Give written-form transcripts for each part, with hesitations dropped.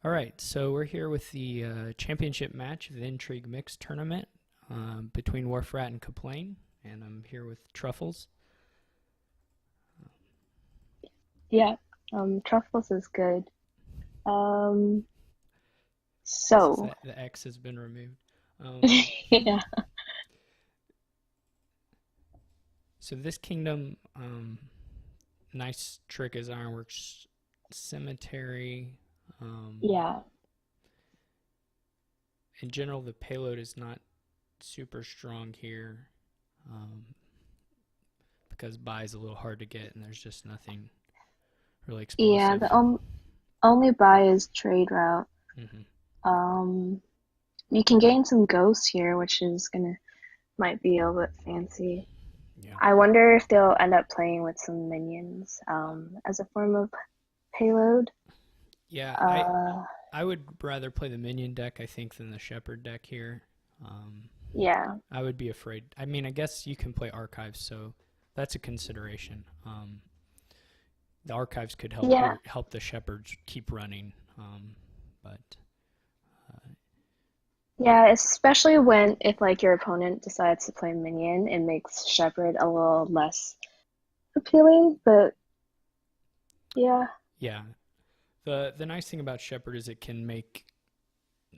All right, so we're here with the championship match of the Intrigue Mix tournament between Wharfrat and Kaplane, and I'm here with Truffles. Yeah, truffles is good. Um, so The X has been removed. Um, yeah, so this kingdom, nice trick is Ironworks Cemetery. Um, yeah, in general, the payload is not super strong here because buy is a little hard to get, and there's just nothing really yeah. explosive. The only buy is trade route. Hmm. Um, you can gain some ghosts here, which is gonna might be a little bit fancy. Yeah. I wonder if they'll end up playing with some minions as a form of payload. Yeah, Uh, I would rather play the minion deck, I think, than the shepherd deck here. Um, yeah, I would be afraid. I mean, I guess you can play archives, so that's a consideration. The archives could yeah, help the shepherds keep running, but yeah. Especially when if like your opponent decides to play minion, it makes Shepherd a little less appealing. But yeah. yeah. The nice thing about shepherd is it can make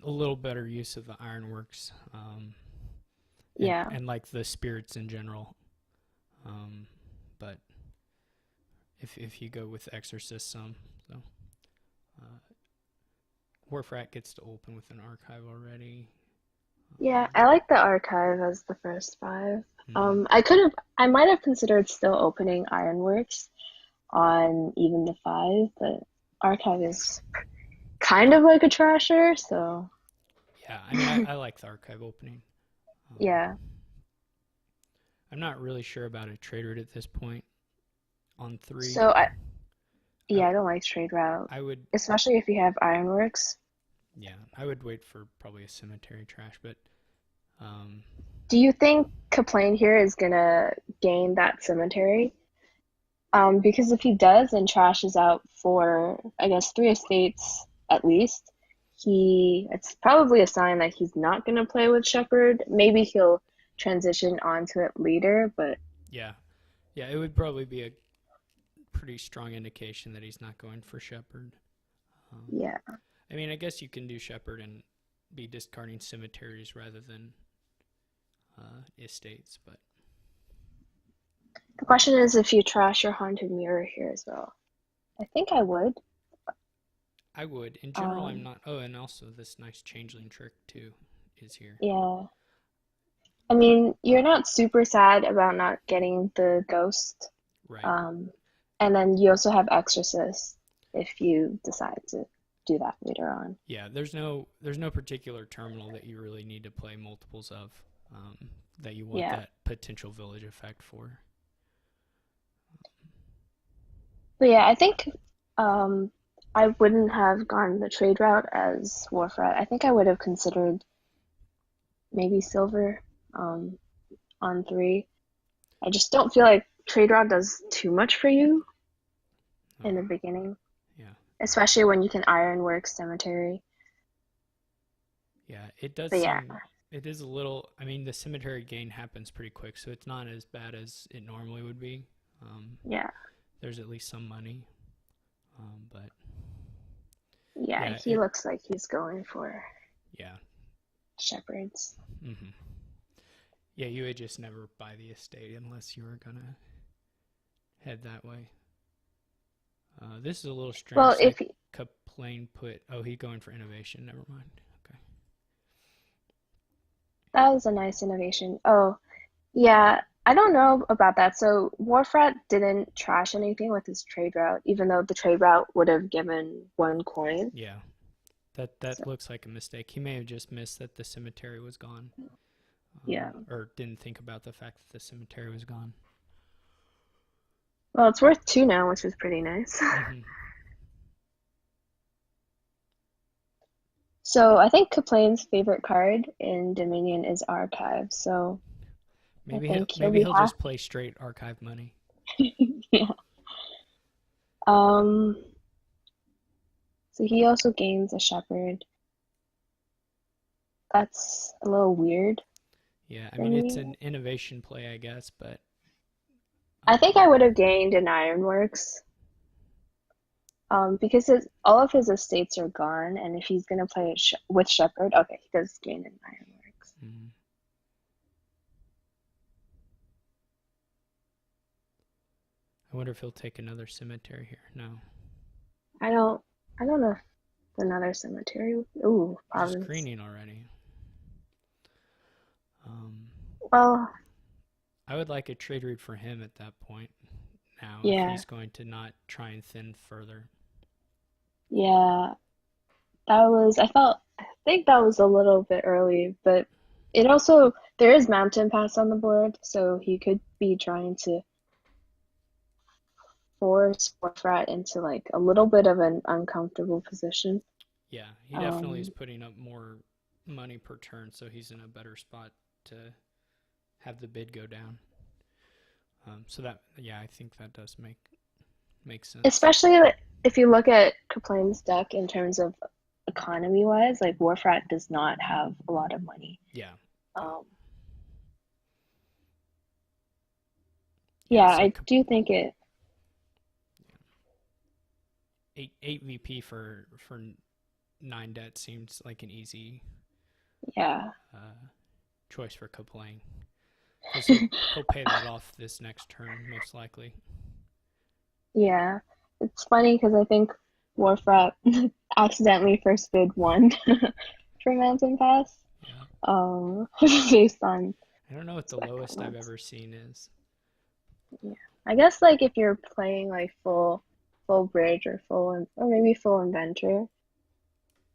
a little better use of the ironworks, Yeah. and like the spirits in general. Um, but if you go with exorcist some, so uh, Warfrat gets to open with an archive already. Yeah, I like the archive as the first five. Mhm. I might have considered still opening Ironworks on even the five, but archive is kind of like a trasher, so Yeah, I mean, I like the archive opening. Um, yeah. I'm not really sure about a trade route at this point. On three, So I, yeah, I don't like trade route, I would, especially if you have Ironworks. yeah, I would wait for probably a cemetery trash, but um, Do you think Kaplane here is gonna gain that cemetery? Because if he does and trashes out for, I guess, three estates at least, it's probably a sign that he's not going to play with Shepherd. Maybe he'll transition onto it later, but yeah, yeah, it would probably be a pretty strong indication that he's not going for shepherd. Um, yeah. I mean, I guess you can do shepherd and be discarding cemeteries rather than estates, but The question is if you trash your Haunted Mirror here as well. I think I would. I would. In general, I'm Um, not. Oh, and also this nice changeling trick too is here. yeah. I mean, you're not super sad about not getting the ghost. Right. Um, and then you also have Exorcist if you decide to do that later on. Yeah, there's no particular terminal that you really need to play multiples of, um, that you want Yeah. that potential village effect for. But yeah, I think um, I wouldn't have gone the trade route as Warfrat. I think I would have considered maybe silver um, on three. I just don't feel like trade route does too much for you in Oh, the beginning, yeah, especially when you can ironwork cemetery. yeah. It does But yeah, seem it is a little. I mean, the cemetery gain happens pretty quick, so it's not as bad as it normally would be. Um, yeah, there's at least some money, but yeah. yeah, He looks like he's going for yeah. shepherds. Hmm. Yeah, you would just never buy the estate unless you were gonna head that way. This is a little Well, strange that if he, Kaplane put. Oh, he going for innovation. Never mind. Okay. that was a nice innovation. Oh, yeah, I don't know about that. So Warfrat didn't trash anything with his trade route, even though the trade route would have given one coin. Yeah, So that looks like a mistake. He may have just missed that the cemetery was gone, yeah. or didn't think about the fact that the cemetery was gone. Well, it's worth two now, which is pretty nice. Hmm. So I think Kaplane's favorite card in Dominion is Archive. So I think he'll Maybe be he'll just play straight archive money. happy. Yeah. Um, So he also gains a shepherd. That's a little weird Yeah, I for mean it's me. an innovation play, I guess, but I think I um, would have gained an ironworks, because all of his estates are gone, and if he's gonna play it with shepherd, okay, he does gain an ironworks. mm, I wonder if he'll take another cemetery here. No, I don't, I don't know if another cemetery. Ooh, just province. greening already. Um, Well, I would like a trade route for him at that point. Now, if yeah, he's going to not try and thin further. yeah. I think that was a little bit early, but it also, there is mountain pass on the board, so he could be trying to force Warfrat into like a little bit of an uncomfortable position. Yeah, he definitely is Um, putting up more money per turn, so he's in a better spot to have the bid go down. So that, yeah, I think that does make sense. Especially if you look at Kaplane's deck in terms of economy wise, like Warfrat does not have a lot of money. Yeah, yeah, Um, yeah. yeah, So I do think it, eight VP for 9 debt seems like an easy yeah. uh, choice for Coplain because he'll pay that off this next turn most likely. Yeah, it's funny because I think Warfrat accidentally first bid one for Mountain Pass, Yeah, based on I don't know what the spec lowest I've comments. ever seen is. Yeah, I guess like if you're playing like full bridge or or maybe full inventor,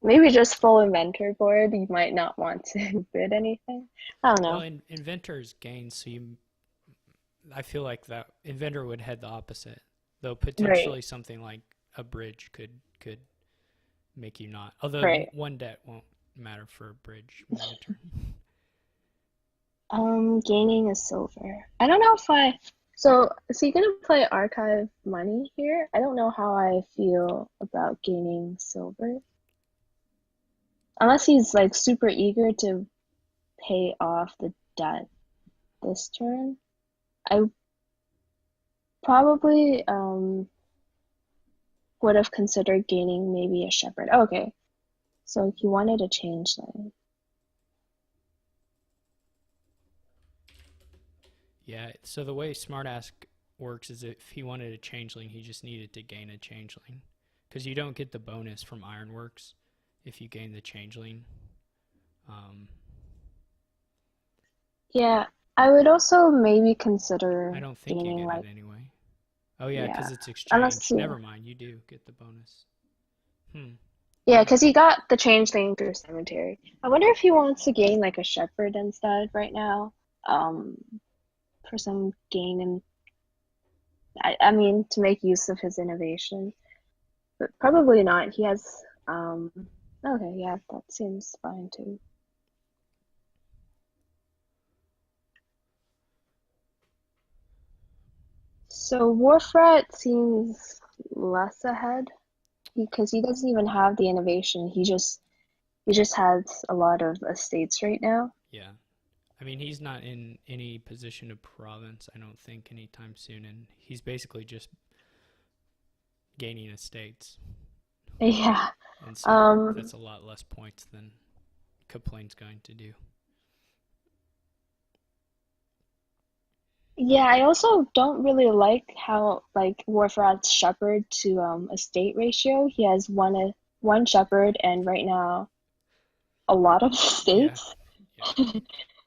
maybe just full inventor board, you might not want to bid anything. I don't Well, know. inventors gain, so I feel like that inventor would head the opposite, though Right, potentially something like a bridge could make you not. Although right. 1 debt won't matter for a bridge mid-turn. Gaining a silver. I don't know if I. So, is he gonna play archive money here? I don't know how I feel about gaining silver. Unless he's like super eager to pay off the debt this turn. I probably would have considered gaining maybe a shepherd. Oh, okay. So he wanted a changeling. Yeah. So the way Smartass works is if he wanted a changeling, he just needed to gain a changeling, because you don't get the bonus from Ironworks if you gain the changeling. Um, Yeah, I would also maybe I consider don't think you gaining get it like, anyway. Oh yeah, yeah, because it's unless exchange. you. Never mind, you do get the bonus. Hmm. Yeah, because he got the change thing through cemetery. I wonder if he wants to gain like a shepherd instead right now, um, for some gain and I mean to make use of his innovation, but probably not. He has okay, yeah, that seems fine too. So Warfrat seems less ahead because he doesn't even have the innovation. He just has a lot of estates right now. Yeah. I mean, he's not in any position of province, I don't think, anytime soon, and he's basically just gaining estates, Yeah. and so Um, that's a lot less points than Kaplane's going to do. Yeah, I also don't really like how like Warfrat's shepherd to estate ratio. He has one shepherd and right now a lot of Yeah, estates. yeah.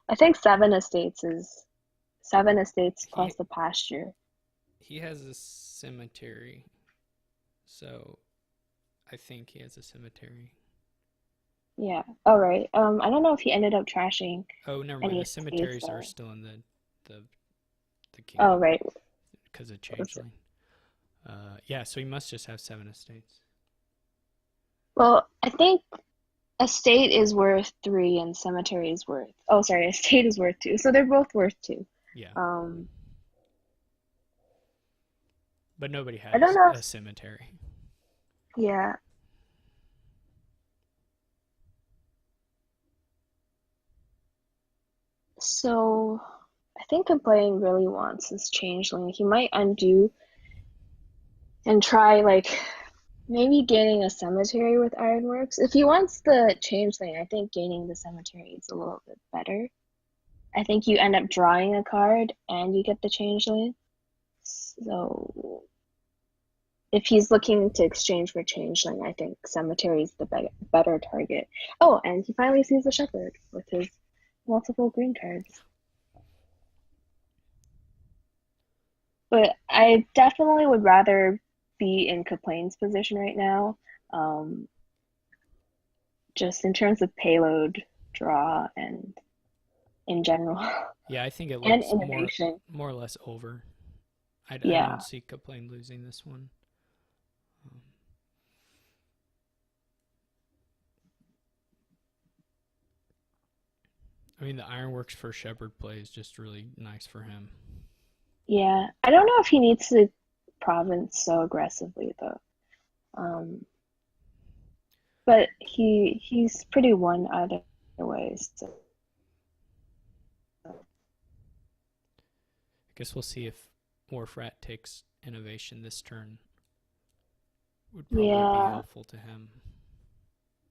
I think seven estates He plus the pasture. he has a cemetery, so I think he has a cemetery. Yeah. All right. I don't know if he ended up trashing Oh, never mind. any The estates cemeteries are though. still in the the Oh, kingdom right. because of changeling. Yeah, so he must just have 7 estates. Well, I think estate is worth three and cemetery is worth. Oh, sorry, estate is worth two. So they're both worth two. Yeah, Um, but nobody I don't has know a if, cemetery. yeah. So I think Kaplane really wants this changeling. He might undo and try like maybe gaining a cemetery with Ironworks. If he wants the changeling, I think gaining the cemetery is a little bit better. I think you end up drawing a card and you get the changeling. So if he's looking to exchange for changeling, I think cemetery is the better target. Oh, and he finally sees the shepherd with his multiple green cards. But I definitely would rather be in Kaplane's position right now, um, just in terms of payload, draw, and in general, Yeah, I think it and looks innovation. more or less over. I don't Yeah, see Kaplane losing this one. Um, I mean, the Ironworks for Shepherd play is just really nice for him. yeah. I don't know if he needs to province so aggressively though. Um, but he's pretty one either way. So I guess we'll see if Warfrat takes innovation this turn. Would probably be yeah, helpful to him.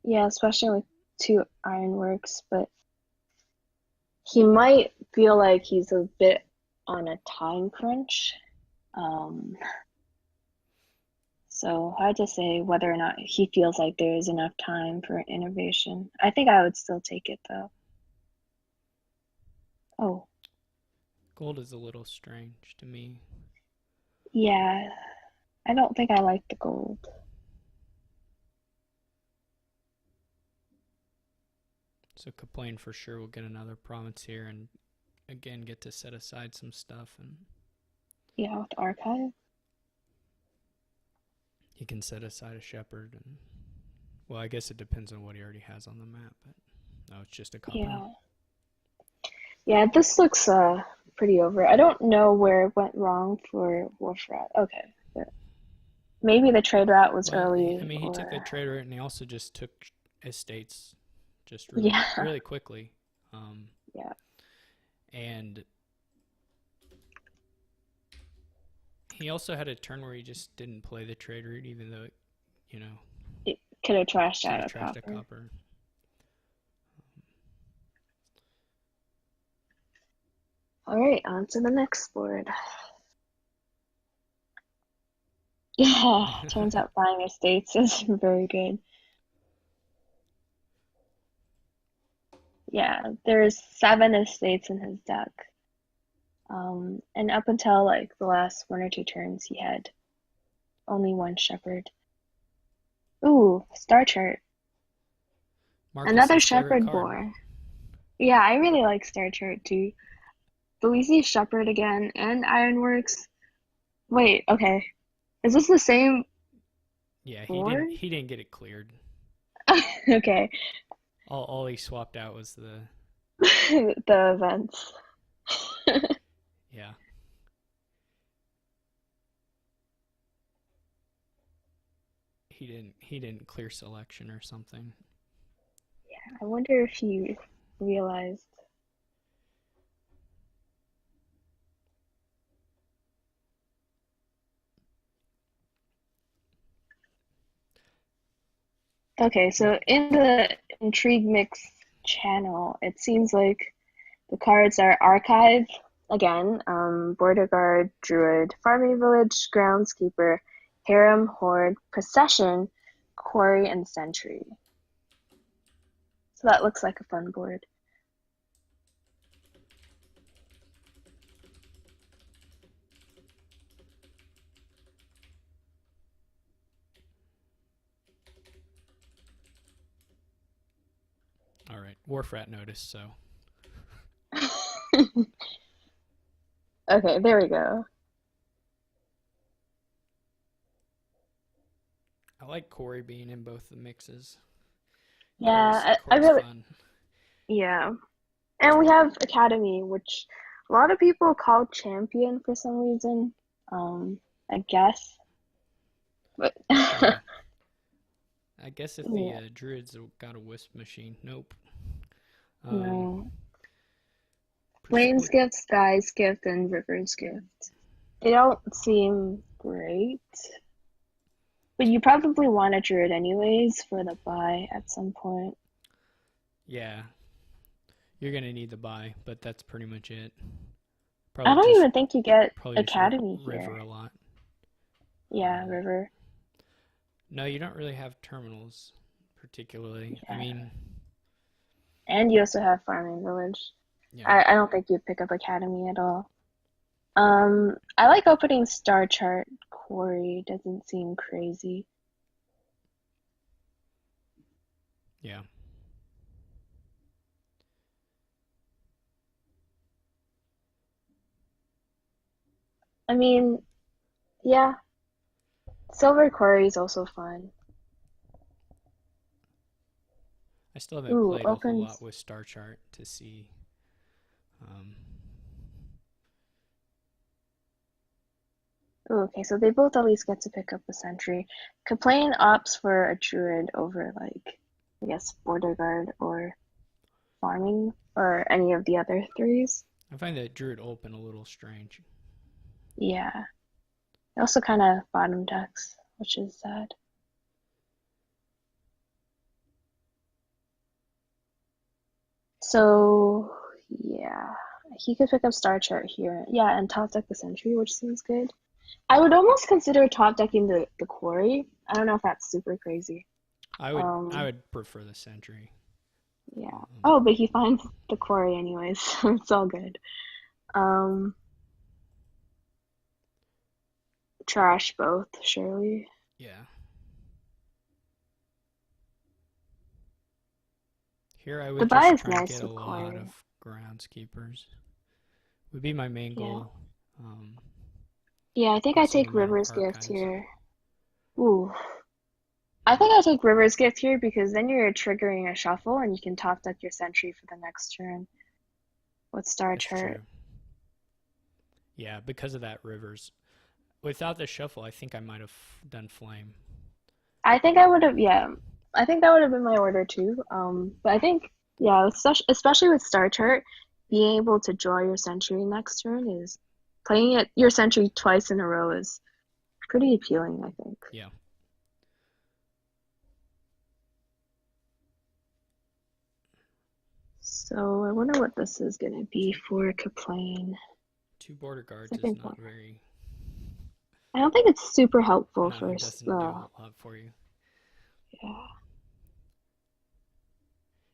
yeah, especially with two ironworks. But he might feel like he's a bit on a time crunch. Um, so hard to say whether or not he feels like there is enough time for innovation. I think I would still take it though. Oh, Gold is a little strange to me. yeah. I don't think I like the gold. So Kaplane for sure will get another province here and again get to set aside some stuff, and Yeah, with archive. he can set aside a shepherd. And well, I guess it depends on what he already has on the map, but no, it's just a copper. Yeah. Yeah, this looks pretty over. I don't know where it went wrong for Wolfrat. Okay, but maybe the trade route was Well, I early mean, he took the or trader and he also just took estates just yeah. really quickly. Um, Yeah. and he also had a turn where he just didn't play the trade route, even though, you know, It could have trashed could out have a trashed a copper. copper. All right, on to the next board. Yeah, turns out buying estates is very good. Yeah, there's 7 estates in his deck. And up until like the last 1 or 2 turns, he had only one shepherd. Ooh, star chart. Another Marcus's favorite shepherd card. boar. Yeah, I really like star chart too. But we see shepherd again and ironworks. Wait, okay. Is this the same Yeah, board? he didn't get it cleared. Okay. All he swapped out was the The events. yeah. He didn't clear selection or something. I wonder if he realized. Okay, But so in the Intrigue Mix channel, it seems like the cards are Archive, again, Border Guard, Druid, Farming Village, Groundskeeper, Harem, Horde, Procession, Quarry, and Sentry. So that looks like a fun board. all right, Warfrat noticed, so Okay, there we go. I like Corey being in both the mixes. Yeah, I Corey's really, fun. yeah. And we have Academy, which a lot of people call Champion for some reason. I guess. But Yeah, I guess if the yeah, druids got a wisp machine, nope. Um, no. Flames gift, Sky's gift, and River's gift. They don't seem great, but you probably want a druid anyways for the buy at some point. Yeah, you're gonna need the buy, but that's pretty much it. I Probably don't just even think you get probably just Academy river here. a lot. Yeah, Um, River. no, you don't really have terminals particularly. I Yeah. mean, And you also have Farming Village. yeah, I don't think you'd pick up Academy at all. I like opening Star Chart Quarry. Doesn't seem crazy. yeah. I mean, yeah, Silver Quarry is also fun. I still haven't Ooh, played a whole lot opens. with Star Chart to see. Um, Ooh, okay, so they both at least get to pick up a sentry. Kaplane opts for a druid over like, I guess, Border Guard or farming or any of the other threes. I find that Druid open a little strange. Yeah. It also kind of bottom decks, which is sad. So, yeah, he could pick up Star Chart here. Yeah, and top deck the Sentry, which seems good. I would almost consider top decking the Quarry. I don't know if that's super crazy. I Um, would prefer the Sentry. yeah. Um, Oh, but he finds the Quarry anyways, so it's all good. Um, Trash both, surely. yeah. Here I The would buy just is try and nice get a with lot Quarry. of groundskeepers. Would be my main Yeah. goal. Um, Yeah, I think with I some take of my River's Gift archives. here. Ooh, I think I take River's Gift here because then you're triggering a shuffle and you can top deck your sentry for the next turn with Star That's Chart. true. Yeah, because of that rivers. Without the shuffle, I think I might have done flame. I think I would have, yeah, I think that would have been my order too. But I think, yeah, especially with Star Chart, being able to draw your sentry next turn is playing it your sentry twice in a row is pretty appealing, I think. Yeah. So I wonder what this is gonna be for Kaplane. Two border guards is Second not one. very. I don't think it's super helpful No, for it doesn't do a whole lot for you. yeah.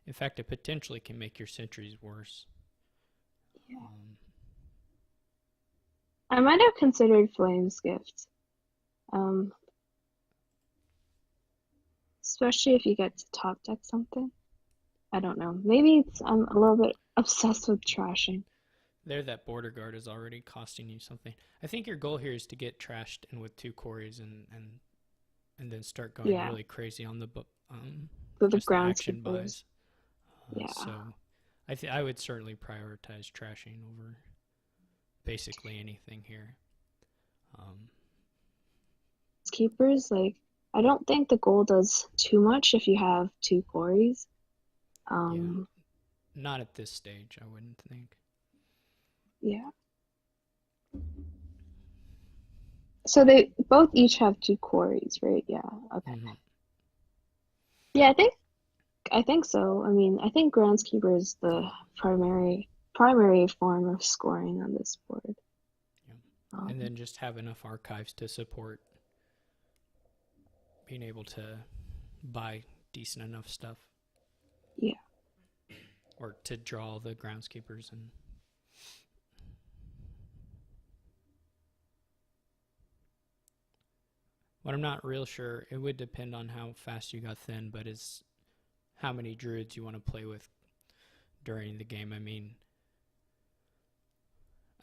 In fact, it potentially can make your sentries worse. Yeah. Um, I might have considered Flame's Gift. Um, especially if you get to top deck something. I don't know. Maybe it's I'm a little bit obsessed with trashing. there, that border guard is already costing you something. I think your goal here is to get trashed in with two quarries and then start going Yeah, really crazy on the with the just the action groundskeepers. buys. Yeah. So I would certainly prioritize trashing over basically anything here. Um, Keepers, like I don't think the goal does too much if you have two quarries. yeah, Um, not at this stage, I wouldn't think. yeah. So they both each have two quarries, right? Yeah. Okay. Mm-hmm. Yeah, I think so. I mean, I think groundskeeper is the primary form of scoring on this board. Yeah. And Um, then just have enough archives to support being able to buy decent enough stuff yeah. or to draw the groundskeepers and what I'm not real sure, it would depend on how fast you got thin, but is how many druids you want to play with during the game. I mean,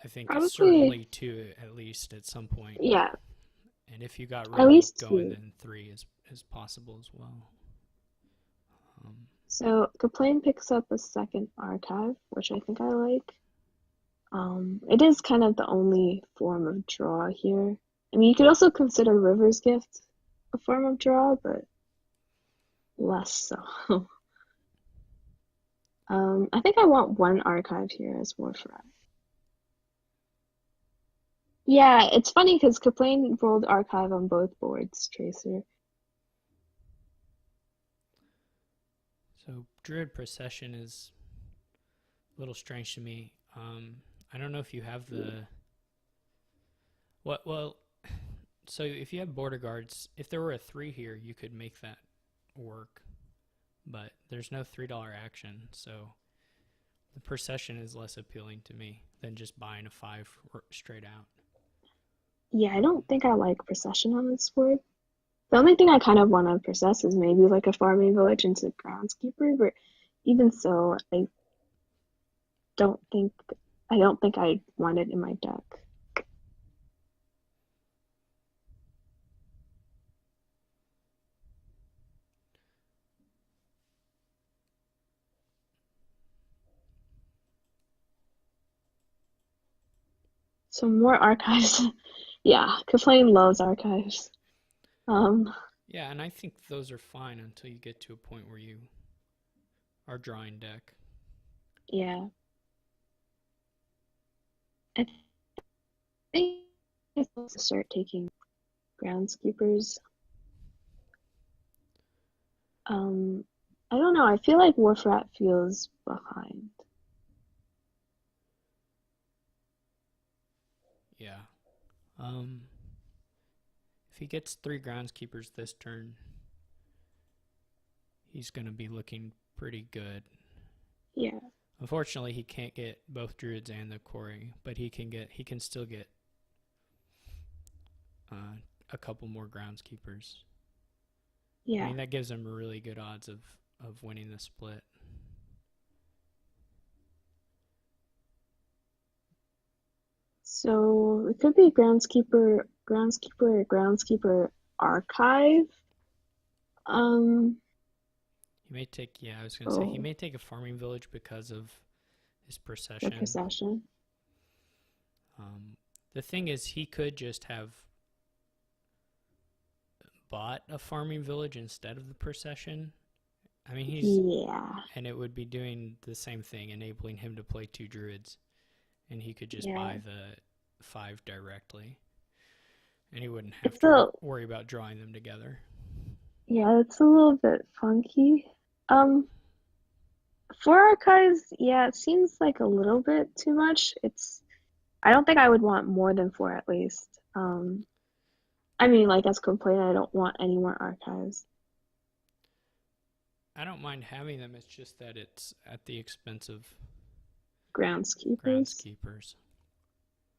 I think Probably, certainly two at least at some point. yeah, And if you got at really least going, two. then three is possible as well. Um, So Kaplane picks up a second archive, which I think I like. It is kind of the only form of draw here. I mean, you could also consider River's Gift a form of draw, but less so. I think I want one archive here as Warfrat. Yeah, it's funny because kaplane rolled archive on both boards, Tracer. So Druid Procession is a little strange to me. I don't know if you have the what. Well, so if you have border guards, if there were a 3 here, you could make that work. But there's no $3 action, so the Procession is less appealing to me than just buying a 5 straight out. Yeah, I don't think I like procession on this board. The only thing I kind of want to process is maybe like a farming village into groundskeeper, but even so, don't think I don't think I want it in my deck. So more archives. Yeah, kaplane loves archives. Um, Yeah, and I think those are fine until you get to a point where you are drawing deck. yeah. I think it's supposed to start taking groundskeepers. Um, I don't know. I feel like Warfrat feels behind. Yeah. Um, if he gets 3 groundskeepers this turn, he's going to be looking pretty good. Yeah. Unfortunately, he can't get both druids and the quarry, but he can still get uh, a couple more groundskeepers. I Yeah. mean, that gives him really good odds of winning the split. So it could be groundskeeper archive. Um, He may take, yeah, I was going to say, he oh, may take a farming village because of his the procession. procession. The thing is, he could just have bought a farming village instead of the procession. I mean, Yeah. and it would be doing the same thing, enabling him to play 2 druids, and he could just Yeah. buy the 5 directly, and he wouldn't have It's to a worry about drawing them together. yeah, it's a little bit funky. Um, four archives, yeah, it seems like a little bit too much. I don't think I would want more than four at least. I mean, like as complaint, I don't want any more archives. I don't mind having them. It's just that it's at the expense of Groundskeepers. groundskeepers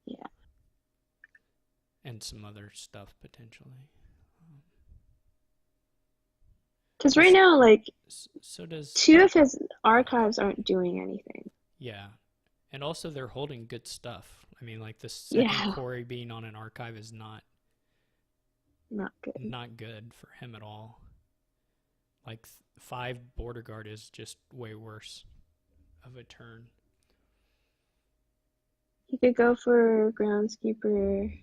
Yeah. and some other stuff potentially. Because right Also, now, like, so does two of his oh, okay. archives aren't doing anything. Yeah, and also they're holding good stuff. I mean, like the second Yeah, quarry being on an archive is not good. not good for him at all. Like 5 border guard is just way worse of a turn. He could go for groundskeeper,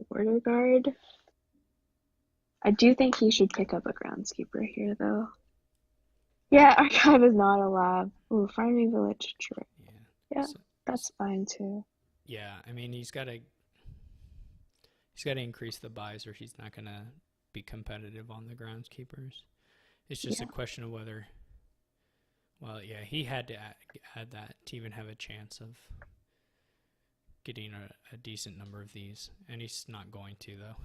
border guard. I do think he should pick up a groundskeeper here, though. Yeah, archive is not a lab. Ooh, farming village, sure. Yeah. Yeah, So, that's fine too. yeah, I mean he's got to increase the buys or he's not going to be competitive on the groundskeepers. It's just a Yeah. question of whether well, yeah, he had to add that to even have a chance of getting a decent number of these, and he's not going to though.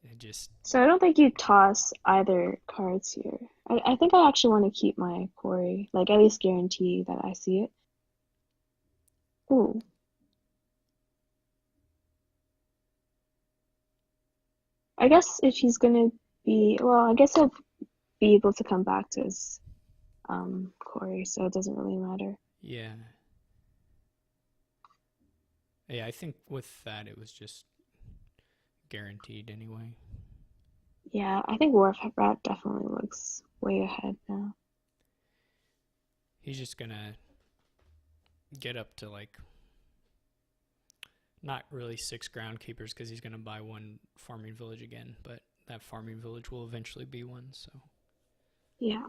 It just So I don't think you toss either cards here. I think I actually want to keep my quarry, like at least guarantee that I see it. Ooh, I guess if he's gonna be, well, I guess he'll be able to come back to his quarry, so it doesn't really matter. yeah. Yeah, I think with that it was just guaranteed anyway. Yeah, I think Wharf Rat definitely looks way ahead now. He's just gonna get up to like not really 6 groundkeepers because he's gonna buy 1 farming village again, but that farming village will eventually be one. So Yeah.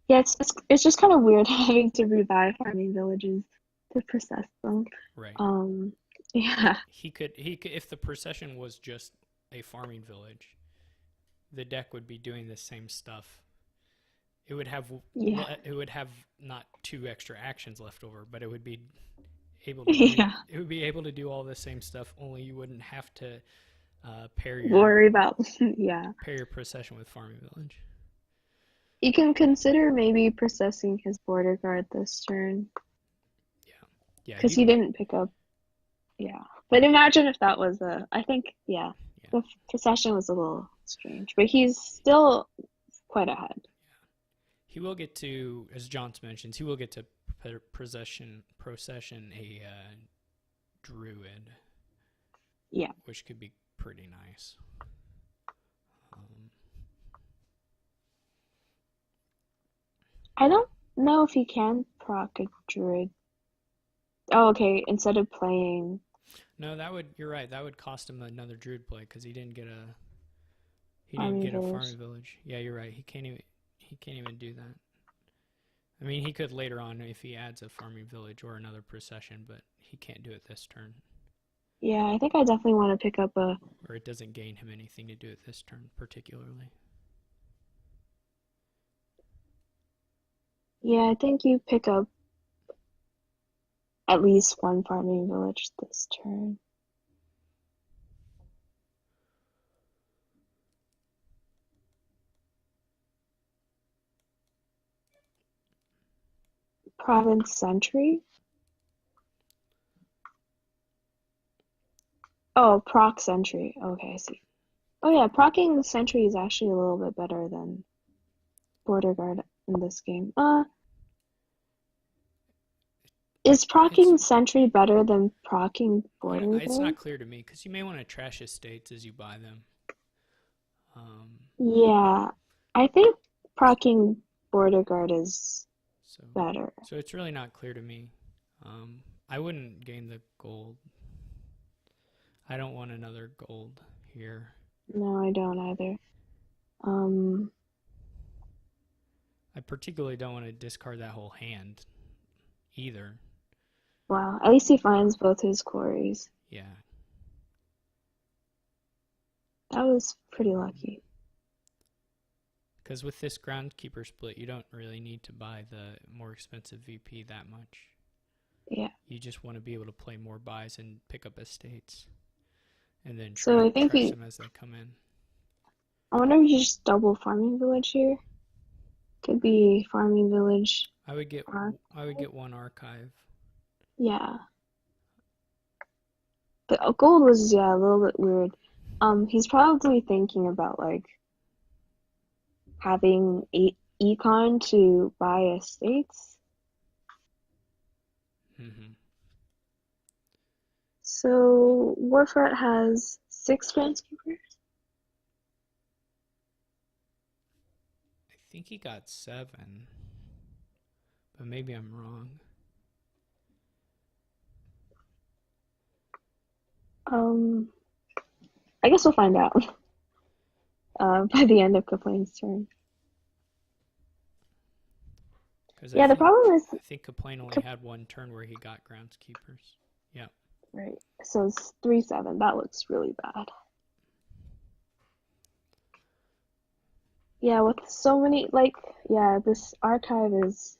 Yeah, it's just kind of weird having to revive farming villages to process them. right, Um, yeah, he could if the procession was just a farming village, the deck would be doing the same stuff. It would have yeah, it would have not two extra actions left over, but it would be able to do yeah. it would be able to do all the same stuff. Only you wouldn't have to pair your Worry about, yeah. procession with farming village. You can consider maybe processing his border guard this turn Yeah, yeah, because he didn't pick up, yeah. But imagine if that was I think, yeah, yeah. the procession was a little strange, but he's still quite ahead. He will get to, as Johns mentions, he will get to procession a druid, Yeah. which could be pretty nice. Um, I don't know if he can proc a druid. Oh, okay. Instead of playing no, that would you're right. That would cost him another druid play because he didn't farming get a village. farming village. Yeah, you're right. He can't even do that. I mean, he could later on if he adds a farming village or another procession, but he can't do it this turn, Yeah, I think I definitely want to pick up a. or it doesn't gain him anything to do it this turn particularly. Yeah, I think you pick up at least one farming village this turn. Province Sentry. Oh, proc Sentry. Okay, I see. Oh yeah, procking Sentry is actually a little bit better than Border Guard in this game. Is It's procking Sentry better than procking Border it's not Guard? clear to me because you may want to trash estates as you buy them. Um, Yeah, I think procking Border Guard is so better. so it's really not clear to me. Um, I wouldn't gain the gold. I don't want another gold here. No, I don't either. Um, I particularly don't want to discard that whole hand either. wow, at least he finds both his quarries. Yeah, That was pretty lucky. because with this groundkeeper split, you don't really need to buy the more expensive VP that much. Yeah. You just want to be able to play more buys and pick up estates, and then So I think trash them as they come in. I wonder if you just double farming village here. Could be farming village. I would get Arc. I would get one archive. Yeah. The gold was, yeah, a little bit weird. He's probably thinking about like having econ to buy estates. Mm-hmm. So Warfrat has 6 groundskeepers. I think he got 7, but maybe I'm wrong. Um, I guess we'll find out by the end of Kaplane's turn. Because Yeah, the problem is I think Kaplane only had one turn where he got groundskeepers. Yeah. right. So it's 3/7. That looks really bad. Yeah, with so many like yeah, this archive is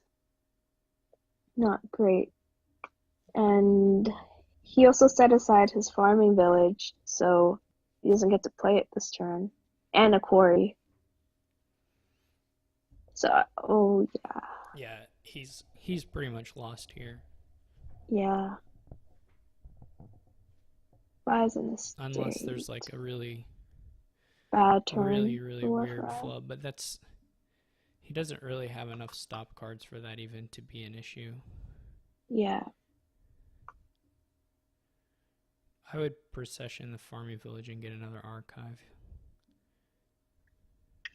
not great. And he also set aside his farming village, so he doesn't get to play it this turn. And a quarry. So oh yeah. Yeah, he's pretty much lost here. Yeah. Buys an Unless estate. there's like a really Bad turn really for weird Warfrat. flub, but he doesn't really have enough stop cards for that even to be an issue. Yeah. I would procession the farming village and get another archive.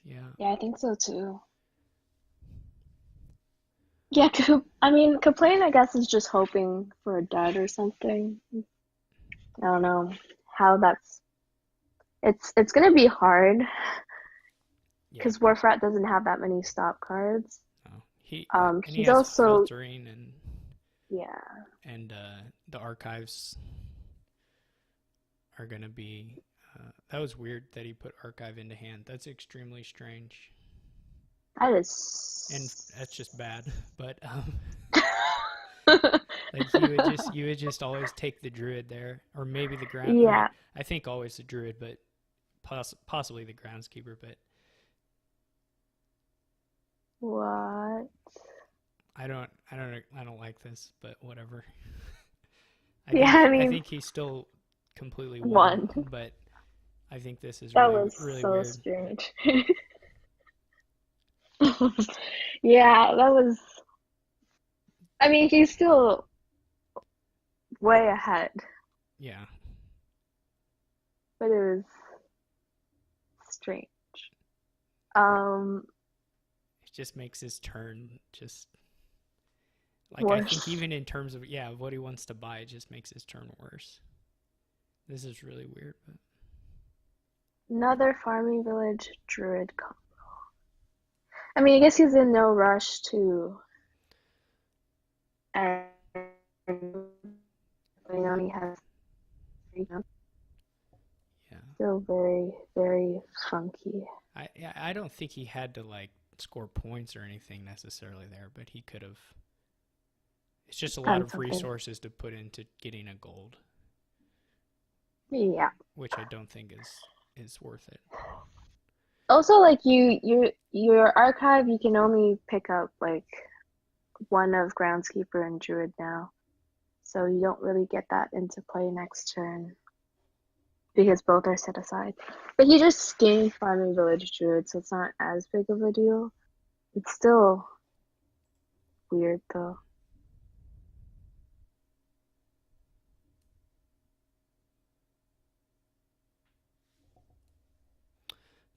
Yeah. Yeah, I think so too. Yeah, I mean, Kaplane, I guess, is just hoping for a dud or something. I don't know how that's It's gonna be hard Yeah. because Warfrat doesn't have that many stop cards. Oh, he and he He's has also filtering yeah. and the archives are gonna be. That was weird that he put archive into hand. That's extremely strange, That and is that's just bad. But like you would just always take the druid there, or maybe the ground. Or yeah. I think always the druid, but possibly the groundskeeper. But What? I don't like this, but whatever. Yeah, I I mean, think he still completely won, one. but I think this is That was really so weird. strange. Yeah, that was. I mean, he's still way ahead, Yeah, but it was strange. Um, it just makes his turn just like I think Worse. even in terms of yeah, what he wants to buy, it just makes his turn worse. This is really weird, but Another farming village druid. I mean, I guess he's in no rush to, and he has freedom. yeah. Still very, very funky. I don't think he had to like score points or anything necessarily there, but he could have. It's just a lot And of something. resources to put into getting a gold, Yeah. which I don't think is worth it. Also, like your archive, you can only pick up like one of groundskeeper and druid now, so you don't really get that into play next turn because both are set aside. But he just gained farming village druid, so it's not as big of a deal. It's still weird though.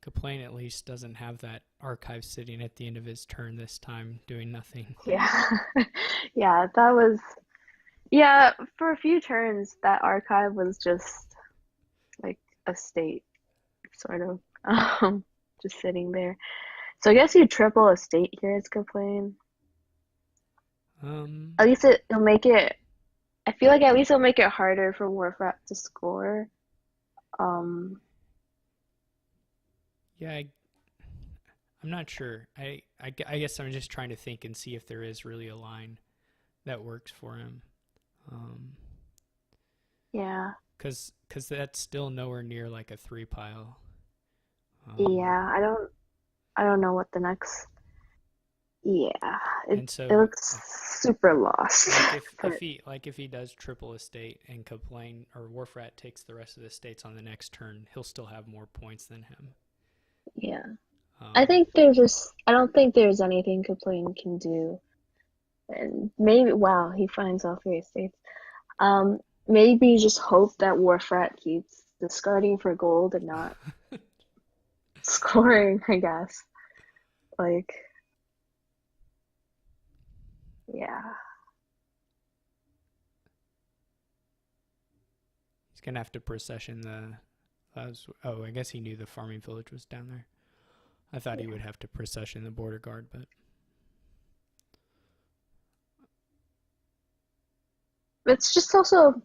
Kaplane at least doesn't have that archive sitting at the end of his turn this time doing nothing. Yeah. Yeah, that was yeah, for a few turns that archive was just like a state sort of just sitting there. So I guess you triple a state here is complain. Um, At least it'll make it I feel like at least it'll make it harder for Warcraft to score. Um yeah, I'm not sure. I guess I'm just trying to think and see if there is really a line that works for him. Um, yeah. cause that's still nowhere near like a three pile. Um, Yeah, I don't know what the next yeah. and It so looks super lost. like But if he does triple a state and Kaplane or Warfrat takes the rest of the states on the next turn, he'll still have more points than him. yeah. I Um, think there's just I don't think there's anything Kaplan can do. And maybe wow, he finds all three estates. Um, maybe just hope that Warfrat keeps discarding for gold and not scoring, I guess. Like, yeah. he's gonna have to procession the. I guess he knew the farming village was down there. I thought he Yeah. would have to procession the border guard, but It's just also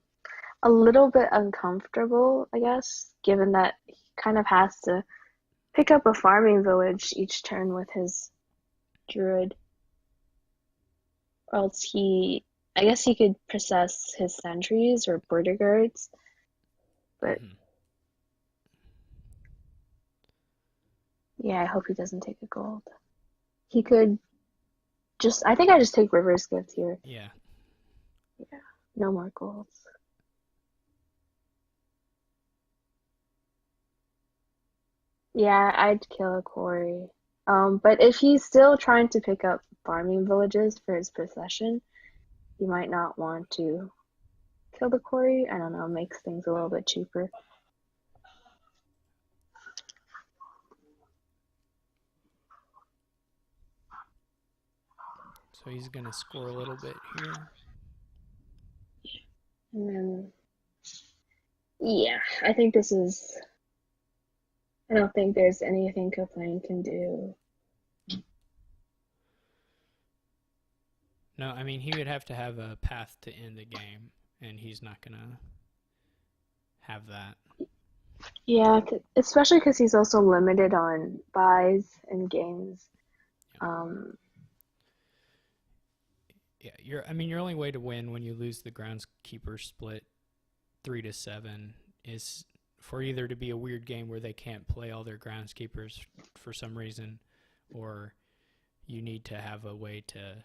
a little bit uncomfortable, I guess, given that he kind of has to pick up a farming village each turn with his druid. Or else I guess he could process his sentries or border guards, but mm-hmm. yeah, I hope he doesn't take a gold. He could I think I just take River's Gift here. Yeah. Yeah, no more golds. Yeah, I'd kill a quarry. But if he's still trying to pick up farming villages for his procession, he might not want to kill the quarry. I don't know, makes things a little bit cheaper. So he's gonna score a little bit here. And then, yeah, I think this is I don't think there's anything kaplane can do. No, I mean he would have to have a path to end the game, and he's not gonna have that. Yeah, especially because he's also limited on buys and games. Yeah, Um, yeah. I mean, your only way to win when you lose the groundskeeper split 3-7 is for either to be a weird game where they can't play all their groundskeepers for some reason, or you need to have a way to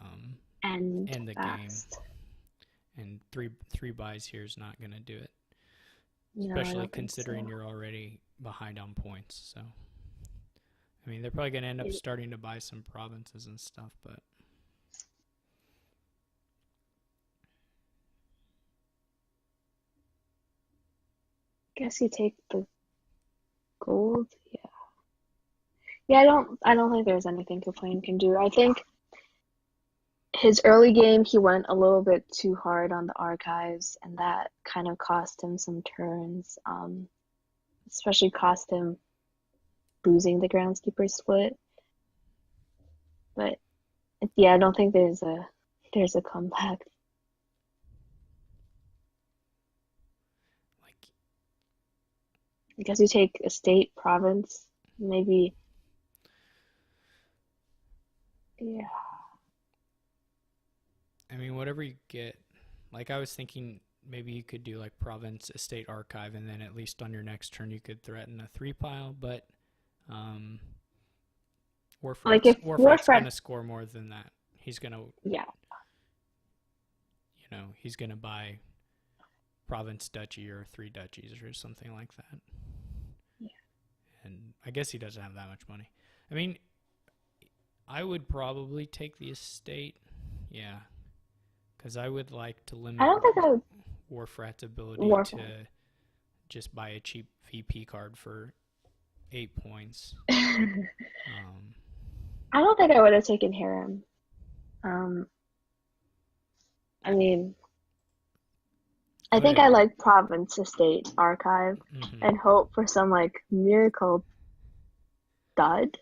um, and end the game. fast. And three buys here is not going to do it, No, I especially don't think considering so. you're already behind on points. So, I mean, they're probably going to end up starting to buy some provinces and stuff, but Guess you take the gold. Yeah. Yeah, I don't think there's anything kaplane can do. I think his early game he went a little bit too hard on the archives, and that kind of cost him some turns. Especially cost him losing the groundskeeper split. But yeah, I don't think there's a comeback. like, I guess you take a state, province, maybe. Yeah. I mean, whatever you get. Like, I was thinking maybe you could do like province, estate, archive, and then at least on your next turn you could threaten a 3 pile, but um, Like if Warfrat's Warfred, gonna score more than that. He's gonna, yeah, he's gonna buy province duchy or 3 duchies or something like that. yeah. And I guess he doesn't have that much money. I mean, I would probably take the estate, yeah, because I would like to I limit don't think I would Warfrat's ability to Warfred. just buy a cheap VP card for 8 points. I Um, don't think I would have taken Harem. Um, I mean, I oh think yeah, I like province, estate, archive, mm-hmm. and hope for some like miracle dud.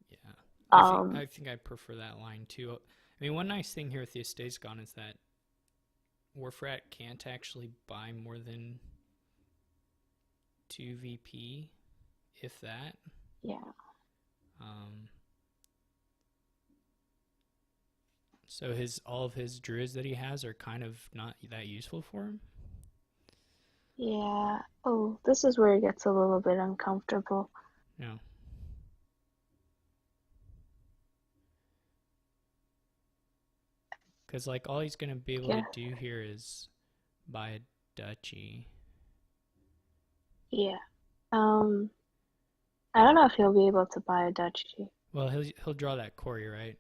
Yeah. Um, I think I prefer that line too. I mean, one nice thing here with the estate's gone is that Warfrat can't actually buy more than 2 VP, if that. yeah, Um, so all of his druids that he has are kind of not that useful for him. yeah. Oh, this is where it gets a little bit uncomfortable. Yeah. Because like all he's gonna be able to Yeah, do here is buy a duchy. yeah. Um, I don't know if he'll be able to buy a duchy. Well, he'll draw that quarry, right?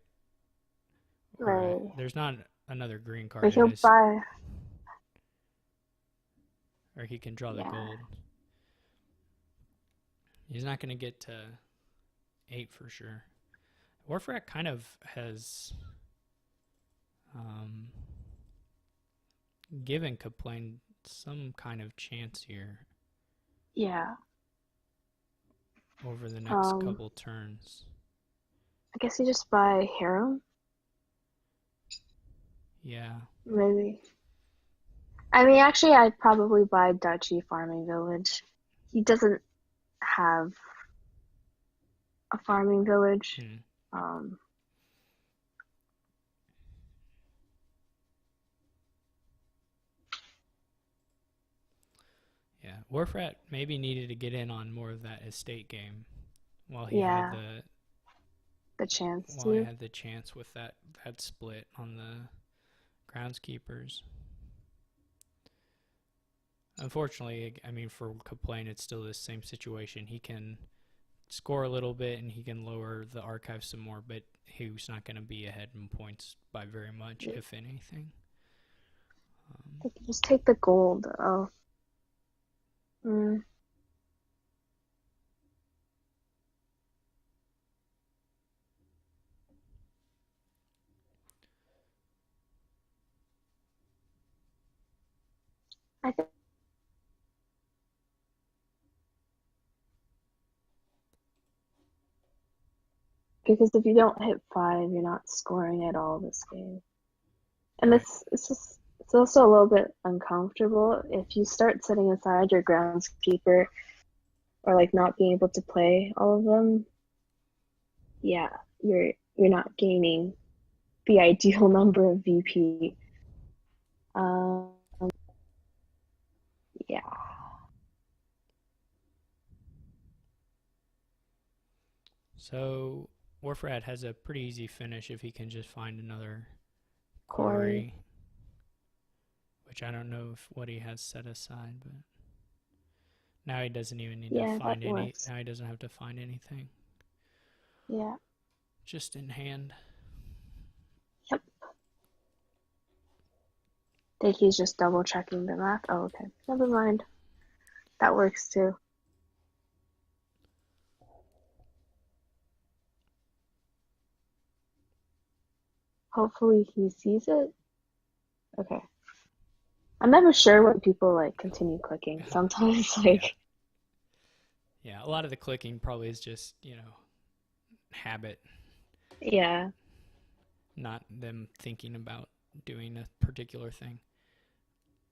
Or Right. there's not another green card But in he'll his, buy, or he can draw the yeah, gold. He's not gonna get to 8 for sure. Warfrat kind of has um, given kaplane some kind of chance here yeah. over the next Um, couple turns. I guess you just buy Harem, Yeah. maybe. I mean, actually, I'd probably buy Duchy Farming Village. He doesn't have a farming village. Hmm. Um, Yeah. Warfrat maybe needed to get in on more of that estate game while he had yeah, the chance to. the chance with that split on the groundskeepers. Unfortunately, I mean, for kaplane, it's still the same situation. He can score a little bit and he can lower the archive some more, but he's not going to be ahead in points by very much, if anything. Just take the gold. Oh, mm, I think because if you don't hit 5, you're not scoring at all this game. And Right. it's also a little bit uncomfortable if you start setting aside your groundskeeper or like not being able to play all of them. Yeah, you're not gaining the ideal number of VP. Um, yeah, So Warfrat has a pretty easy finish if he can just find another Corey. quarry, which I don't know if what he has set aside, but now he doesn't even need to Yeah, that find any. works. Now he doesn't have to find anything, Yeah. just in hand. Yep. Think he's just double checking the math. Oh, okay. Never mind. That works too. Hopefully he sees it. Okay. I'm never sure when people like continue clicking. Sometimes Yeah, like yeah. A lot of the clicking probably is just habit, yeah. not them thinking about doing a particular thing.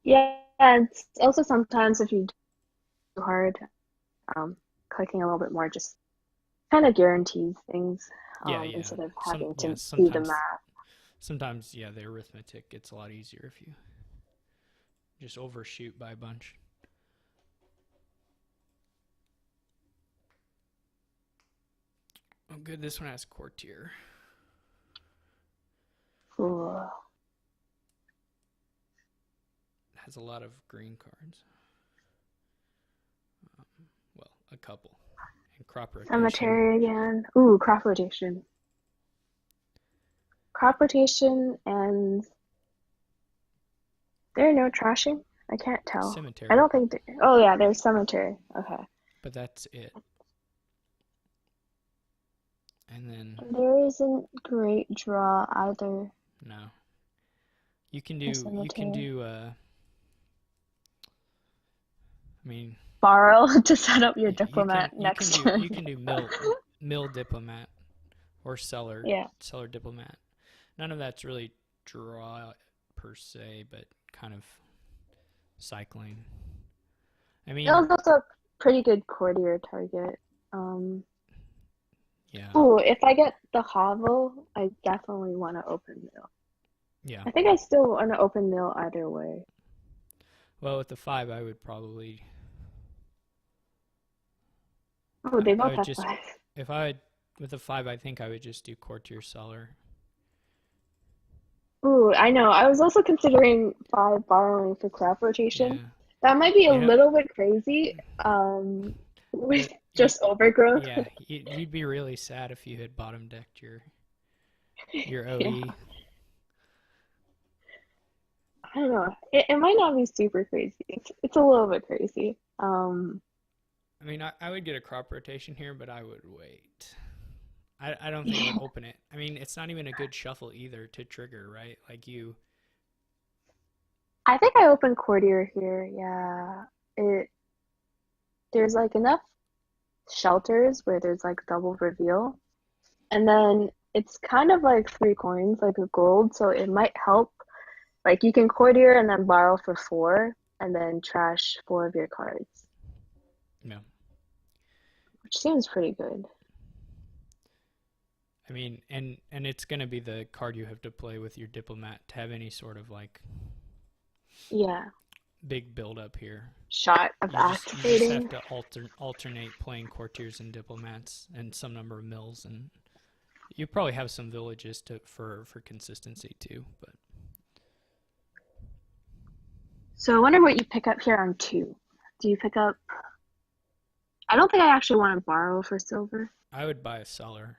Yeah, and it's also sometimes if you do too hard, um, clicking a little bit more just kind of guarantees things Yeah, yeah. instead of Some having yeah. to do the math. Sometimes yeah. The arithmetic gets a lot easier if you just overshoot by a bunch. Oh, good. This one has courtier. Ooh. It has a lot of green cards. Well, a couple. And crop rotation. Cemetery again. Ooh, crop rotation. Crop rotation and there are no trashing? I can't tell. I Cemetery. don't think oh yeah, there's cemetery. Okay. But that's it. And then There isn't great draw either no. You can for do cemetery. I mean Borrow to set up your you can diplomat next turn. you can do mill diplomat or Yeah. seller diplomat. None of that's really draw per se, but kind of cycling. I It mean, was also a pretty good courtier target. Um, yeah, ooh, if I get the hovel, I definitely want to open mill. yeah. I think I still want to open mill either way. Well, with the 5, I would probably Oh, they I both would have just five. if I would with the 5, I think I would just do courtier seller. Ooh, I know. I was also considering five borrowing for crop rotation. Yeah, That might be a you know little bit crazy, with the just overgrowth. yeah, you'd be really sad if you had bottom decked your Yeah, OE. I don't know. It might not be super crazy. It's a little bit crazy. I mean, I would get a crop rotation here, but I would wait. I don't think I would open it. I mean, it's not even a good shuffle either to trigger, right? Like I think I opened courtier here. Yeah, it there's like enough shelters where there's like double reveal, and then it's kind of like three coins, like a gold, so it might help. Like you can courtier and then borrow for four, and then trash four of your cards, no. which seems pretty good. I mean, and it's gonna be the card you have to play with your diplomat to have any sort of like Yeah, big build up here. shot of You just have activating. to alternate playing courtiers and diplomats and some number of mills, and you probably have some villages for consistency too. But So I wonder what you pick up here on two. Do you pick up? I don't think I actually want to borrow for silver. I would buy a seller.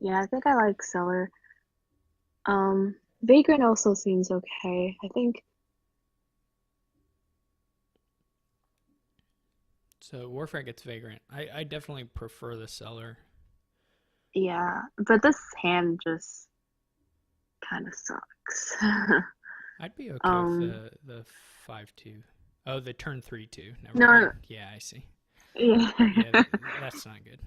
Yeah, I think I like seller. Vagrant also seems okay. I think, So Warframe gets vagrant. I definitely prefer the seller. yeah, but this hand just kind of sucks. I'd be okay with um, the 5-2. Oh, the turn 3-2. Never mind. no, Yeah, I see. yeah, Yeah, that's not good.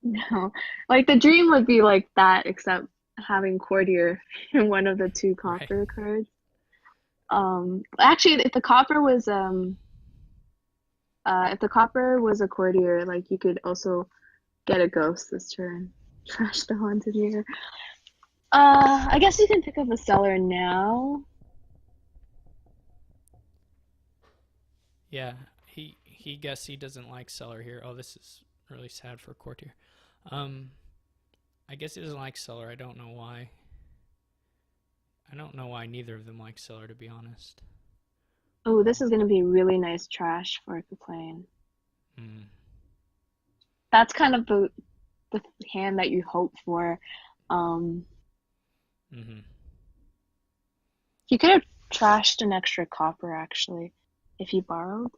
No, like the dream would be like that, except having courtier in one of the two Right. copper cards. Actually, if the copper was a courtier, like you could also get a ghost this turn. Trash the haunted mirror. I guess you can pick up a seller now. Yeah, he guessed he doesn't like Cellar here. Oh, this is really sad for Courtier. Um, I guess he doesn't like Cellar. I don't know why. I don't know why neither of them like Cellar, to be honest. Oh, this is gonna be really nice trash for a kaplane. Hmm. That's kind of the hand that you hope for. Um, Mm-hmm. he could have trashed an extra copper actually, if he borrowed.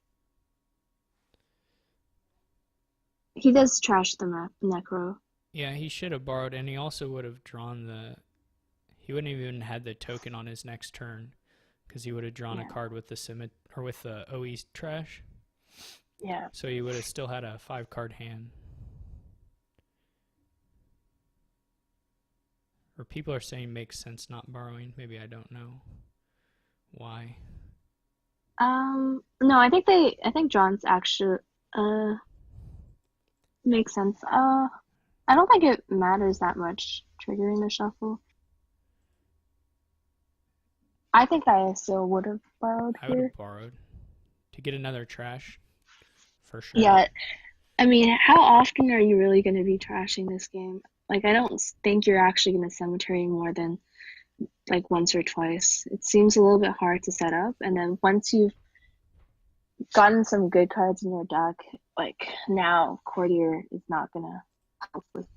He does trash the map necro. Yeah, he should have borrowed, and he also would have drawn the. He wouldn't have even had the token on his next turn, because he would have drawn a Yeah, card with the or with the OE trash. yeah. So he would have still had a 5 card hand. Or people are saying makes sense not borrowing. Maybe I don't know why. No, I think John's actually uh makes sense. I don't think it matters that much triggering the shuffle. I think I still would have borrowed I would here. have borrowed to get another trash for sure. Yeah, I mean, how often are you really going to be trashing this game? Like, I don't think you're actually going to cemetery more than like once or twice. It seems a little bit hard to set up, and then once you've gotten some good cards in your deck, like now Courtier is not gonna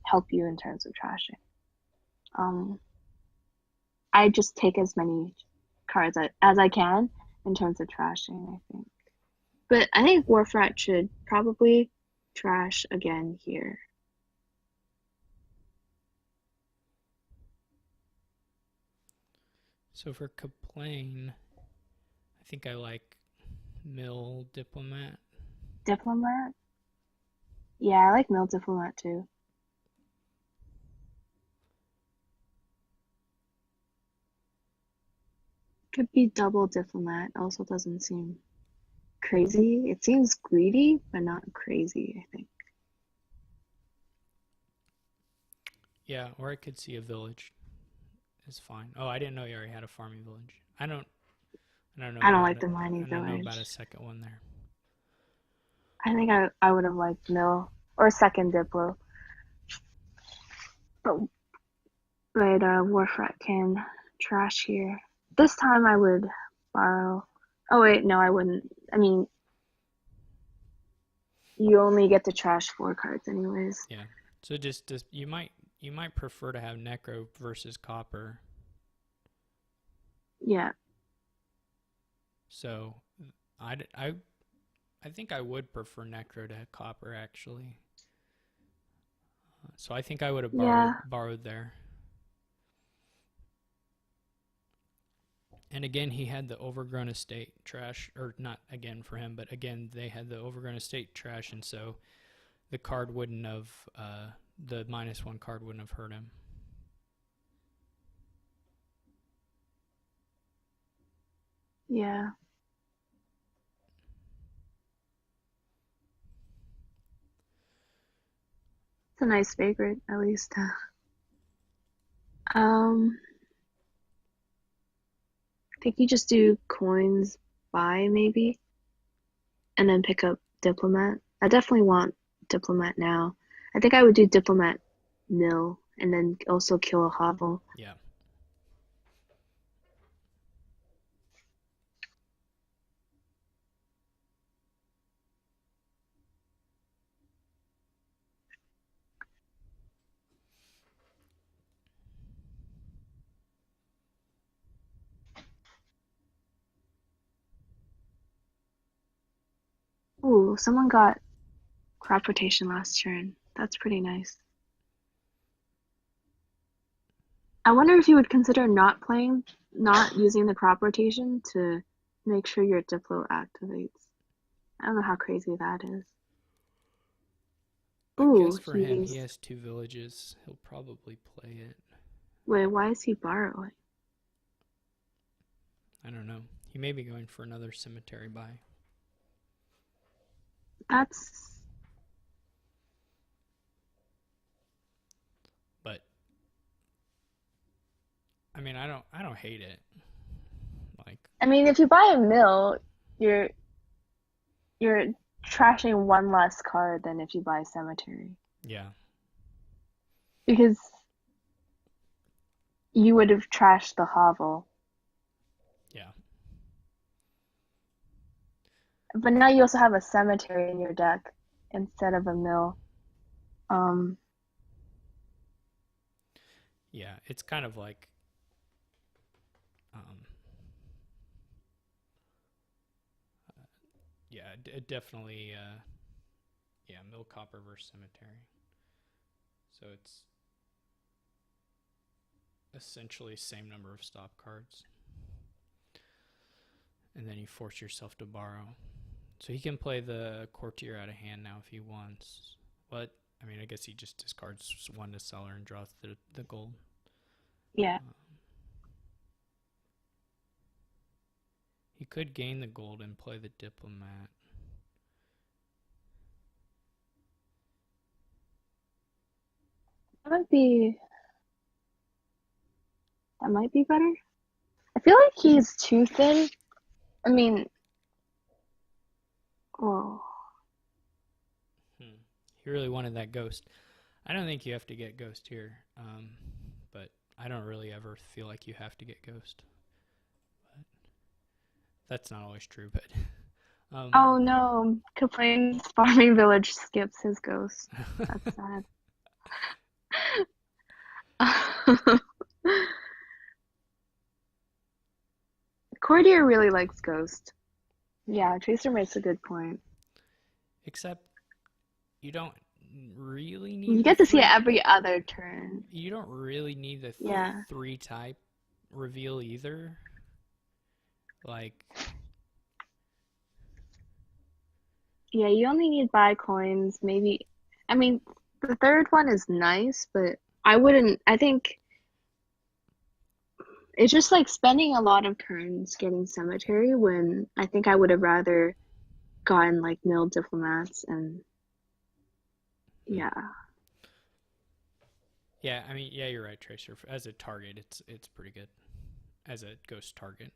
help you in terms of trashing. Um, I just take as many cards as I can in terms of trashing, I think. But I think Warfrat should probably trash again here. So for Kaplane, I think I like Mill Diplomat. Diplomat? Yeah, I like Mill Diplomat too. Could be double Diplomat, also doesn't seem crazy. It seems greedy, but not crazy, I think. Yeah, or I could see a village. Is fine. Oh, I didn't know you already had a farming village. I don't know I don't about like it. the mining I don't know about a village. second one there. I think I would have liked Mill or second Diplo, but Warfrat can trash here. This time I would borrow. Oh wait, no, I wouldn't. I mean, you only get to trash 4 cards anyways. Yeah. So just you might prefer to have Necro versus Copper. Yeah, So I I think I would prefer Necro to Copper actually. So I think I would have yeah, borrowed there. And again, he had the overgrown estate trash, or not again for him, but again they had the overgrown estate trash, and so the card wouldn't have the -1 card wouldn't have hurt him. yeah. It's a nice favorite, at least. I think you just do coins buy maybe, and then pick up Diplomat. I definitely want Diplomat now. I think I would do Diplomat nil, and then also kill a hovel. Yeah. Ooh, someone got crop rotation last turn. That's pretty nice. I wonder if you would consider not using the crop rotation to make sure your Diplo activates. I don't know how crazy that is. I guess Ooh, for him, he he's. has 2 villages. He'll probably play it. Wait, why is he borrowing? I don't know. He may be going for another cemetery buy. That's. But I mean, I don't hate it. Like, I mean, if you buy a mill, you're you're trashing one less card than if you buy cemetery yeah, because you would have trashed the hovel, yeah, but now you also have a cemetery in your deck instead of a mill. Um, yeah. It's kind of like, um, yeah, definitely, yeah, mill copper versus cemetery. So it's essentially same number of stop cards, and then you force yourself to borrow. So he can play the courtier out of hand now if he wants. But I mean, I guess he just discards one to seller and draws the gold. yeah, Um, he could gain the gold and play the diplomat. that might be that might be better. I feel like he's too thin. I mean, oh, Hmm. He really wanted that ghost. I don't think you have to get ghost here, but I don't really ever feel like you have to get ghost. But that's not always true. But um, oh no, Kaplane's farming village skips his ghost. That's sad. Courtier really likes Ghost. Yeah, Tracer makes a good point. except you don't really You need the get to see it three. every other turn. You don't really need the Yeah. 3 type reveal either. Like, Yeah, you only need buy coins, maybe. I mean, the third one is nice, but I wouldn't. I think it's just like spending a lot of turns getting cemetery when I think I would have rather gotten like mill diplomats and hmm. yeah. Yeah, I mean, yeah, you're right, Tracer. As a target, it's pretty good. As a ghost target,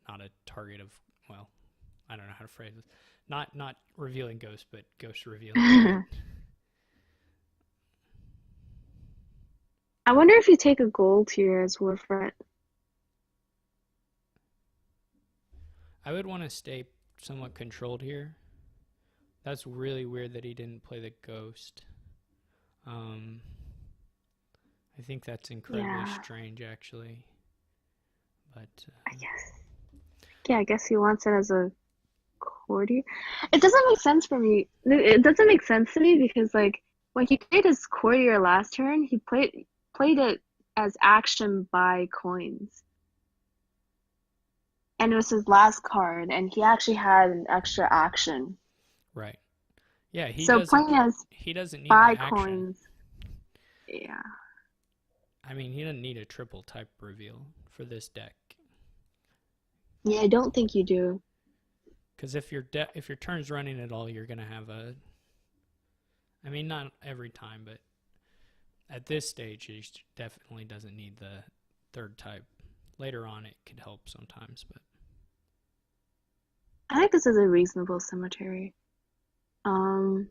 not a target of, well, I don't know how to phrase this. Not revealing ghost, but ghost revealing it. I wonder if you take a gold here as Warfret. I would want to stay somewhat controlled here. That's really weird that he didn't play the ghost. Um, I think that's incredibly Yeah, strange, actually. But I guess. Yeah, I guess he wants it as a courtier. It doesn't make sense for me. It doesn't make sense to me because like when he played his courtier last turn, he played it as action by coins. And it was his last card, and he actually had an extra action. right, yeah, So playing as he doesn't need buy that action. coins, yeah. I mean, he doesn't need a triple type reveal for this deck. Yeah, I don't think you do. Because if your turn's running at all, you're gonna have a. I mean, not every time, but at this stage, he definitely doesn't need the third type. Later on, it could help sometimes, but I think this is a reasonable cemetery. Um,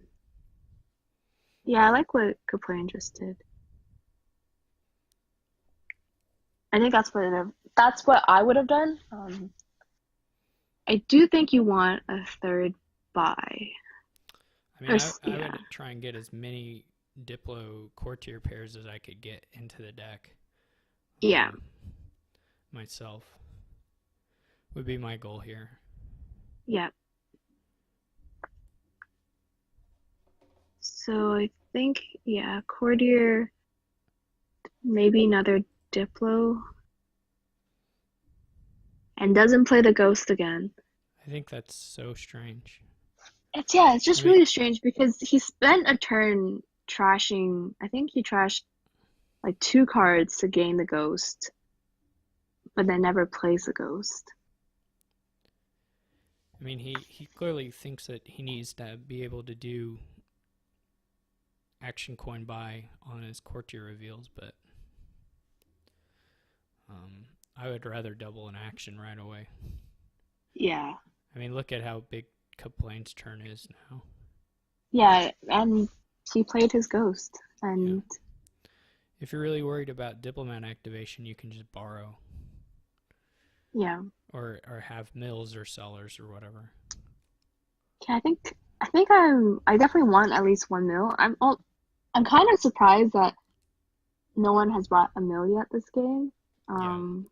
yeah, I like what Kaplane just did. I think that's what I would have done. I do think you want a third buy. I mean, Or I yeah, would try and get as many Diplo courtier pairs as I could get into the deck. yeah. Myself would be my goal here. Yeah. So I think yeah, courtier, maybe another Diplo, and doesn't play the ghost again. I think that's so strange. it's I just mean, really strange because he spent a turn trashing. I think he trashed like two cards to gain the ghost, but then never plays the ghost. he clearly thinks that he needs to be able to do action coin buy on his courtier reveals, but I would rather double an action right away. Yeah, I mean, look at how big Kaplane's turn is now. yeah, and he played his ghost, Yeah. and If you're really worried about diplomat activation, you can just borrow yeah, or have mills or sellers or whatever. yeah. I definitely want at least 1 mil. I'm kind of surprised that no one has brought a mill yet this game. Yeah. Um,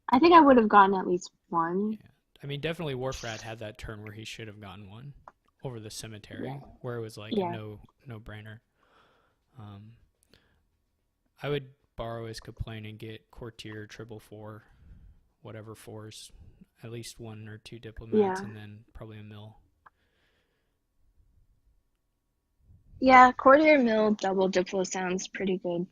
I think I would have gotten at least one. Yeah. I mean, definitely Warfrat had that turn where he should have gotten one over the Yeah, cemetery, where it was like a yeah, no brainer. Um, I would borrow his Kaplane and get Courtier, triple four, whatever fours, at least one or two diplomats, yeah, and then probably a mill. yeah. Courtier mill double diplo sounds pretty good.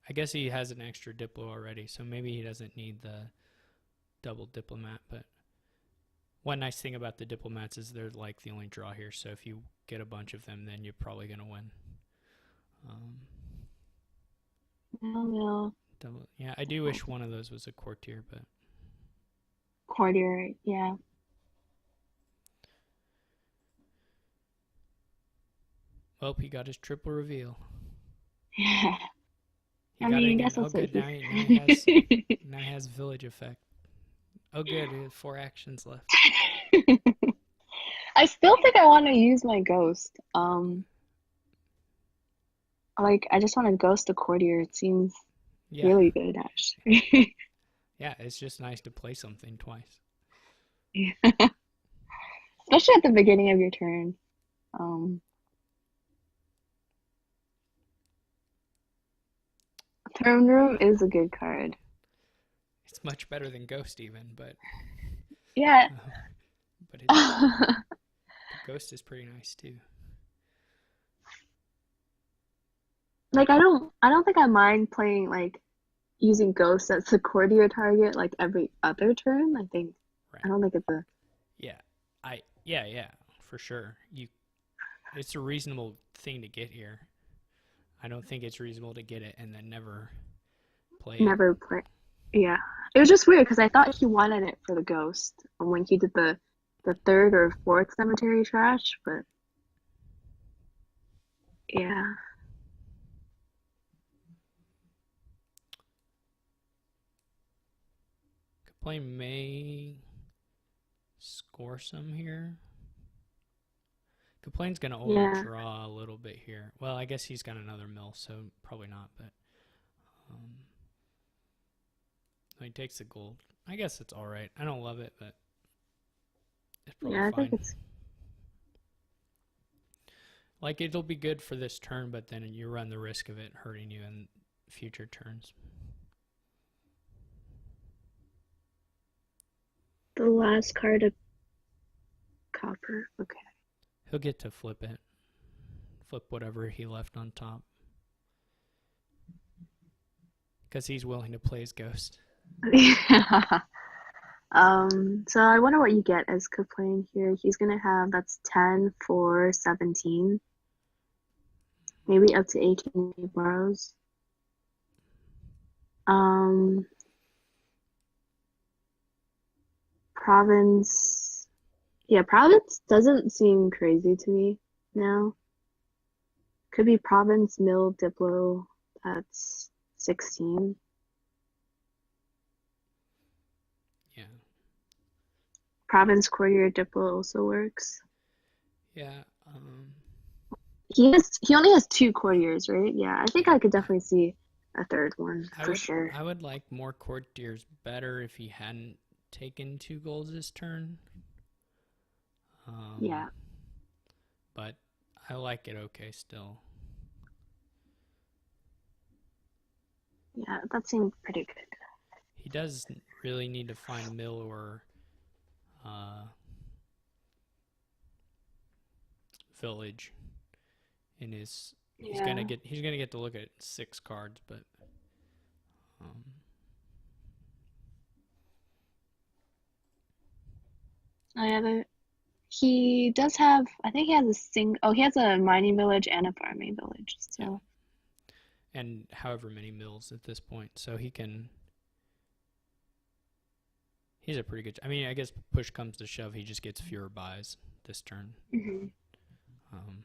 I guess he has an extra diplo already, so maybe he doesn't need the double diplomat. But one nice thing about the diplomats is they're like the only draw here. So if you get a bunch of them, then you're probably gonna win. Um, Mill, mill, yeah, I do wish one of those was a courtier, but courtier. Yeah. well, he got his triple reveal. Yeah. He I got it mean, I again. guess Oh, that's what good. he. Now he has village effect. Oh, good. He has 4 actions left. I still think I want to use my ghost. Like I just want to ghost a courtier. It seems Yeah, really good, actually. yeah. It's just nice to play something twice. Yeah. Especially at the beginning of your turn. Um, Throne Room is a good card. It's much better than Ghost even, Yeah. uh, but Ghost is pretty nice too. Like I don't think I mind playing like using ghost as the courtier target like every other turn. I Right. don't think it's a Yeah. Yeah, for sure. It's a reasonable thing to get here. I don't think it's reasonable to get it and then never play it. never play. Yeah. It was just weird because I thought he wanted it for the ghost when he did the third or fourth cemetery trash, but yeah. Could play May score some here. Kaplane's gonna Yeah. overdraw a little bit here. Well, I guess he's got another mill, so probably not. But um, he takes the gold. I guess it's all right. I don't love it, but it's probably Yeah, I think fine. it's Like it'll be good for this turn, but then you run the risk of it hurting you in future turns. the last card of copper. Okay. He'll get to flip it, flip whatever he left on top, because he's willing to play his ghost. Yeah. So I wonder what you get as Kaplane here. He's gonna have that's 10 for 17, maybe up to 18 if he borrows. Um, Province, yeah, Province doesn't seem crazy to me now. Could be Province, Mill, Diplo, that's 16. Yeah, Province, Courtier, Diplo also works. yeah. He only has two courtiers, right? Yeah, I think Yeah. I could definitely see a third one I for would sure. I would like more courtiers better if he hadn't taken 2 goals this turn. Um, Yeah, but I like it okay still. yeah, that seemed pretty good. He does really need to find mill or village in his. He's Yeah. gonna get to look at 6 cards, but um, Oh yeah, he does have. I think he has a Oh, he has a mining village and a farming village. yeah, So and however many mills at this point, so he can. He's a pretty good. I mean, I guess push comes to shove, he just gets fewer buys this turn. hmm Um,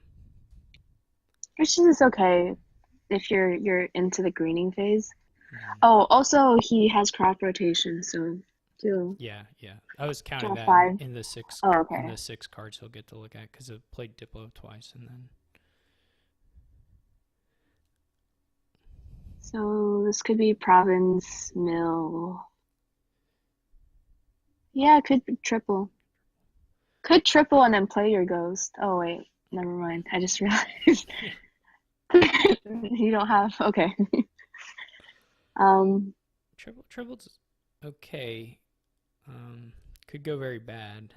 which is okay if you're into the greening phase. mhm. Oh, also he has crop rotation, so he'll Yeah, yeah. I was counting draw that five. in the 6 Oh, okay. cards he'll get to look at because it played Diplo twice, and then So this could be province mill. Yeah, it could be triple. Could triple and then play your ghost. Oh wait, never mind. I just realized you don't have. Okay. Um. triple's okay. Could go very bad.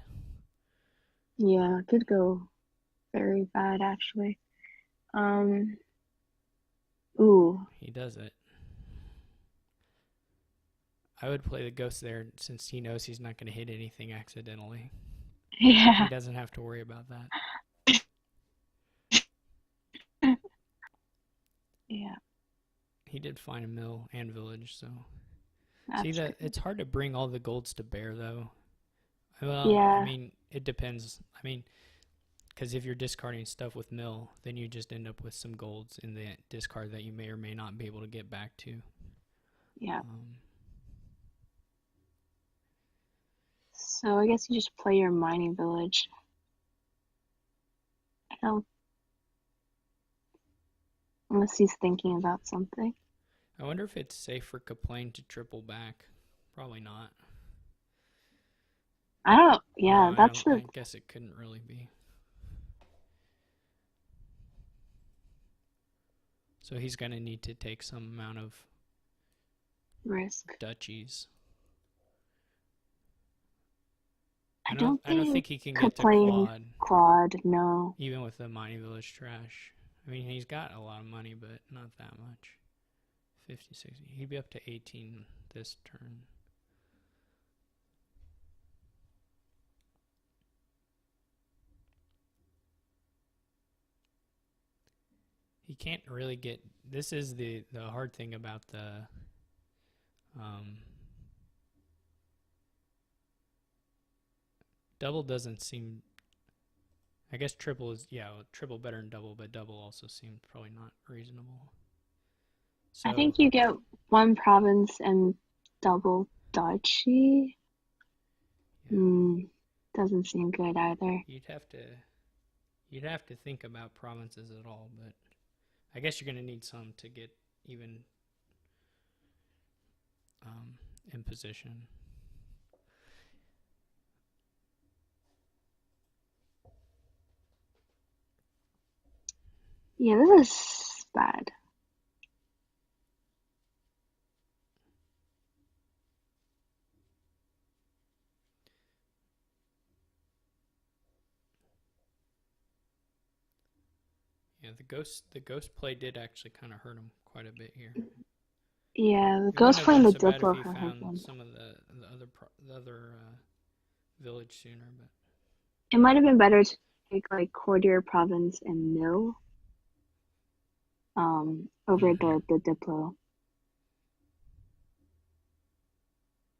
Yeah, could go very bad actually. Um. Ooh. He does it. I would play the ghost there since he knows he's not going to hit anything accidentally. He Yeah. doesn't have to worry about that. Yeah. He did find a mill and village, so see That's that good. it's hard to bring all the golds to bear though. Well, I Yeah. mean, it depends. I mean, because if you're discarding stuff with mill, then you just end up with some golds in the discard that you may or may not be able to get back to. Yeah. Um, So I guess you just play your mining village. I don't, unless he's thinking about something. I wonder if it's safe for kaplane to triple back. Probably not. I don't. No, Yeah, that's the I guess it couldn't really be. So he's gonna need to take some amount of risk. duchies. I don't I don't think think he can get to Kaplane quad, quad. No. even with the mining village trash. I mean, he's got a lot of money, but not that much. 50, 60. He'd be up to 18 this turn. He can't really get. This is the hard thing about the. Um, double doesn't seem. I guess triple is, yeah, triple better than double, but double also seems probably not reasonable. I So, think you get one province and double duchy. yeah, Doesn't seem good either. you'd have to think about provinces at all, but I guess you're going to need some to get even in position. Yeah, this is bad. Yeah, the ghost play did actually kind of hurt him quite a bit here. Yeah, the It wouldn't ghost have playing been the so bad if Diplo he for found him. some of the other village sooner, but It might have been better to take like Courtier province and mill over mm-hmm. the Diplo.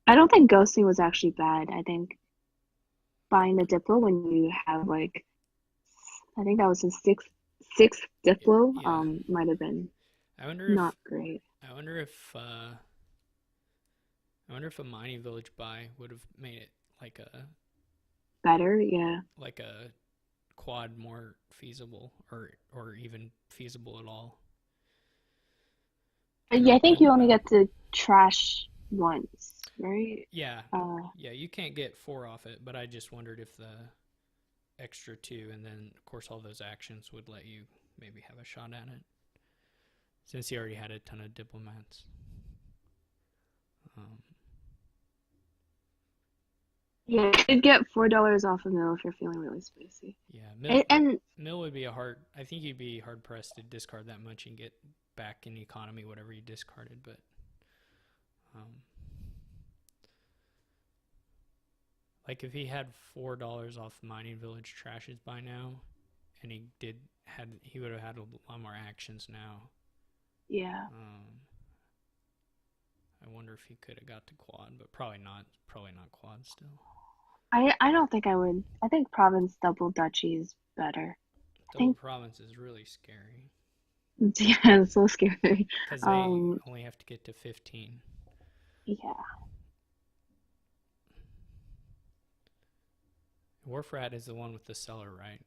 I don't think ghosting was actually bad. I think buying the Diplo when you have like I think that was his sixth Diplo Yeah. might have been I wonder if not great. I wonder if I wonder if a mining village buy would have made it like Better, yeah. a quad more feasible, or even feasible at all. Yeah, I I think you don't only know. get to trash once, right? Yeah, Uh, yeah, you can't get 4 off it, but I just wondered if the extra 2 and then of course all those actions would let you maybe have a shot at it, since he already had a ton of diplomats. Um, Yeah, you could get $4 off a meal if you're feeling really spicy. Yeah, And Mill would be a hard. I think you'd be hard pressed to discard that much and get back in economy whatever you discarded. But um, like if he had $4 off Mining Village trashes by now, and he would have had a lot more actions now. yeah, I wonder if he could have got to quad, but probably not. Probably not quad still. I don't think I would. I think province double duchy is better. I Double think province is really scary yeah, it's so scary. because they Um, only have to get to 15. yeah. Warfrat is the one with the cellar, right?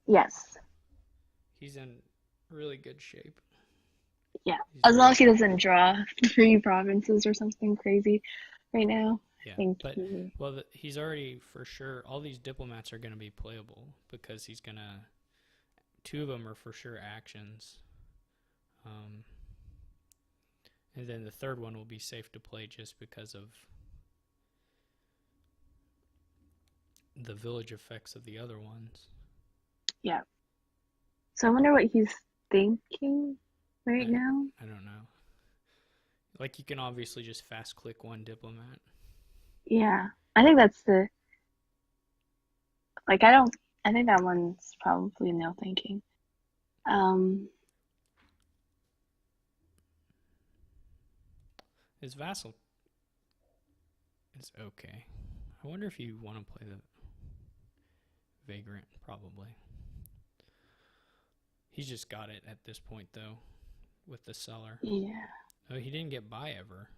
Yes. He's in really good shape. Yeah. He's As long really as he doesn't draw 3 provinces or something crazy right now, I yeah, think but he. well, he's already for sure. All these diplomats are going to be playable because he's gonna. Two of them are for sure actions, um, and then the third one will be safe to play just because of the village effects of the other ones. Yeah. So I wonder what he's thinking right I, now. I don't know. Like you can obviously just fast click one diplomat. Yeah. I think that's the like I don't I think that one's probably no thinking. Um His vassal is okay. I wonder if you want to play the vagrant. Probably. He's just got it at this point though, with the cellar. yeah. Oh, he didn't get by ever.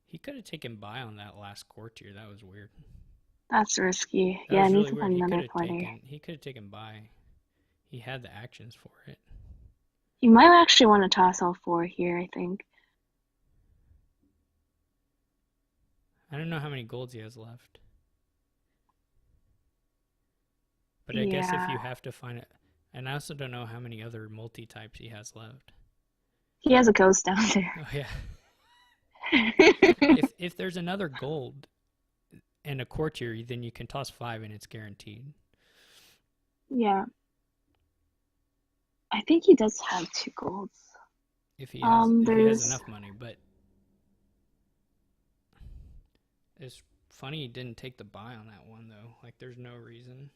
He could have taken by on that last courtier. That was weird. That's risky. That Yeah, I was need really to weird. find another player. He could have taken by. He had the actions for it. You might actually want to toss all 4 here, I think. I don't know how many golds he has left. But I guess if Yeah. you have to find it, and I also don't know how many other multi types he has left. He has a ghost down there. Oh yeah. If there's another gold and a courtier, then you can toss 5 and it's guaranteed. Yeah. I think he does have 2 golds. If he has There's enough money, but it's funny he didn't take the buy on that one though. Like there's no reason.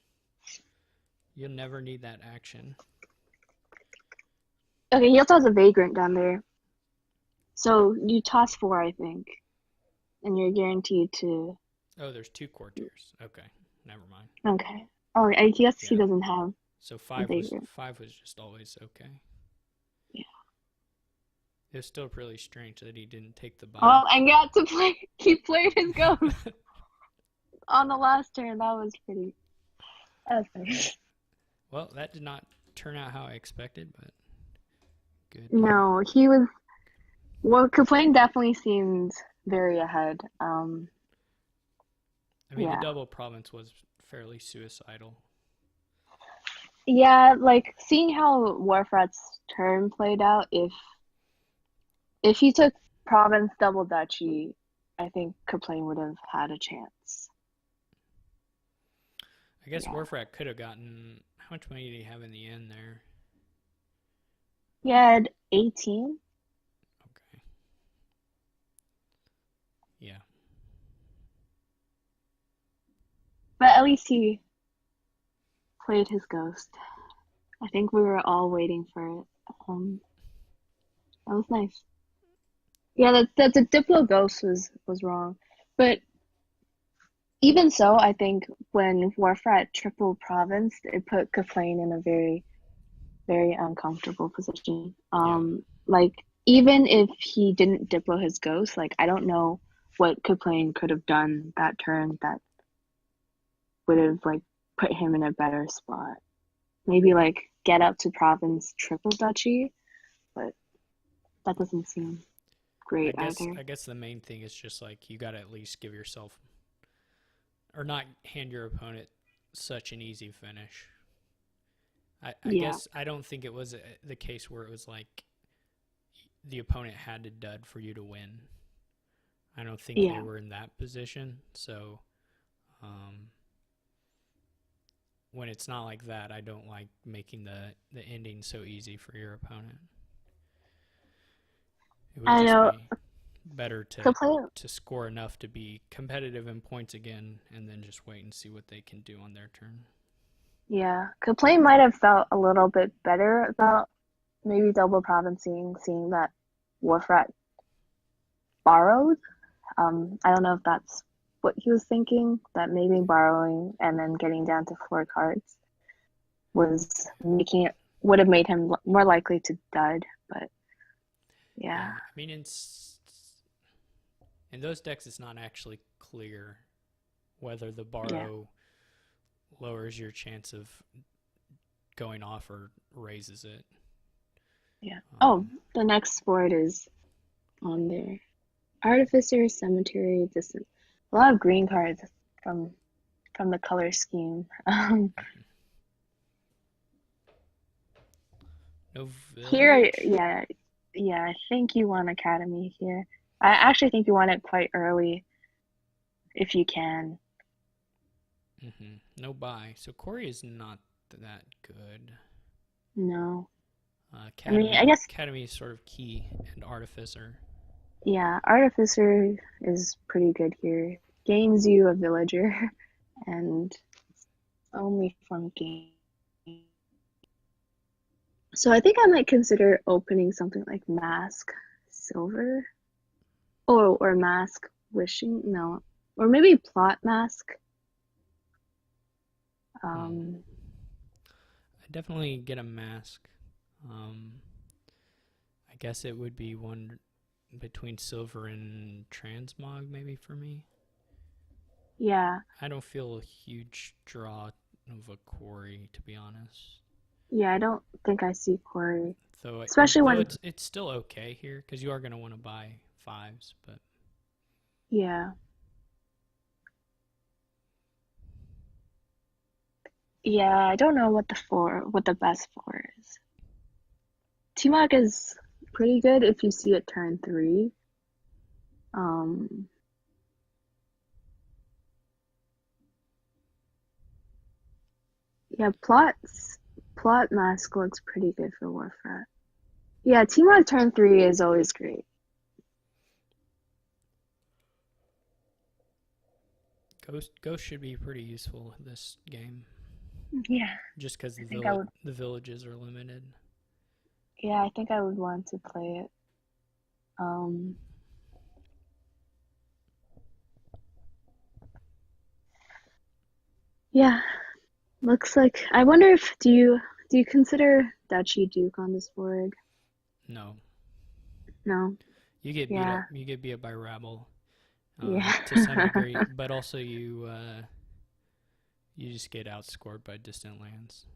You'll never need that action. okay, he also has a vagrant down there. So you toss 4, I think, and you're guaranteed to. Oh, there's 2 courtiers. Okay, never mind. Okay. Oh, I guess he Yeah. doesn't have So a vagrant. 5 was just always okay. Yeah. It was still really strange that he didn't take the buy. Oh, and got to play. He played his ghost on the last turn. That was pretty. That was funny. Well, that did not turn out how I expected, but good. No, he was. Well, Kaplane definitely seemed very ahead. I mean, the Yeah. double province was fairly suicidal. Yeah, like seeing how Warfrat's turn played out, if he took province double duchy, I think Kaplane would have had a chance. I guess Yeah. Warfrat could have gotten. How much money did he have in the end there? He had 18. Okay. Yeah. But at least he played his ghost. I think we were all waiting for it. That was nice. Yeah, that the Diplo ghost was wrong. But even so, I think when Warfrat triple province, it put Kaplane in a very, very uncomfortable position. Yeah. Like even if he didn't Diplo his ghost, like I don't know what Kaplane could have done that turn that would have like put him in a better spot. Maybe like get up to province triple duchy, but that doesn't seem great either. I guess the main thing is just like you got to at least give yourself or not hand your opponent such an easy finish. I Yeah, guess I don't think it was the case where it was like the opponent had to dud for you to win. I don't think they Yeah, were in that position. So um, when it's not like that, I don't like making the ending so easy for your opponent. It would I just know. be better to Kaplane, score enough to be competitive in points again, and then just wait and see what they can do on their turn. yeah, Kaplane might have felt a little bit better about maybe double provincing, seeing that Warfrat borrowed. I don't know if that's what he was thinking, that maybe borrowing and then getting down to 4 cards was making it would have made him more likely to dud. But Yeah, yeah, I mean, in those decks, it's not actually clear whether the yeah, borrow lowers your chance of going off or raises it. yeah. Oh, Um, the next board is on there. Artificer, Cemetery, Distant. A lot of green cards from from the color scheme. no Here, village. yeah, yeah, I think you want Academy here. I actually think you want it quite early if you can. No buy. So Corey is not that good. No. I mean, I Academy, guess, Academy is sort of key and artificer. yeah, Artificer is pretty good here. Gains you a villager and only from game. So I think I might consider opening something like Mask Silver. Oh, or Mask Wishing. No. Or maybe Plot Mask. Hmm. Um, I definitely get a mask. Um, I guess it would be one between silver and transmog, maybe for me. yeah. I don't feel a huge draw of a quarry, to be honest. Yeah, I don't think I see Corey. Especially Though when, it's still okay here because you are gonna want to buy fives, but yeah. Yeah, I don't know what the best four is. T-Mog is pretty good if you see it turn 3. Um, yeah, plot mask looks pretty good for Warfrat. Yeah, T-Mog turn 3 is always great. ghost should be pretty useful in this game, Yeah, just because I think I would. the villages are limited. Yeah, I think I would want to play it. Um, yeah, looks like. I wonder if do you consider Duchy Duke on this board? No, No. you get beat up. Yeah. You get beat up by rabble Yeah. to some degree, but also you just get outscored by distant lands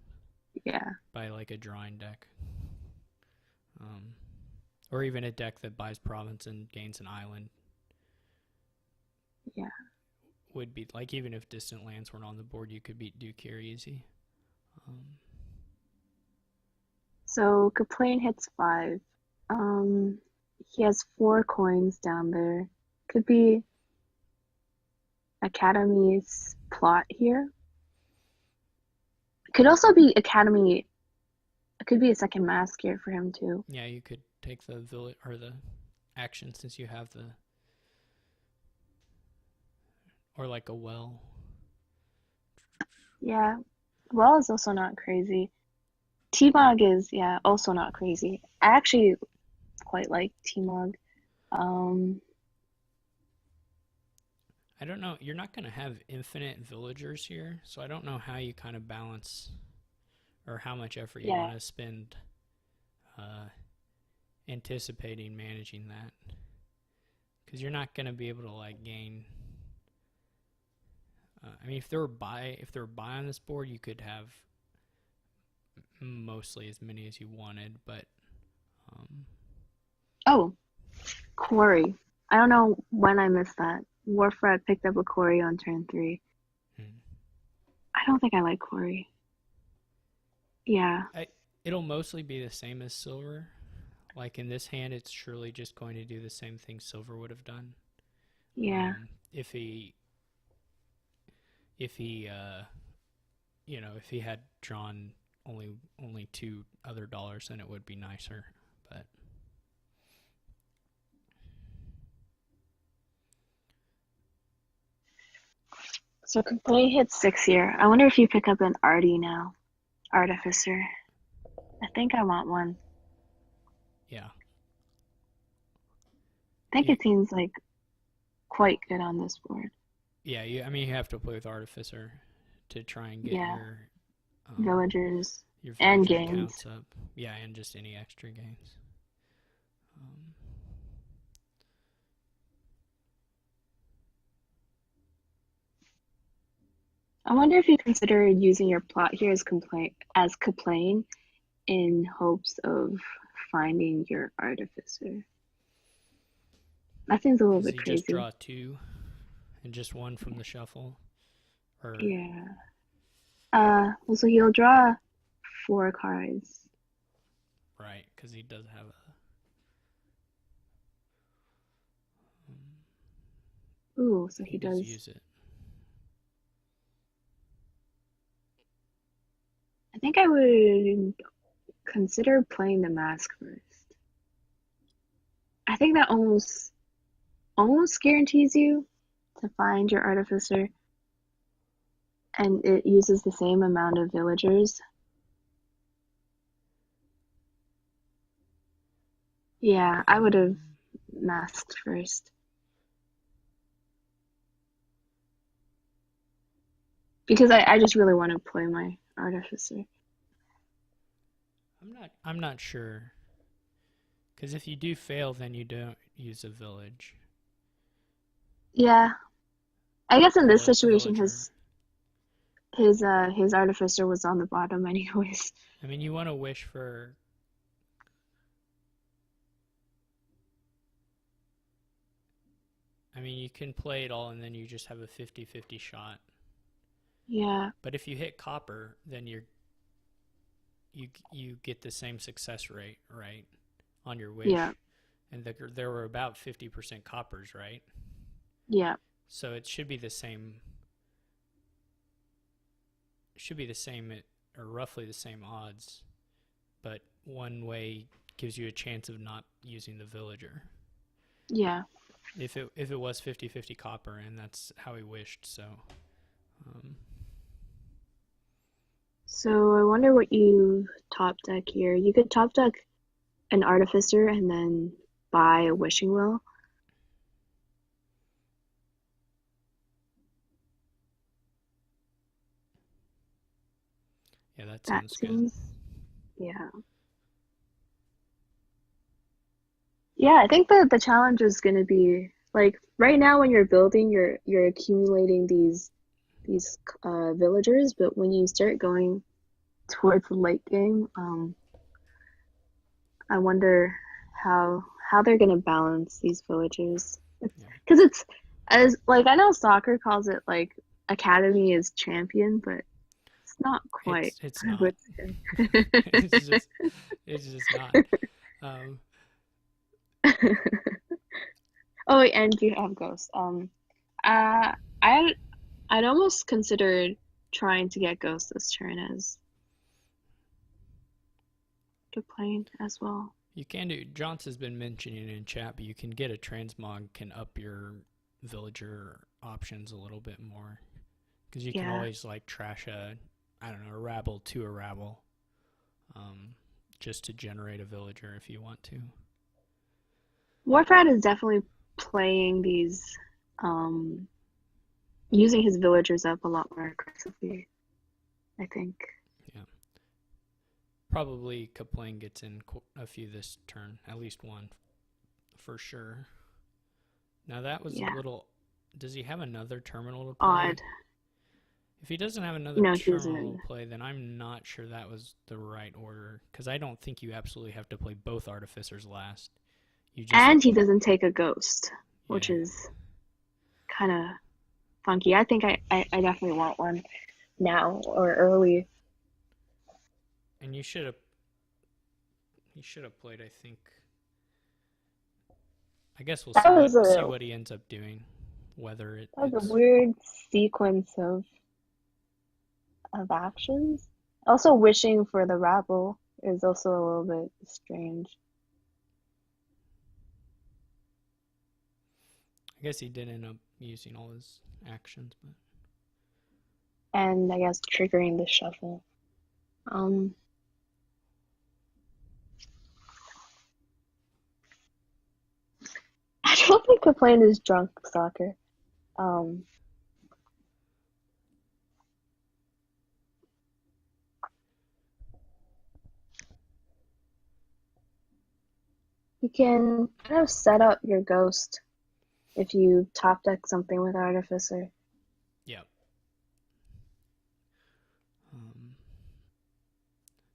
Yeah. by like a drawing deck, um, or even a deck that buys province and gains an island Yeah. would be like even if distant lands weren't on the board, you could beat Duke here easy. Um, So Kaplane hits 5. Um, he has 4 coins down there. Could be Academy's plot here. Could also be Academy. It could be a second mask here for him too. yeah, you could take the village or the action since you have the or like a well. Yeah. Well is also not crazy. T-Mog is, yeah, also not crazy. I actually quite like T-Mog. Um, I don't know. You're not going to have infinite villagers here, so I don't know how you kind of balance or how much effort you yeah. want to spend uh, anticipating managing that, because you're not going to be able to like gain. I mean, if there were buy on this board, you could have mostly as many as you wanted, but um, Oh, Quarry. I don't know when I missed that. Warfrat picked up a Quarry on turn 3. hmm. I don't think I like Quarry. Yeah. It'll mostly be the same as silver. Like in this hand, it's surely just going to do the same thing silver would have done. Yeah. If he if he if he had drawn only two other dollars, then it would be nicer. But So Complete hits 6 here. I wonder if you pick up an Artie now. Artificer. I think I want one. yeah, I think you, it seems like quite good on this board. yeah. You have to play with Artificer to try and get Yeah. um, Villagers your and villager gains. counts up. Yeah, and just any extra gains. Um, I wonder if you consider using your plot here as Kaplane in hopes of finding your Artificer. That seems a little does bit he just crazy. draw two and just one from the shuffle, or Yeah. Well, so he'll draw 4 cards. right? Because he does have a. Ooh, so He he does does. use it. I think I would consider playing the mask first. I think that almost guarantees you to find your Artificer, and it uses the same amount of villagers. Yeah, I would have masked first. Because I just really want to play my Artificer. I'm not sure. Because if you do fail, then you don't use a village Yeah, I guess in this or situation villager. his Artificer was on the bottom anyways. I mean, you want to wish for. I mean, you can play it all and then you just have a 50-50 shot. Yeah, But if you hit copper, then you get the same success rate, right, on your yeah, wish. And there were about 50% coppers, right? yeah, So it should be the same. Should be the same or roughly the same odds, but one way gives you a chance of not using the villager. yeah. If it was 50-50 copper, and that's how he wished. So um, So I wonder what you top deck here. You could top deck an Artificer and then buy a Wishing Well. yeah, that That sounds good. seems, yeah. Yeah, I think the challenge is going to be like right now when you're building, you're accumulating these villagers, but when you start going towards the late game, I wonder how they're going to balance these villagers. Yeah, Because it's as like I know soccer calls it like academy is champion, but it's not quite, it's I not. would say. it's just it's just not. Um, Oh, wait, and you have Ghost. Uh, I I'd almost considered trying to get Ghost this turn as to plane as well. you can do. Johnson's been mentioning in chat, but you can get a transmog can up your villager options a little bit more because you can Yeah, always like trash I don't know, a rabble to a rabble, um, just to generate a villager if you want to. Warfrat is definitely playing these, um, using his villagers up a lot more aggressively, I think. Yeah, probably Kaplan gets in a few this turn, at least one for sure. Now that was a Yeah, little. Does he have another terminal to play? odd. If he doesn't have another No, he terminal doesn't. to play, then I'm not sure that was the right order because I don't think you absolutely have to play both artificers last. You just And he doesn't take a ghost, which yeah, is kind of funky. I think I definitely want one now or early. and you should have played. I think. I guess we'll That was see a what he ends up doing. whether That was a it's weird sequence of actions. Also, wishing for the rabble is also a little bit strange. I guess he did end up using all his actions, but And I guess triggering the shuffle. Um, I don't think Kaplane is drunk soccer. Um, you can kind of set up your ghost if you top deck something with Artificer. yeah. Um,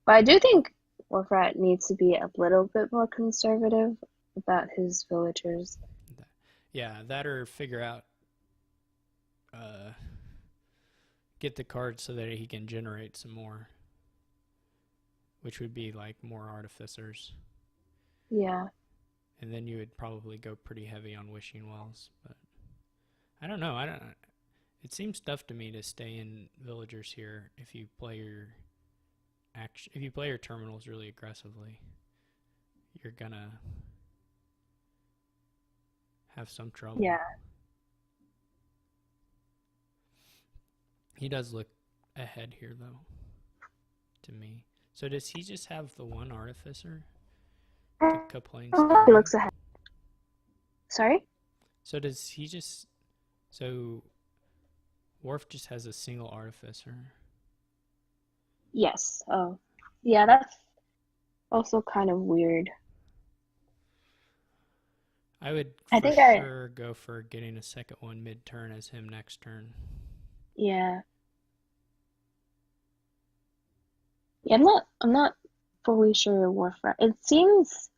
But I do think Warfrat needs to be a little bit more conservative about his villagers. that, yeah, that or figure out uh, get the card so that he can generate some more, which would be like more artificers, Yeah. and then you would probably go pretty heavy on wishing wells. But I don't know. I don't. It seems tough to me to stay in villagers here if you play your action. If you play your terminals really aggressively, you're gonna have some trouble. Yeah. He does look ahead here though, to me. So does he just have the one artificer to Kaplane's He three? looks ahead. Sorry? So does he just so Worf just has a single artificer? Yes. Oh. Yeah, that's also kind of weird. I would I for think I, sure go for getting a second one mid turn as him next turn. yeah. Yeah, I'm not fully sure Warfrat. It seems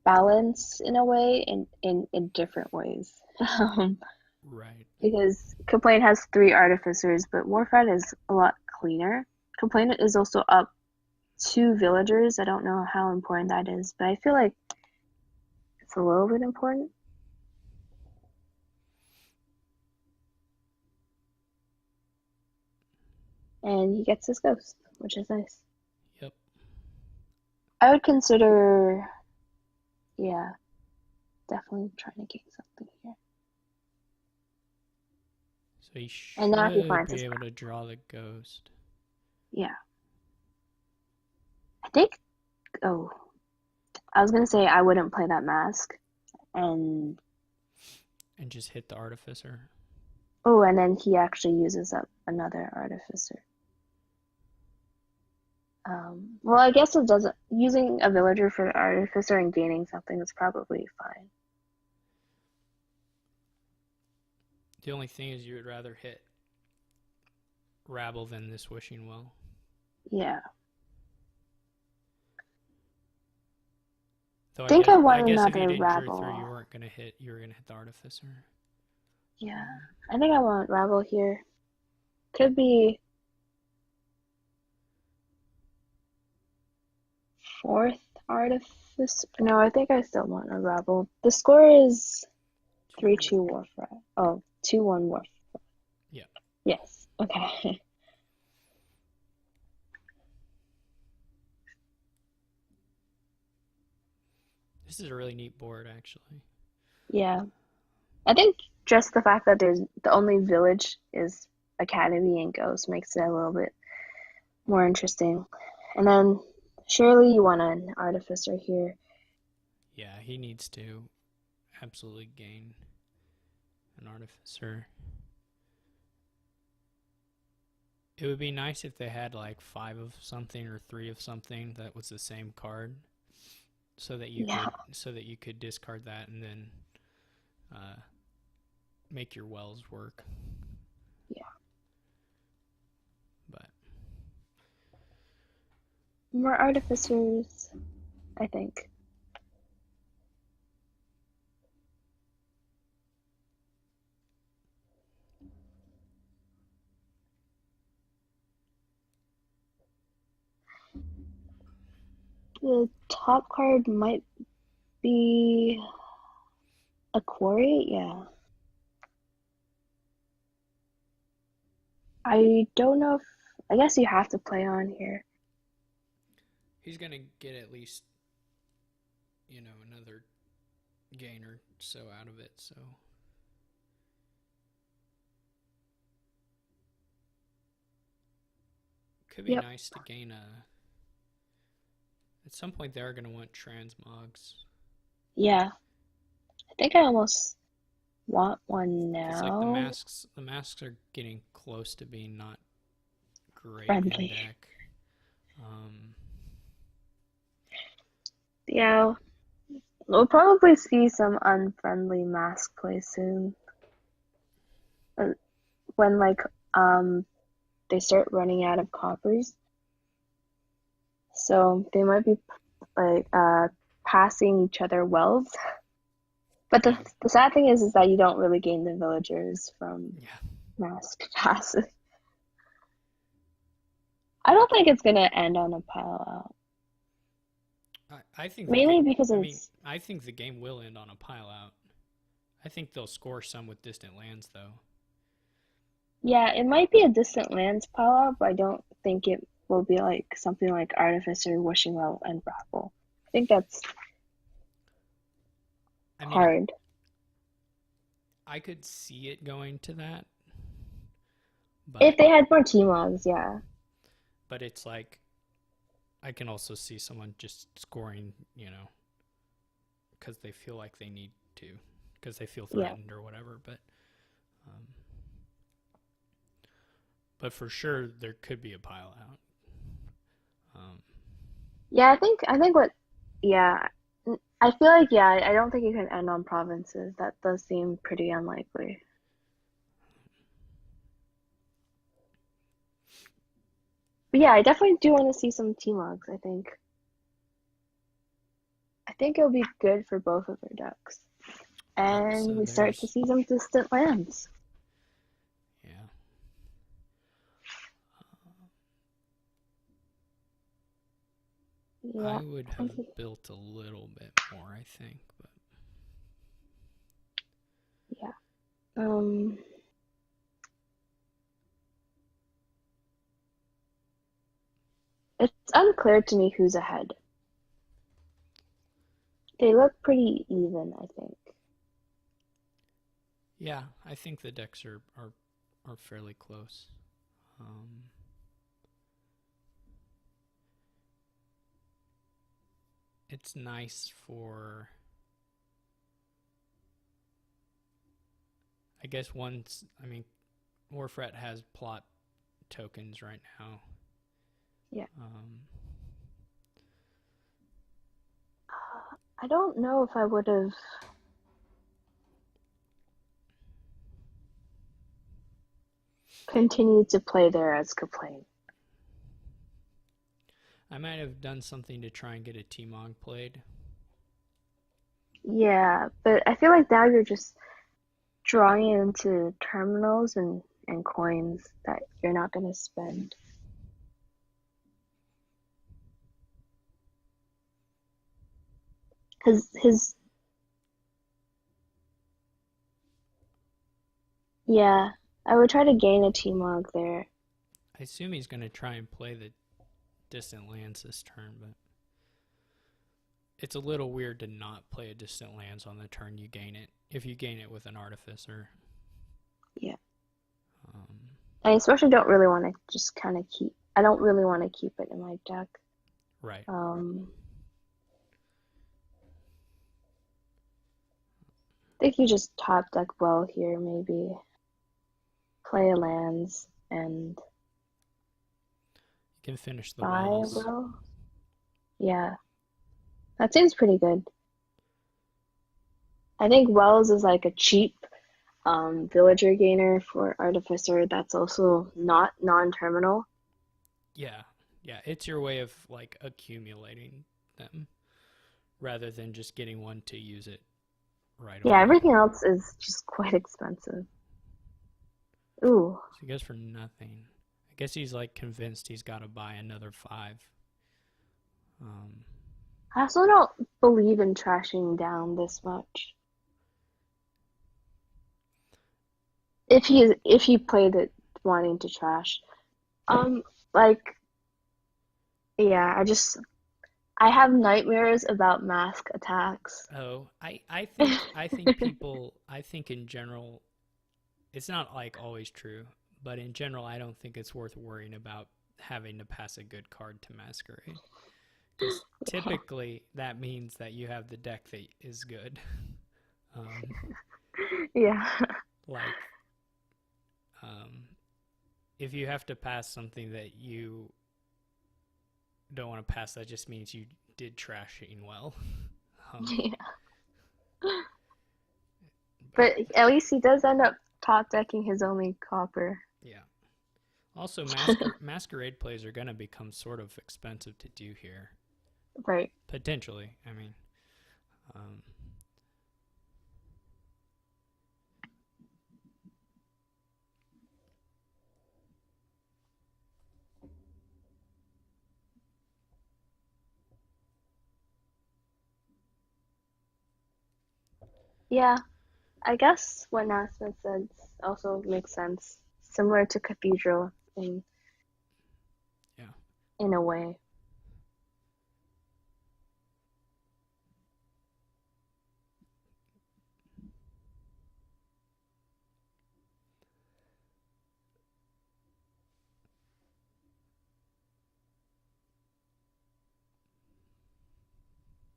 balanced in a way in different ways. Um, Right. because Complaint has three artificers, but Warfrat is a lot cleaner. Complaint is also up two villagers. I don't know how important that is, but I feel like it's a little bit important. And he gets his ghost, which is nice. Yep. I would consider, yeah, definitely trying to gain something here. So he And now he should finds be his able path. to draw the ghost Yeah. I think, oh, I was gonna say I wouldn't play that mask. And, and just hit the artificer. oh, and then he actually uses up another artificer. Well, I guess it doesn't, using a villager for the artificer and gaining something is probably fine. The only thing is you would rather hit Rabble than this wishing well. Yeah. Though I think I I want guess if you another didn't drew through, rabble. you were gonna hit the artificer. Yeah. I think I want rabble here. Could be fourth artificer. No, I think I still want a rabble. The score is 3-2 Warfrat. Oh, 2-1 Warfrat. Yeah. Yes. Okay. This is a really neat board, actually. Yeah. I think just the fact that there's the only village is Academy and Ghost makes it a little bit more interesting. And then surely you want an artificer here. Yeah, he needs to absolutely gain an artificer. It would be nice if they had like 5 of something or 3 of something that was the same card, Yeah. so that you could discard that and then uh, make your wells work. Yeah. But More artificers, I think. The top card might be a quarry, yeah. I don't know if I guess you have to play on here. He's gonna get at least, another gain or so out of it. So could be Yep. nice to gain a. At some point, they are gonna want transmogs Yeah. I think I almost want one because like the now. masks, the masks are getting close to being not great in Friendly. deck. Um, Yeah. We'll probably see some unfriendly mask play soon. Uh, When um they start running out of coppers. So they might be like passing each other wells. But the yeah, the sad thing is that you don't really gain the villagers from yeah. mask passes. I don't think it's gonna end on a pile out. I think the Mainly game. because I mean, it's I think the game will end on a pile out. I think they'll score some with distant lands though. yeah, it might be a distant lands pile out, but I don't think it will be like something like Artificer, Wishing Well, and Raffle. I think that's I mean, hard. I could see it going to that, If but they had more T-Mogs, yeah. it's like I can also see someone just scoring, because they feel like they need to, because they feel Yeah. threatened or whatever. Um, but for sure there could be a pile out. Um, Yeah, I think what yeah. I feel like yeah, I don't think you can end on provinces. That does seem pretty unlikely. But yeah, I definitely do want to see some T-Mogs, I think it'll be good for both of our decks. And so we start to there's see some distant lands. yeah. Yeah. I would have Okay. built a little bit more, I think, but Yeah. Um, it's unclear to me who's ahead. They look pretty even, I think. yeah, I think the decks are fairly close. Um, it's nice for, I guess once, I mean, Warfret has plot tokens right now. Yeah. Um, I don't know if I would have continued to play there as Kaplane. I might have done something to try and get a T-Mog played. Yeah, but I feel like now you're just drawing it into terminals and coins that you're not going to spend. His yeah, I would try to gain a T-Mog there. I assume he's going to try and play the distant lands this turn, but it's a little weird to not play a distant lands on the turn you gain it. If you gain it with an artificer. Yeah. Um, I especially don't really want to just kind of keep. I don't really want to keep it in my deck. right. Um, I think you just top deck well here, maybe play lands and You can finish the buy wells. well. Yeah, that seems pretty good. I think Wells is like a cheap villager gainer for Artificer that's also not non-terminal. Yeah. Yeah, it's your way of like accumulating them rather than just getting one to use it right Yeah, away. everything else is just quite expensive. Ooh, So he goes for nothing. I guess he's like convinced he's got to buy another 5. Um, I also don't believe in trashing down this much. If he played it wanting to trash. Um, like, yeah, I have nightmares about mask attacks. Oh, I think people I think in general it's not like always true, but in general I don't think it's worth worrying about having to pass a good card to masquerade. Because typically that means that you have the deck that is good. Um, Yeah. like, um, if you have to pass something that you don't want to pass, that just means you did trashing well. Um, Yeah. but But at least he does end up top decking his only copper. yeah. Also, masquerade plays are going to become sort of expensive to do here. Right. Potentially. I mean, um, Yeah. I guess what Nasma said also makes sense. Similar to Cathedral yeah. in a way.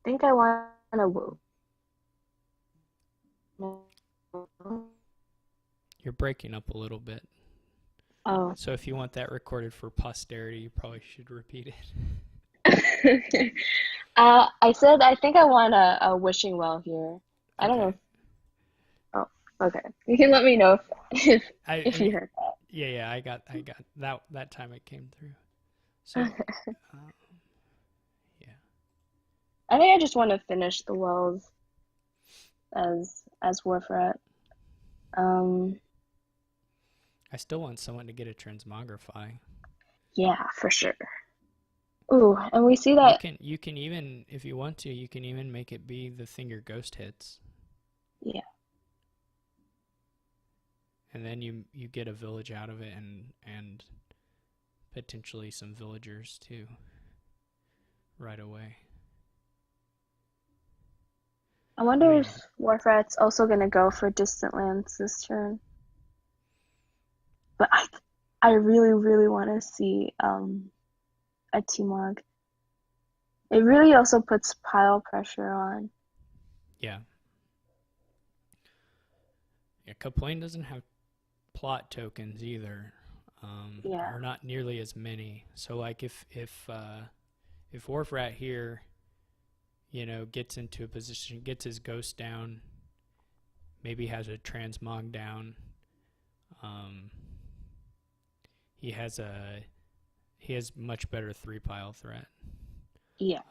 I think I want to. You're breaking up a little bit. Oh. So if you want that recorded for posterity, you probably should repeat it. I said I think I want a wishing well here. I don't know. Okay. Oh, okay. You can let me know if I if you mean, heard that. yeah, I got that time it came through. So, uh, yeah. I think I just want to finish the wells as Warfrat. Um, I still want someone to get a transmogrify. yeah, for sure. Ooh, and we see You that. can you can even if you want to, you can even make it be the thing your ghost hits. Yeah, And then you get a village out of it and potentially some villagers too right away. I I wonder if mean, Warfrat's also gonna go for distant lands this turn. But I really, really want to see a T-Mog. It really also puts pile pressure on. yeah. Yeah, kaplane doesn't have plot tokens either. Yeah, Or not nearly as many. So like if Warfrat here, gets into a position, gets his ghost down, maybe has a transmog down, um, he has a he has much better 3 pile threat. yeah.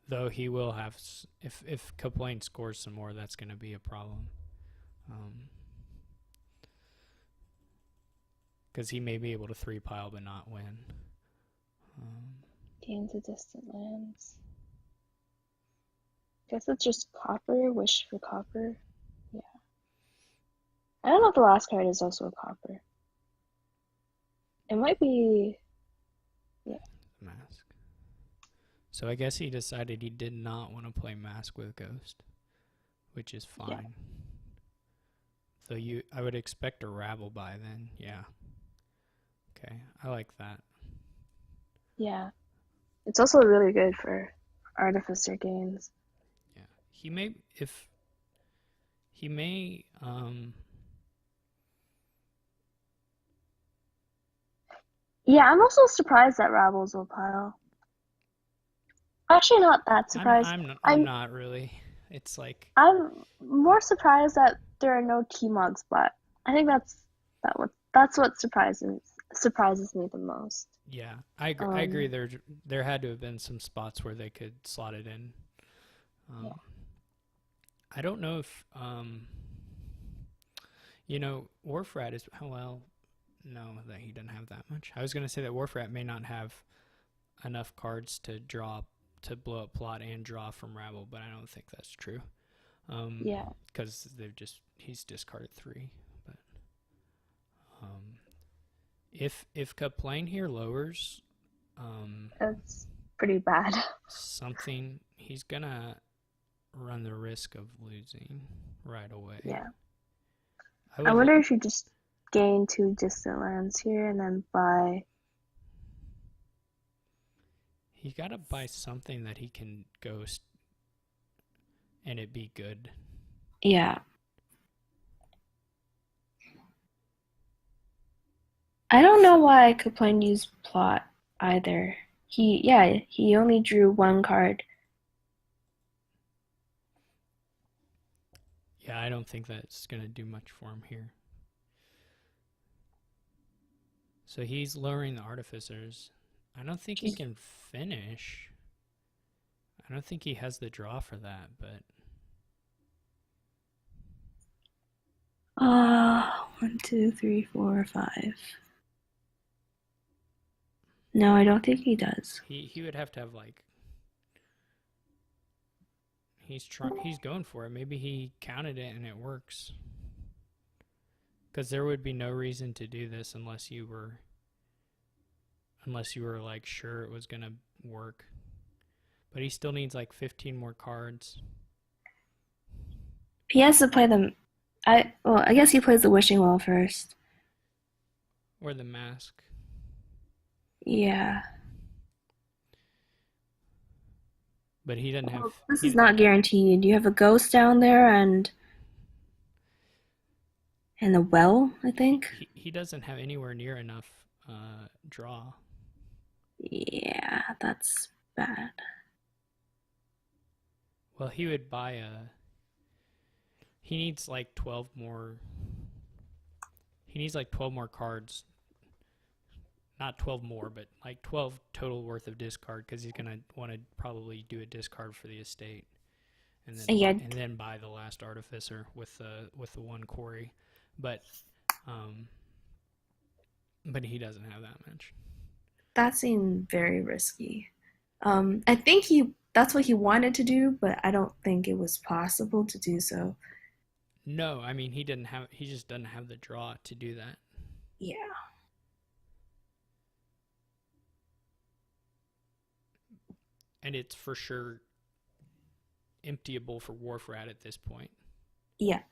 Though he will have if kaplane scores some more, that's going to be a problem. Because he may be able to 3 pile but not win. Gain to distant lands. Guess it's just copper. Wish for copper. Yeah. I don't know if the last card is also a copper. It might be. Yeah. Mask. So I guess he decided he did not want to play Mask with Ghost, which is Yeah. fine. So I would expect a Rabble by then. Yeah. Okay, I like that. Yeah. It's also really good for Artificer games. Yeah, he may if he may. Yeah, I'm also surprised that Rabbles will pile. Actually, not that surprised. I'm I'm not really. It's like I'm more surprised that there are no T-Mogs, but I think that's what surprises me the most. yeah, I agree. Um, There had to have been some spots where they could slot it in. yeah. Um, I don't know if Warfrat is well. No, that he doesn't have that much. I was gonna say that Warfrat may not have enough cards to draw to blow up plot and draw from Rabble, but I don't think that's true. Yeah. Because he's discarded 3, but If kaplane here lowers That's pretty bad. something, he's gonna run the risk of losing right away. Yeah. I I would. wonder if you just gain 2 distant lands here and then buy. He gotta buy something that he can ghost and it be good. Yeah. I don't know why Kaplan used plot either. He only drew 1 card. Yeah, I don't think that's gonna do much for him here. So he's lowering the artificers. I don't think he can finish. I don't think he has the draw for that, but 1, 2, 3, 4, 5. No, I don't think he does. he would have to have like he's going for it. Maybe he counted it and it works. Because there would be no reason to do this unless you were like sure it was gonna work. But he still needs like 15 more cards. He has to play them. I guess he plays the wishing well first. Or the mask. Yeah. But he doesn't have. This is not guaranteed. You have a ghost down there and a well, I think. He doesn't have anywhere near enough draw. Yeah, that's bad. Well, he would buy a. He needs like 12 more. He needs like 12 more cards. Not 12 more, but like 12 total worth of discard because he's gonna want to probably do a discard for the estate, and then buy the last artificer with the 1 quarry, but he doesn't have that much. That seemed very risky. I think that's what he wanted to do, but I don't think it was possible to do so. No, I mean he just doesn't have the draw to do that. Yeah. And it's for sure emptyable for Wharf-Rat at this point. Yeah.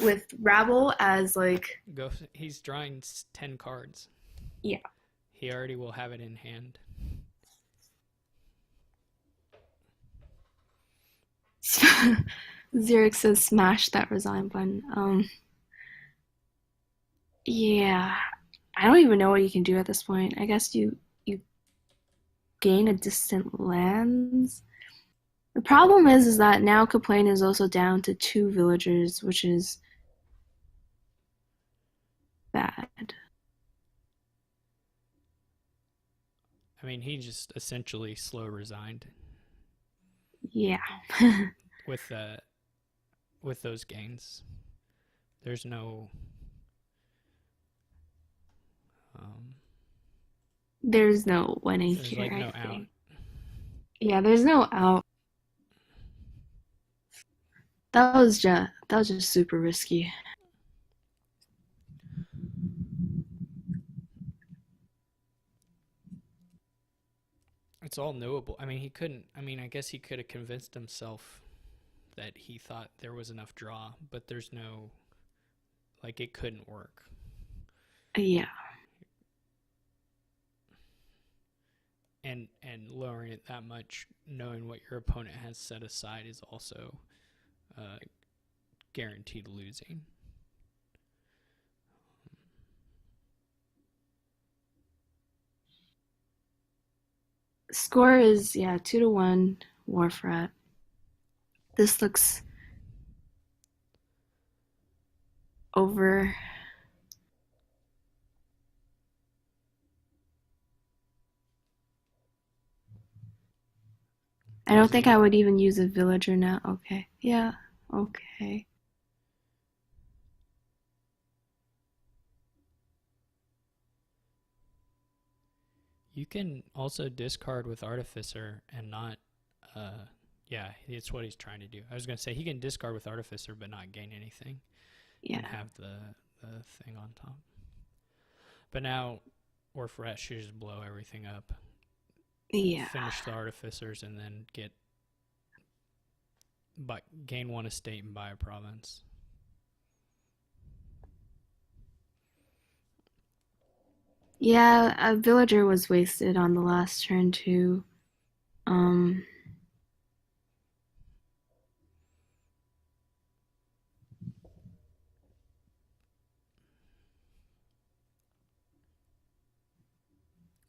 With Rabble as like... He's drawing 10 cards. Yeah. He already will have it in hand. Xeric says smash that resign button. Yeah. I don't even know what you can do at this point. I guess you gain a distant lands. The problem is that now Kaplane is also down to 2 villagers, which is bad. I mean, he just essentially slow resigned. Yeah. with those gains. There's no there's no winning here. Like no out. Yeah, there's no out. That was just super risky. It's all knowable. I mean, I guess he could have convinced himself that he thought there was enough draw, but there's no, like, it couldn't work. Yeah. And lowering it that much, knowing what your opponent has set aside, is also guaranteed losing. Score is 2-1 Wharf-Rat. This looks over. I don't think I would even use a villager now. Okay. Yeah. Okay. You can also discard with Artificer and not, it's what he's trying to do. I was going to say he can discard with Artificer but not gain anything. Yeah. And have the thing on top. But now Warfrat should just blow everything up, Yeah. finish the artificers, and then gain 1 estate and buy a province. Yeah, a villager was wasted on the last turn too.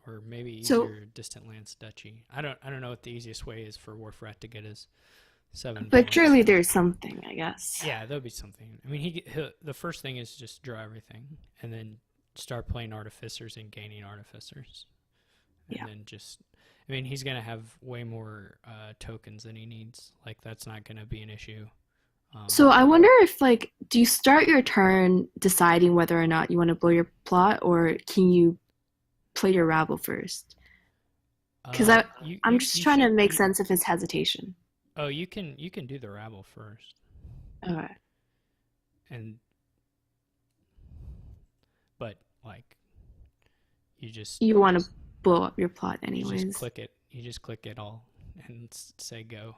Or maybe So easier distant lands duchy. I don't know what the easiest way is for Warfrat to get his 7 but points. surely there's something, I guess. Yeah, there'll be something. I mean, the first thing is just draw everything, and then start playing artificers and gaining artificers, and Yeah. then I mean, he's gonna have way more tokens than he needs. Like, that's not gonna be an issue. So I wonder if, like, do you start your turn deciding whether or not you want to blow your plot, or can you play your rabble first? Because I'm just trying to make sense of his hesitation. Oh, you can do the rabble first, Okay. but like, You want to blow up your plot you anyways. just click it. You just click it all and say go.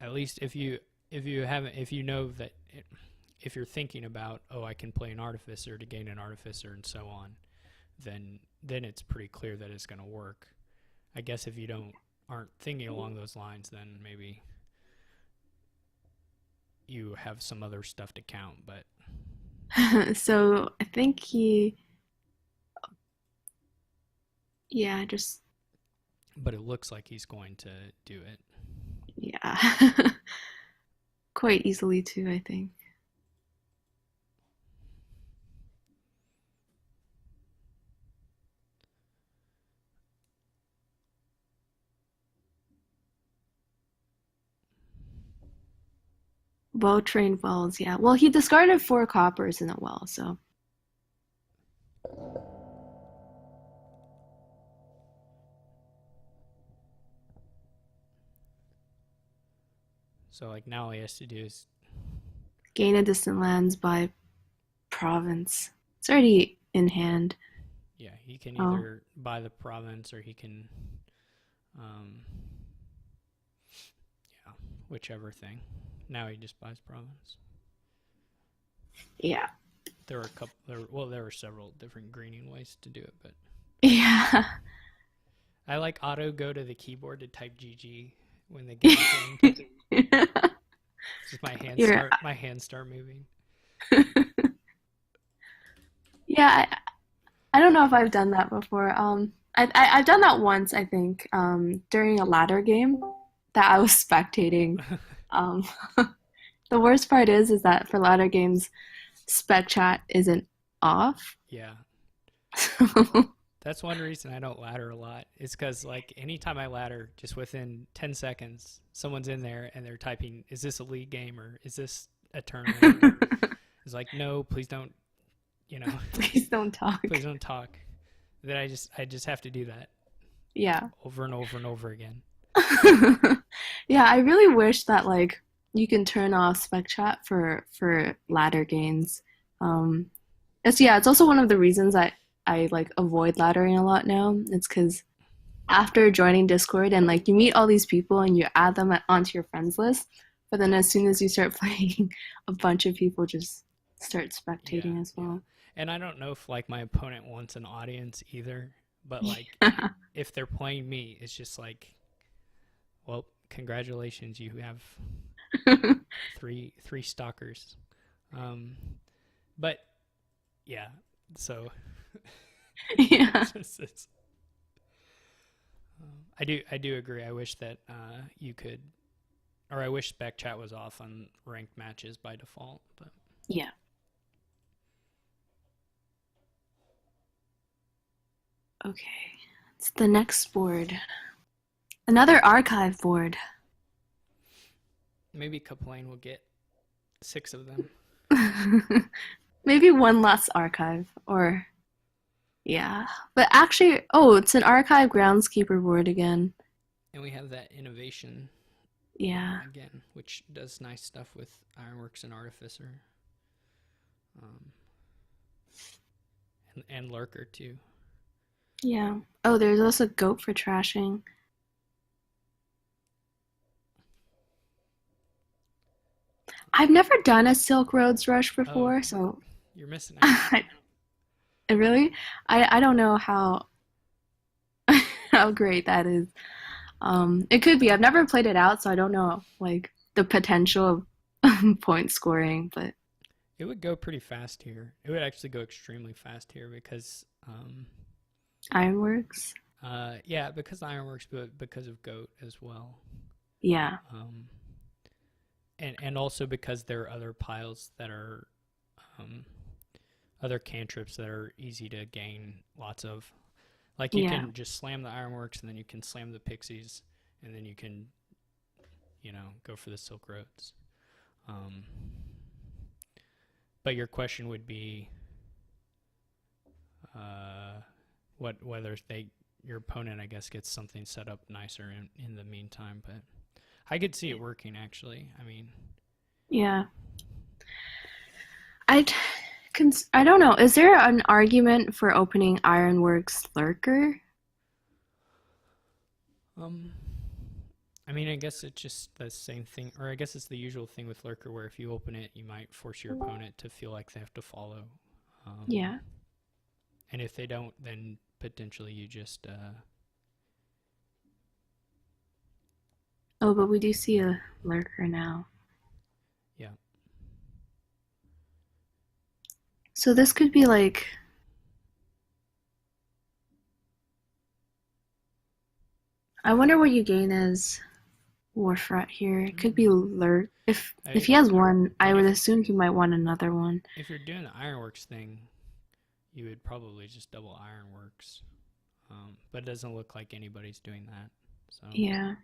At least if you know that if you're thinking about, oh, I can play an artificer to gain an artificer and so on, then it's pretty clear that it's going to work. I guess if you aren't thinking along those lines, then maybe you have some other stuff to count. But So I think just but it looks like he's going to do it. yeah, quite easily too, I think. Well-trained wells, yeah. Well, he discarded 4 coppers in a well, so. So like, now all he has to do is Gain a distant lands by province. It's already in hand. yeah, he can either buy the province, or he can yeah, whichever thing. Now he just buys province. Yeah. There were several different greening ways to do it, but Yeah. I like auto go to the keyboard to type GG when the game ends. Just my hands start moving. Yeah, I don't know if I've done that before. I've done that once, I think, during a ladder game that I was spectating. The worst part is that for ladder games, spec chat isn't off. Yeah. That's one reason I don't ladder a lot. Is because, like, anytime I ladder, just within 10 seconds, someone's in there and they're typing, is this a league game or is this a tournament? It's like, no, please don't, Please don't talk. please don't talk. Then I just have to do that. Yeah. Over and over and over again. Yeah, I really wish that, like, you can turn off spec chat for ladder games. It's also one of the reasons I like avoid laddering a lot now. It's because after joining Discord and, like, you meet all these people and you add them onto your friends list, but then as soon as you start playing, a bunch of people just start spectating as well. And I don't know if, like, my opponent wants an audience either, but, like, if they're playing me, it's just like, well, congratulations, you have three stalkers. But yeah, so Yeah. I do agree. I wish that you could, or I wish spec chat was off on ranked matches by default. But Yeah. Okay, it's the next board. Another archive board. maybe kaplane will get 6 of them. Maybe one less archive, or yeah. But actually, it's an archive groundskeeper board again. And we have that innovation Yeah. again, which does nice stuff with Ironworks and Artificer. Um, and lurker too. Yeah. Oh, there's also goat for trashing. I've never done a Silk Roads rush Oh, before, so you're missing out. really, I don't know how how great that is. It could be. I've never played it out, so I don't know like the potential of point scoring, but It would go pretty fast here. It would actually go extremely fast here because, Ironworks. yeah, because Ironworks, but because of Goat as well. Yeah. And also because there are other piles that are, other cantrips that are easy to gain lots of. Like you Yeah. can just slam the Ironworks, and then you can slam the Pixies, and then you can, go for the Silk Roads. But your question would be, whether your opponent, I guess, gets something set up nicer in the meantime. But I could see it working, actually. I mean, Yeah. I don't know. Is there an argument for opening Ironworks Lurker? I mean, I guess it's just the same thing, or I guess it's the usual thing with Lurker, where if you open it, you might force your opponent to feel like they have to follow. Yeah. And if they don't, then potentially you just, Oh, but we do see a Lurker now. yeah. So this could be like, I wonder what you gain as Warfrat here. It could be Lurk. If he has one, I would assume he might want another one. If you're doing the Ironworks thing, you would probably just double Ironworks. But it doesn't look like anybody's doing that. So Yeah.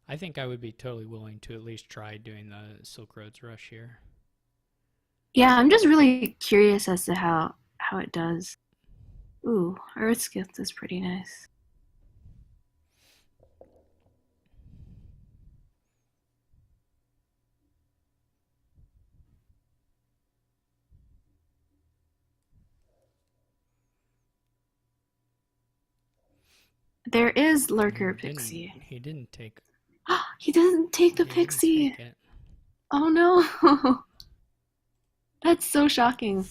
I think I would be totally willing to at least try doing the Silk Roads rush here. Yeah, I'm just really curious as to how it does. Ooh, Earthskift is pretty nice. There is Lurker Pixie. He didn't take. He doesn't take the Pixie. Take it. Oh no. That's so shocking.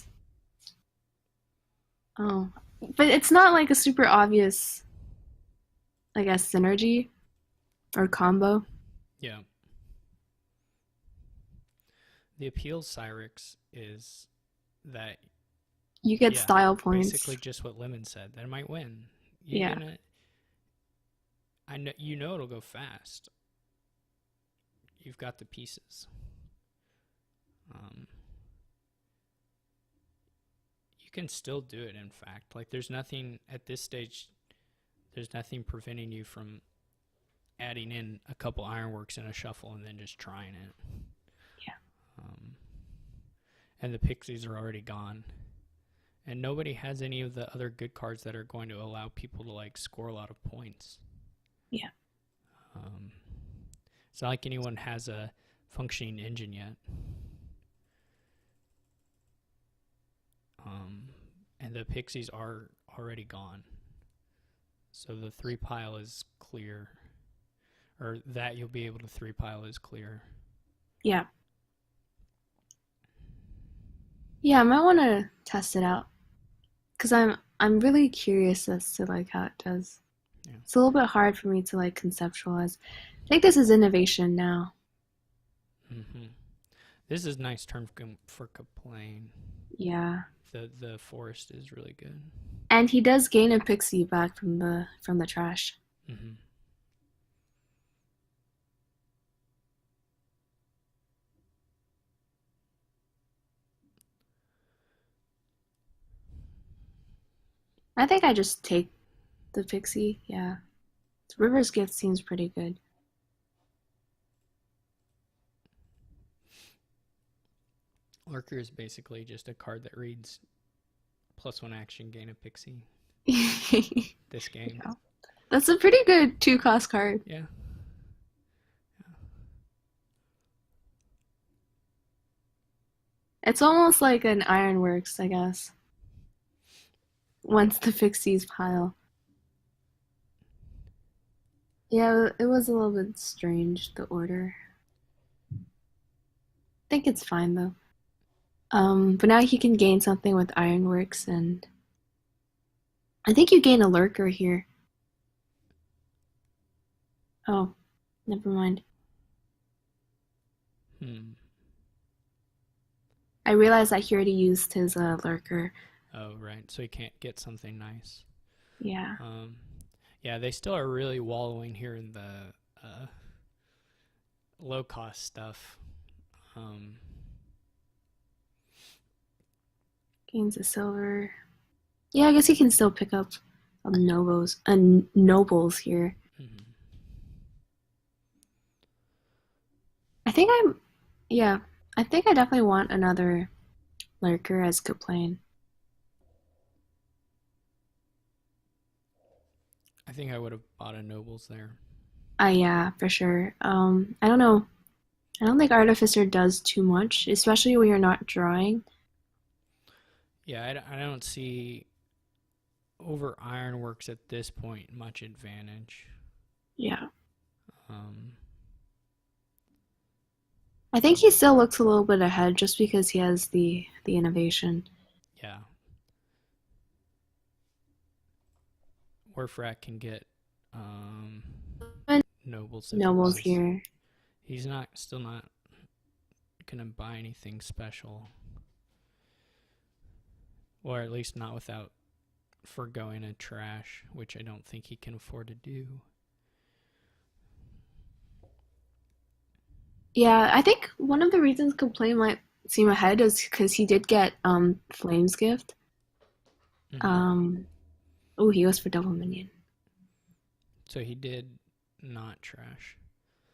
Oh. But it's not like a super obvious, I guess, synergy or combo. Yeah. The appeal Cyrix is that you get style points. Basically just what Lemon said. That it might win. I know it'll go fast. You've got the pieces. You can still do it, in fact. Like, there's nothing at this stage, there's nothing preventing you from adding in a couple Ironworks in a shuffle and then just trying it. Yeah. And the Pixies are already gone. And nobody has any of the other good cards that are going to allow people to, like, score a lot of points. Yeah. It's not like anyone has a functioning engine yet. And the Pixies are already gone. So the 3 pile is clear. Or that you'll be able to 3 pile is clear. Yeah. Yeah, I might want to test it out. Because I'm really curious as to like how it does. Yeah. It's a little bit hard for me to like conceptualize. I think this is innovation now. Mm-hmm. This is nice turn for kaplane. Yeah. The forest is really good. And he does gain a Pixie back from the trash. Mm-hmm. I think I just take the Pixie, yeah. River's Gift seems pretty good. Lurker is basically just a card that reads +1 action, gain a Pixie. This game. Yeah. That's a pretty good 2-cost card. Yeah. It's almost like an Ironworks, I guess. Once the Pixies pile. Yeah, it was a little bit strange, the order. I think it's fine though. But now he can gain something with Ironworks, and I think you gain a lurker here. Oh, never mind. I realized that he already used his lurker. Oh, right. So he can't get something nice. Yeah. Yeah, they still are really wallowing here in the low-cost stuff. Gains a silver. Yeah, I guess he can still pick up nobles here. Mm-hmm. I think I definitely want another lurker as kaplane. I think I would have bought a nobles there. Yeah, for sure. I don't know. I don't think Artificer does too much, especially when you're not drawing. Yeah, I don't see over Ironworks at this point much advantage. Yeah. I think he still looks a little bit ahead just because he has the innovation. Yeah. Warfrat can get nobles. Nobles here. He's still not gonna buy anything special, or at least not without forgoing a trash, which I don't think he can afford to do. Yeah, I think one of the reasons kaplane might seem ahead is because he did get Flames Gift. Mm-hmm. Oh, he goes for double minion. So he did not trash.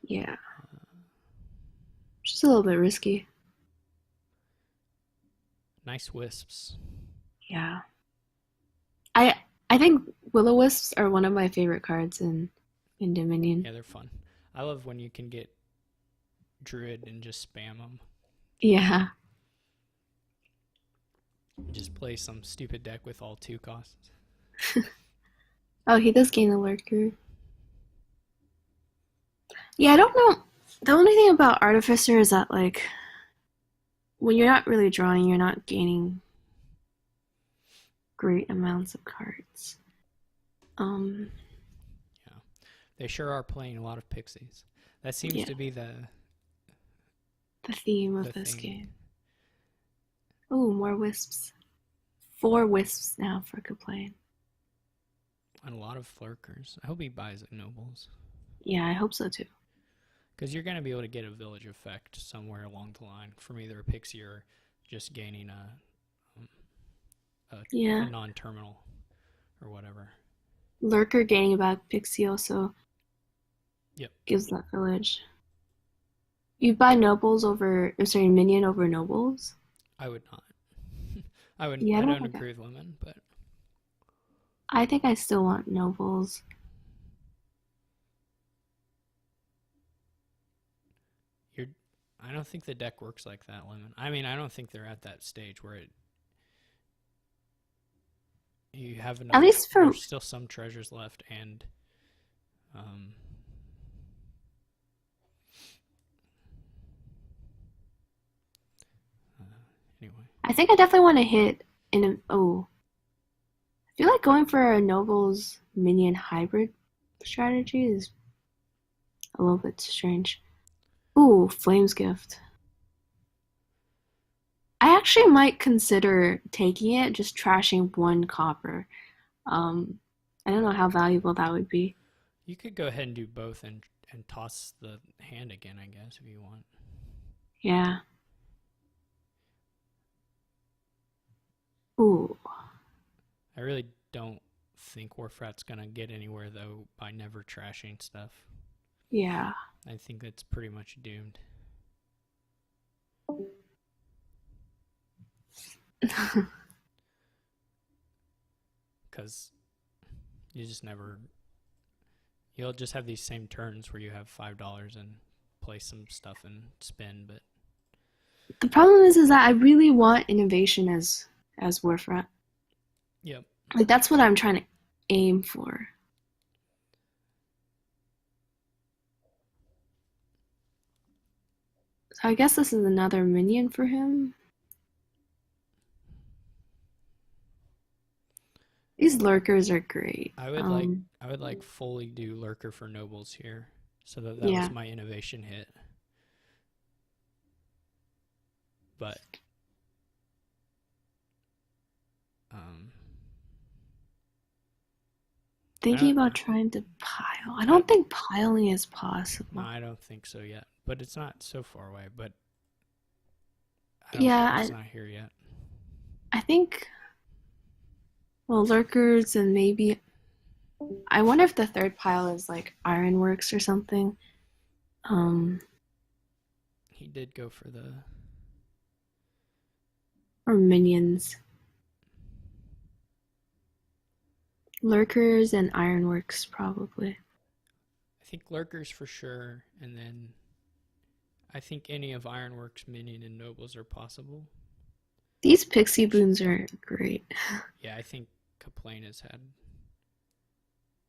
Yeah. Just a little bit risky. Nice wisps. Yeah. I think Will-O-Wisps are one of my favorite cards in Dominion. Yeah, they're fun. I love when you can get Druid and just spam them. Yeah. Just play some stupid deck with all 2 costs. Oh, he does gain a lurker. Yeah, I don't know. The only thing about Artificer is that, like, when you're not really drawing, you're not gaining great amounts of cards. Yeah. They sure are playing a lot of pixies. That seems to be the theme of this game. Oh, more wisps. 4 wisps now for kaplane. And a lot of lurkers. I hope he buys nobles. Yeah, I hope so too. Because you're going to be able to get a village effect somewhere along the line from either a pixie or just gaining a non-terminal or whatever. Lurker gaining back pixie also gives that village. You buy nobles minion over nobles? I would not. I wouldn't. Yeah, I don't agree with women, but I think I still want nobles. I don't think the deck works like that, Lemon. I mean, I don't think they're at that stage where you have enough. At least there's still some treasures left, and anyway. I think I definitely want to hit I feel like going for a nobles minion hybrid strategy is a little bit strange. Ooh, Flames Gift. I actually might consider taking it, just trashing 1 copper. I don't know how valuable that would be. You could go ahead and do both and toss the hand again, I guess, if you want. Yeah. Ooh. I really don't think Warfrat's gonna get anywhere though by never trashing stuff. Yeah. I think that's pretty much doomed. Because you just never You'll just have these same turns where you have $5 and play some stuff and spin, but The problem is that I really want innovation as Warfrat. yep. Like that's what I'm trying to aim for. So I guess this is another minion for him. These lurkers are great. I would like fully do lurker for nobles here, so that Yeah. was my innovation hit. But Thinking I don't about trying to pile. I don't think piling is no, possible. I don't think so yet. But it's not so far away. But Yeah, it's not here yet. I think. Well, lurkers and maybe. I wonder if the third pile is like ironworks or something. He did go for the Or minions. Lurkers and ironworks probably. I think lurkers for sure, and then I think any of Ironworks, Minion, and Nobles are possible. These pixie boons are great. Yeah, I think kaplane has had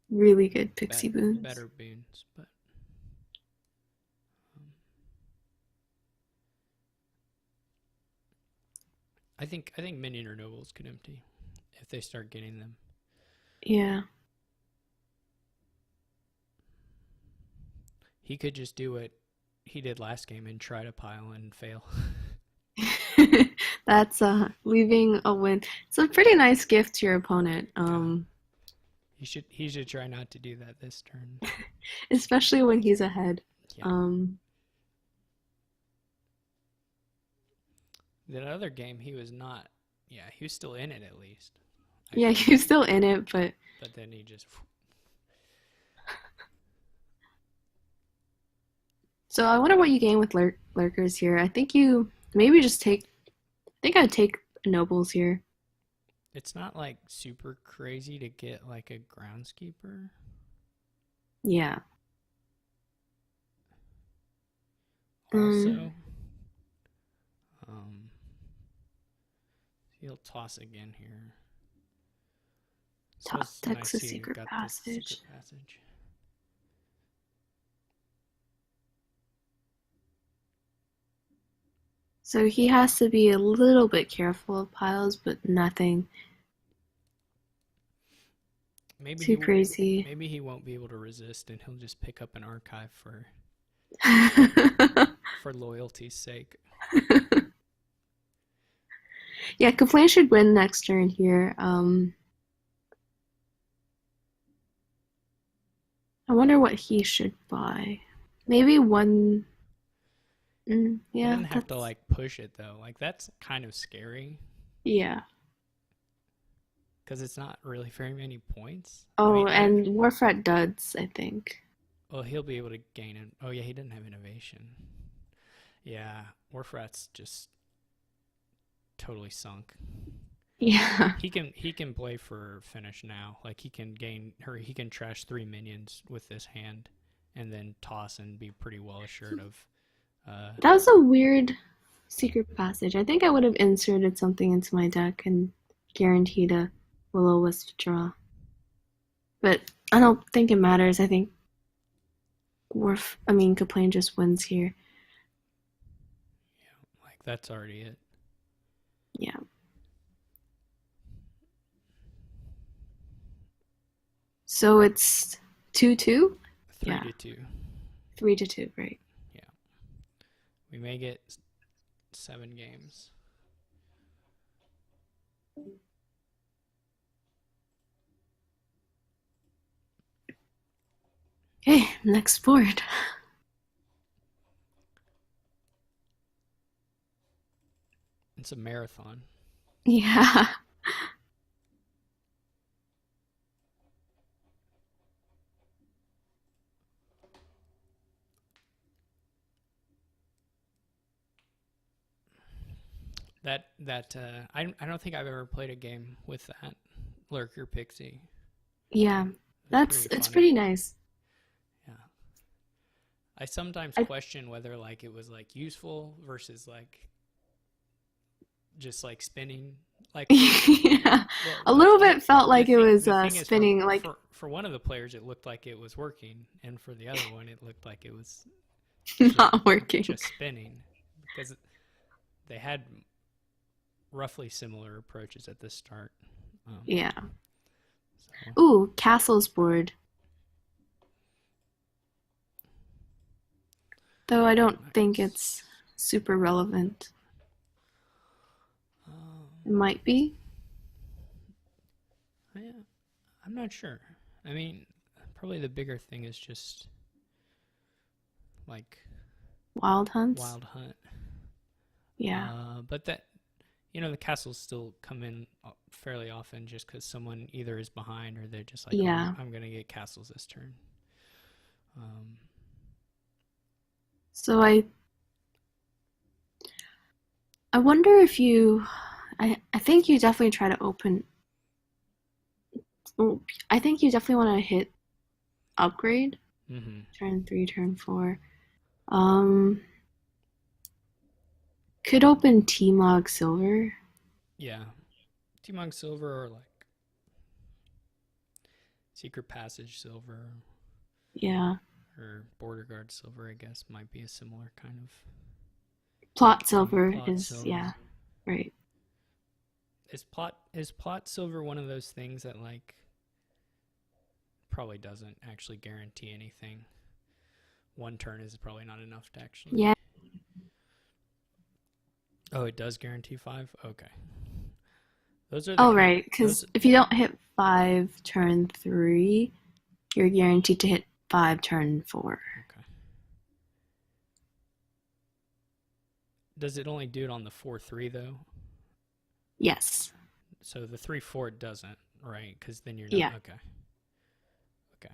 Really good pixie boons. better boons, but I think Minion or Nobles could empty if they start getting them. Yeah. He could just do what he did last game and try to pile and fail. That's leaving a win. It's a pretty nice gift to your opponent. He should try not to do that this turn. Especially when he's ahead. Yeah. That other game he was not. Yeah, he was still in it at least. Yeah, he's still in it, but then he just. So I wonder what you gain with lurkers here. I think you maybe just take. I think I'd take nobles here. It's not like super crazy to get like a groundskeeper. Yeah. Also, he'll toss again here. So it's Texas nice he secret got passage. the secret passage. So he has to be a little bit careful of piles, but nothing Maybe too crazy. Maybe he won't be able to resist, and he'll just pick up an archive for loyalty's sake. Yeah, Kaplane should win next turn here. I wonder what he should buy. Maybe one. He Yeah, doesn't have to like push it though. Like that's kind of scary yeah. because it's not really very many points. Oh, and Warfrat duds, I think. Well, he'll be able to gain it. Oh yeah, he doesn't have innovation. Yeah, Warfrat's just totally sunk. Yeah. He can play for finish now. Like he can trash 3 minions with this hand, and then toss and be pretty well assured of. That was a weird secret passage. I think I would have inserted something into my deck and guaranteed a Will-O-Wisp draw. But I don't think it matters. I think Kaplane just wins here. Yeah, like that's already it. Yeah. So it's 2-2? 3-2. 3-2, right. Yeah. We may get 7 games. Okay, next board. It's a marathon. Yeah. I don't think I've ever played a game with that Lurker Pixie. Yeah. It's pretty nice. I sometimes I- question whether like it was like useful versus like just like spinning. Like, Yeah, well, a little bit felt like it was the thing is spinning. Like for one of the players, it looked like it was working, and for the other one, it looked like it was not working. just spinning, because they had roughly similar approaches at the start. Yeah. So, Ooh, Castles board. Though I don't think it's super relevant. It might be. yeah, I'm not sure. I mean, probably the bigger thing is just like Wild hunts. Wild Hunt. Yeah. But that, the castles still come in fairly often just because someone either is behind or they're just like, Yeah. I'm going to get castles this turn. So I wonder if you I think you definitely try to open. Oh, I think you definitely want to hit upgrade. Turn 3, turn 4. Could open T-Mog Silver. Yeah. T-Mog Silver or like Secret Passage Silver. Yeah. Or Border Guard Silver, I guess, might be a similar kind of Plot Silver Plot is, Silver. yeah, right. Is Plot Silver one of those things that like probably doesn't actually guarantee anything? One turn is probably not enough to actually. Yeah. Oh, it does guarantee 5? Okay. Those are Oh, right, because if you don't hit 5 turn 3, you're guaranteed to hit 5 turn 4. Okay. Does it only do it on the 4-3 though? Yes. So the 3-4 it doesn't, right? Because then you're not. Yeah. Okay. Okay.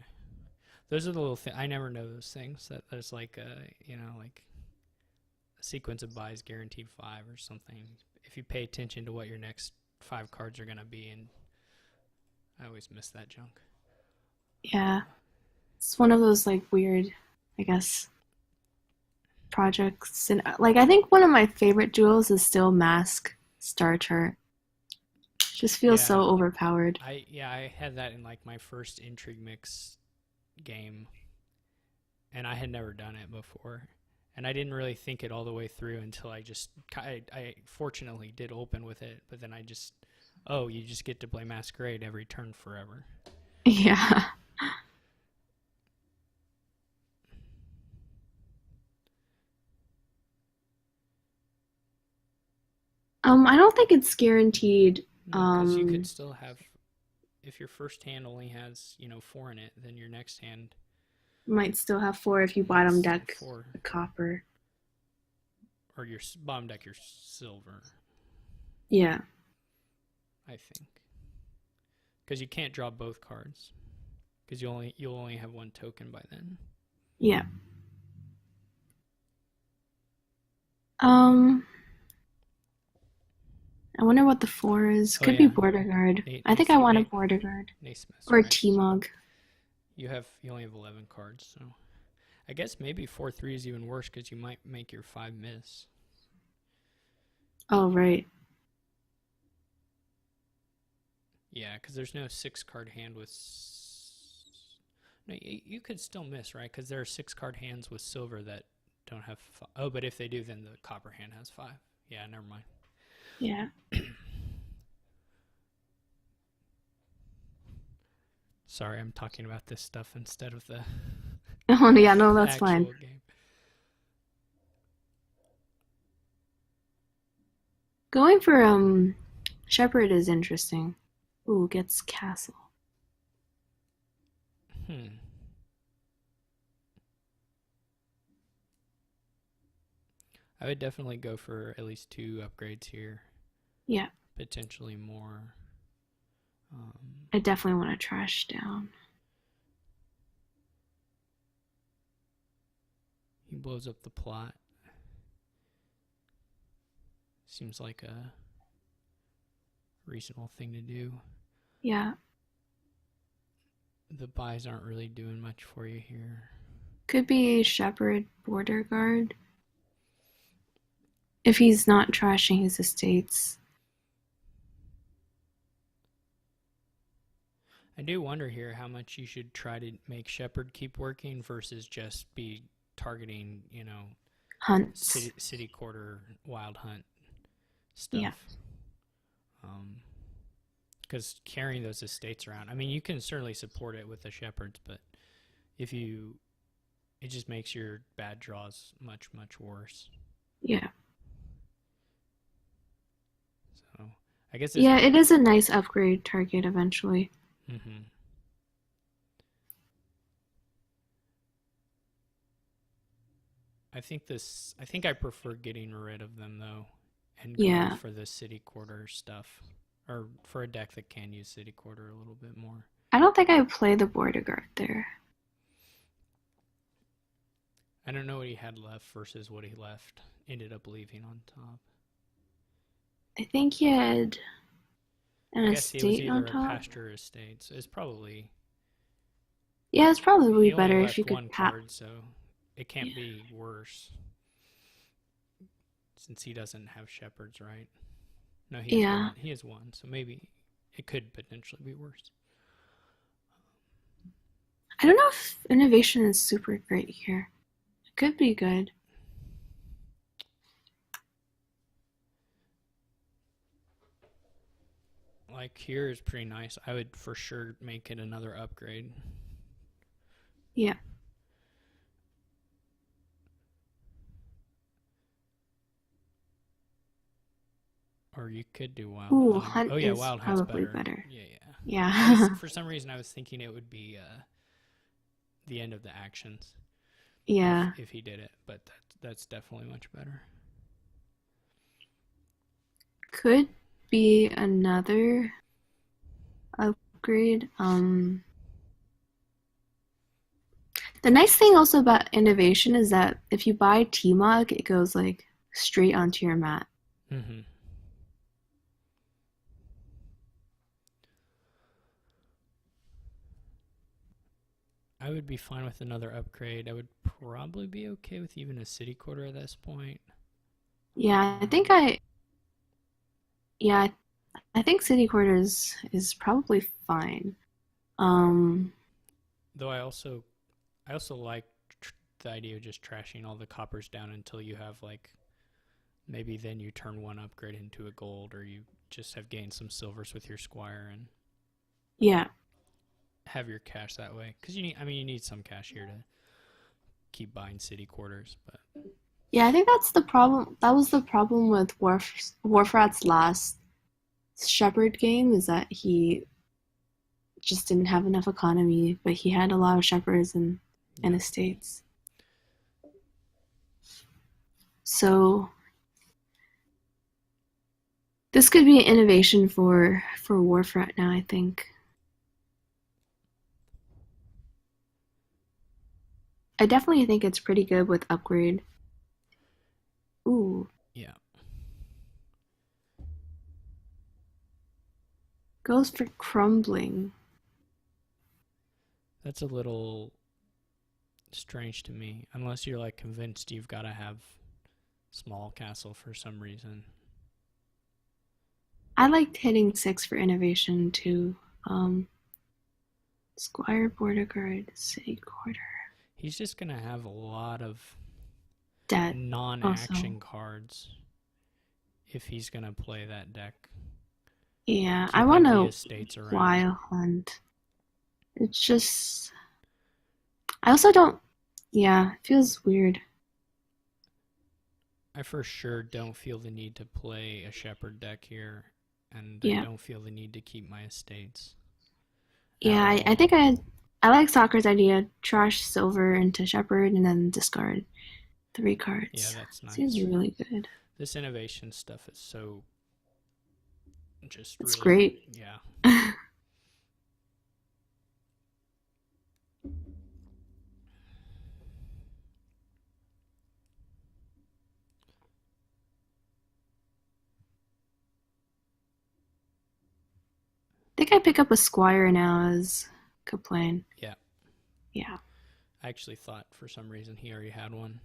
Those are the little things. I never know those things. That there's like like a sequence of buys guaranteed 5 or something. If you pay attention to what your next 5 cards are gonna be, and I always miss that junk. Yeah. It's one of those like weird, I guess, projects. And like I think one of my favorite duels is still Mask Star Chart. Just feels so overpowered. I had that in like my first Intrigue Mix game, and I had never done it before, and I didn't really think it all the way through until I fortunately did open with it, but then you just get to play Masquerade every turn forever. Yeah. I don't think it's guaranteed. Because you could still have, if your first hand only has 4 in it, then your next hand might still have 4 if you bottom deck 4, a copper. or your bottom deck your silver. Yeah. I think, because you can't draw both cards, because you'll only have 1 token by then. Yeah. I wonder what the 4 is. Could be Border Guard. I think I want a Border Guard. Or T-Mog. You only have 11 cards, so I guess maybe 4-3 is even worse because you might make your 5 miss. Oh, right. Yeah, because there's no 6-card hand with. No, you could still miss, right? Because there are 6-card hands with silver that don't have. Oh, but if they do, then the copper hand has 5. Yeah, never mind. Yeah. Sorry, I'm talking about this stuff instead of the. Oh yeah, no, that's fine. Game. Going for Shepherd is interesting. Ooh, gets castle. I would definitely go for at least 2 upgrades here. Yeah. Potentially more. I definitely want to trash down. He blows up the plot. Seems like a reasonable thing to do. Yeah. The buys aren't really doing much for you here. Could be shepherd border guard if he's not trashing his estates. I do wonder here how much you should try to make shepherd keep working versus just be targeting, Hunts. city quarter wild hunt Yeah. stuff. Because carrying those estates around, I mean, you can certainly support it with the shepherds, but it just makes your bad draws much, much worse. Yeah. So I guess Yeah, it is a nice upgrade target eventually. Mm-hmm. I think I prefer getting rid of them though, and going for the city quarter stuff, or for a deck that can use city quarter a little bit more. I don't think I would play the border guard there. I don't know what he had left versus what he ended up leaving on top. I think he had an estate on top. A pasture estate, so it's probably. Yeah, it's probably better if you could one card, so it can't be worse. Since he doesn't have shepherds, right? No, he has one, so maybe it could potentially be worse. I don't know if innovation is super great here. It could be good. Like here is pretty nice. I would for sure make it another upgrade. Yeah. Or you could do wild. Ooh, hunt is wild hunt's probably better. Yeah. For some reason, I was thinking it would be the end of the actions. Yeah. If he did it, but that's definitely much better. Could be another upgrade. The nice thing also about innovation is that if you buy T-Mog, it goes like straight onto your mat. Mm-hmm. I would be fine with another upgrade. I would probably be okay with even a city quarter at this point. Yeah, I think city quarters is probably fine. Though I also like the idea of just trashing all the coppers down until you have like maybe then you turn one upgrade into a gold, or you just have gained some silvers with your squire and have your cash that way. Because you need some cash here to keep buying city quarters. But yeah, I think that's the problem. That was the problem with Warfrat's last shepherd game, is that he just didn't have enough economy, but he had a lot of shepherds and estates. So this could be an innovation for Warfrat now, I think. I definitely think it's pretty good with upgrade. Ooh. Yeah. Goes for crumbling. That's a little strange to me, unless you're like convinced you've got to have small castle for some reason. I liked hitting 6 for innovation too. Squire, border guard, city quarter. He's just gonna have a lot of debt non-action also. Cards if he's gonna play that deck. Yeah, I want to wild hunt. It's just, I also don't. Yeah, it feels weird. I for sure don't feel the need to play a shepherd deck here, and I don't feel the need to keep my estates. Yeah, I think I like Soccer's idea. Trash silver into shepherd and then discard 3 cards. Yeah, that's nice. Seems really good. This innovation stuff is so it's great. Yeah. I think I pick up a squire now as kaplane. Yeah. Yeah. I actually thought for some reason he already had one.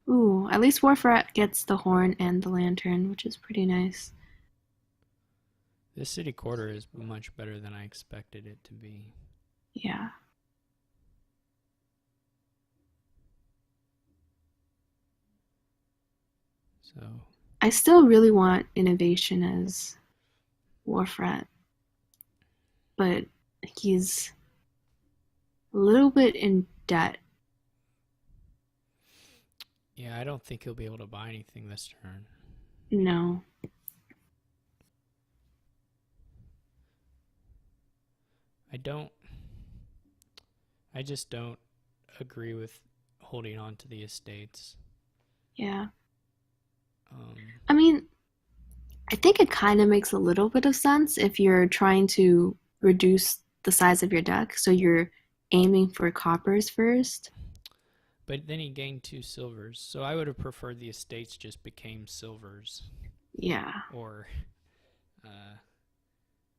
Ooh, at least Warfrat gets the horn and the lantern, which is pretty nice. This city quarter is much better than I expected it to be. Yeah. So I still really want innovation as Warfrat, but he's a little bit in debt. yeah, I don't think he'll be able to buy anything this turn. No. I just don't agree with holding on to the estates. Yeah. I mean, I think it kind of makes a little bit of sense if you're trying to reduce the size of your deck, so you're aiming for coppers first. But then he gained 2 silvers, so I would have preferred the estates just became silvers. Yeah. Or,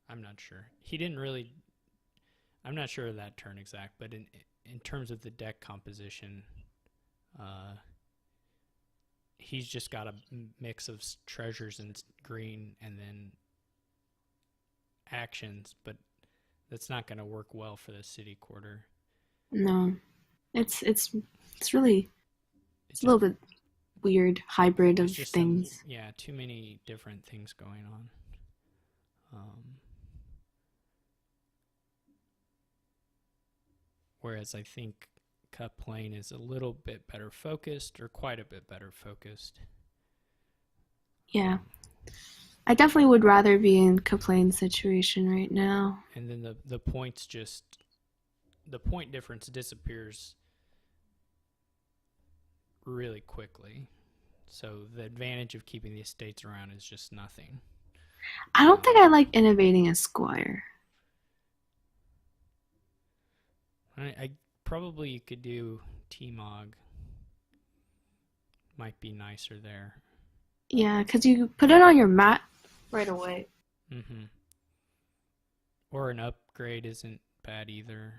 I'm not sure. He didn't really. I'm not sure of that turn exact, but in terms of the deck composition, he's just got a mix of treasures and green and then actions, but that's not going to work well for the city quarter. No. It's really it's a little bit weird hybrid of things. Yeah, too many different things going on. Whereas I think kaplane is a little bit better focused, or quite a bit better focused. Yeah. I definitely would rather be in kaplane's situation right now. And then the points the point difference disappears really quickly. So the advantage of keeping the estates around is just nothing. I don't think I like innovating as Squire. I probably you could do T-Mog. Might be nicer there. Yeah, because you put it on your mat right away. Or an upgrade isn't bad either.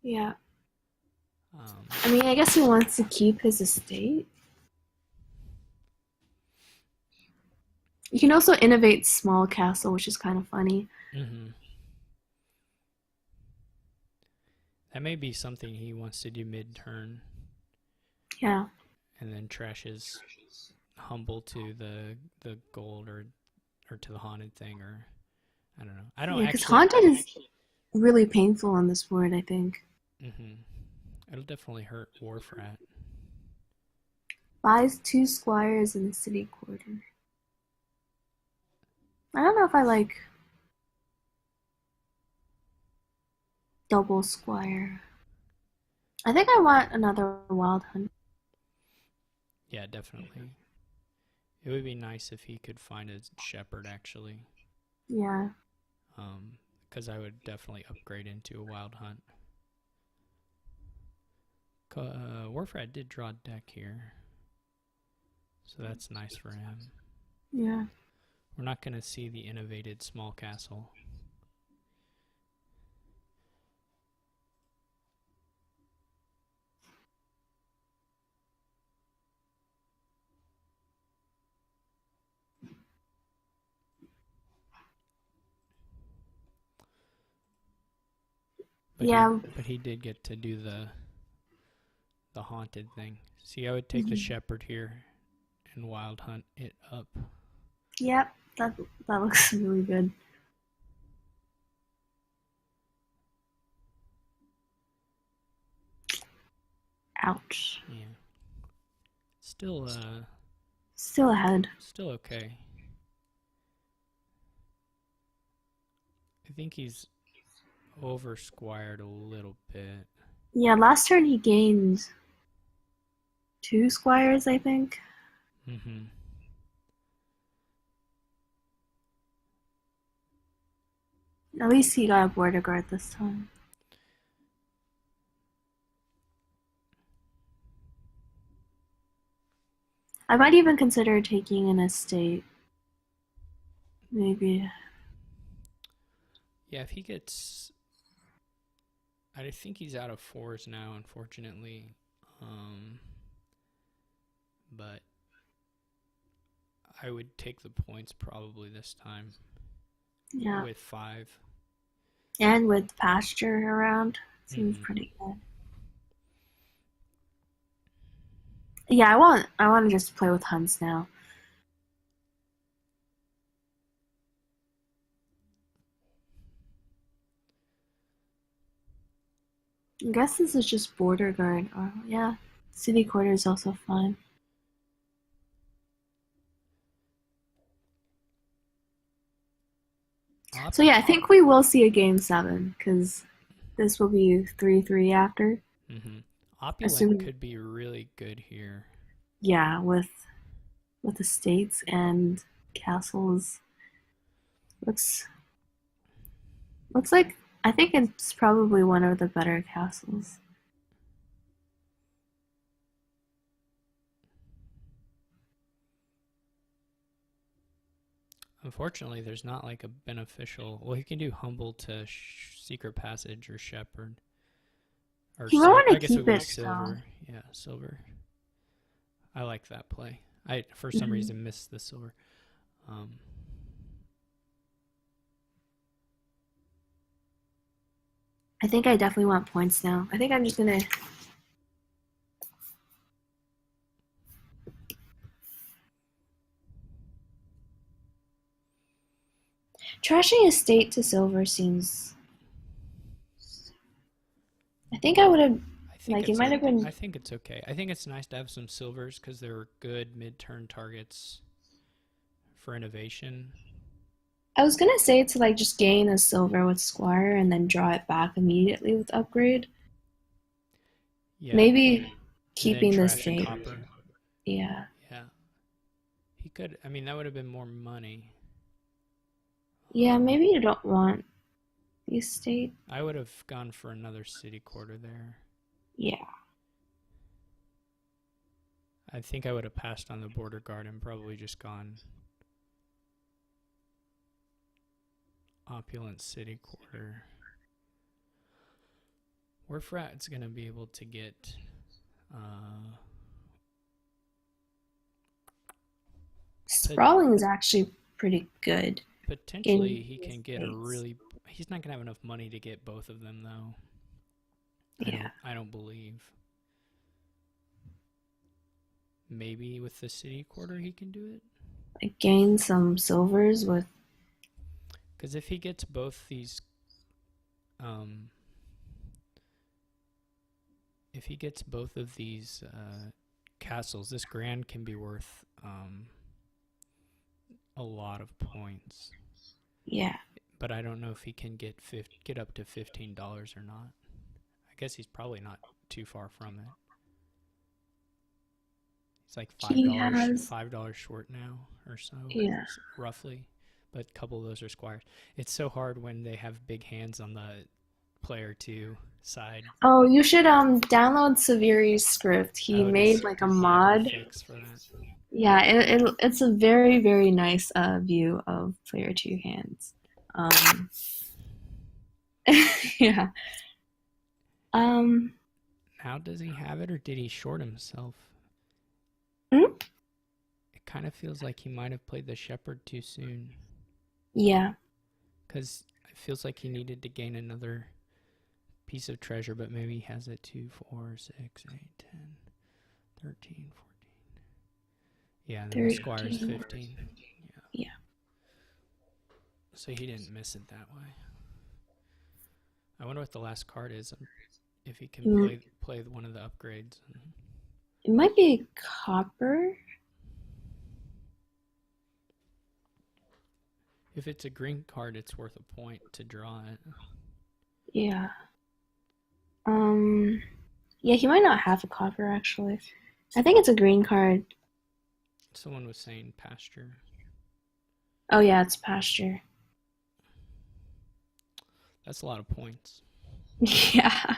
Yeah. I mean, I guess he wants to keep his estate. You can also innovate small castle, which is kind of funny. That may be something he wants to do mid-turn. Yeah. And then trashes humble to the gold or to the haunted thing, or I don't know. I don't because haunted is really painful on this board, I think. It'll definitely hurt Warfrat. Buys 2 squires in the city quarter. I don't know if I like double squire. I think I want another wild hunt. Yeah, definitely. It would be nice if he could find a shepherd, actually. Yeah. Because I would definitely upgrade into a wild hunt. Warfrat did draw a deck here, so that's nice for him. Yeah. We're not going to see the innovated small castle. But he did get to do the haunted thing. See, I would take the shepherd here and wild hunt it up. Yep, that looks really good. Ouch. Yeah. Still ahead. Still okay. I think he's over squired a little bit. Yeah, last turn he gained 2 squires, I think. At least he got a border guard this time. I might even consider taking an estate. Maybe. Yeah, if he gets... I think he's out of 4s now, unfortunately. But I would take the points probably this time Yeah. with 5. And with pasture around, seems Mhm. pretty good. Yeah, I want to just play with hunts now. I guess this is just border guard. Or yeah, city quarter is also fine. So yeah, I think we will see a game 7 because this will be 3-3 after. Opulent Assuming, could be really good here. yeah, with estates and castles. Looks like I think it's probably one of the better castles. Unfortunately, there's not like a beneficial. Well, he can do humble to secret passage or shepherd. Or You might want I to guess it keep would be it silver. Yeah, silver. I like that play. I for though. some reason missed the silver. I think I definitely want points now. I think I'm just gonna. Trashing estate to silver seems. I think I would have. Like, it might have been. I think it's okay. I think it's nice to have some silvers because they're good mid-turn targets for innovation. I was gonna say to like just gain a silver with Squire and then draw it back immediately with upgrade. Yeah. Maybe keeping the state. Copper. Yeah. Yeah. He could. I mean, that would have been more money. Yeah, maybe you don't want the estate. I would have gone for another city quarter there. Yeah. I think I would have passed on the border guard and probably just gone opulent city quarter. Warfrat's going to be able to get Sprawling is actually pretty good. potentially he can get a really. He's not going to have enough money to get both of them though. Yeah. I don't believe. Maybe with the city quarter he can do it. Like gain some silvers with. Because if he gets both these, if he gets both of these castles, this grand can be worth a lot of points. Yeah. But I don't know if he can get up to $15 or not. I guess he's probably not too far from it. It's like $5 short now or so. Yeah. Roughly. But a couple of those are squires. It's so hard when they have big hands on the player 2 side. Oh, you should download Severi's script. He made like a mod. Fix for that. Yeah, it's a very, very nice view of player 2 hands. Yeah. Now does he have it or did he short himself? It kind of feels like he might have played the shepherd too soon. Yeah. Because it feels like he needed to gain another piece of treasure, but maybe he has it 2, 4, 6, 8, 10, 13, 14. Yeah, and then the squire's 15. Yeah. So he didn't miss it that way. I wonder what the last card is. If he can play one of the upgrades. It might be copper. If it's a green card, it's worth a point to draw it. Yeah. Yeah, he might not have a copper actually. I think it's a green card. Someone was saying pasture. Oh yeah, it's pasture. That's a lot of points. Yeah.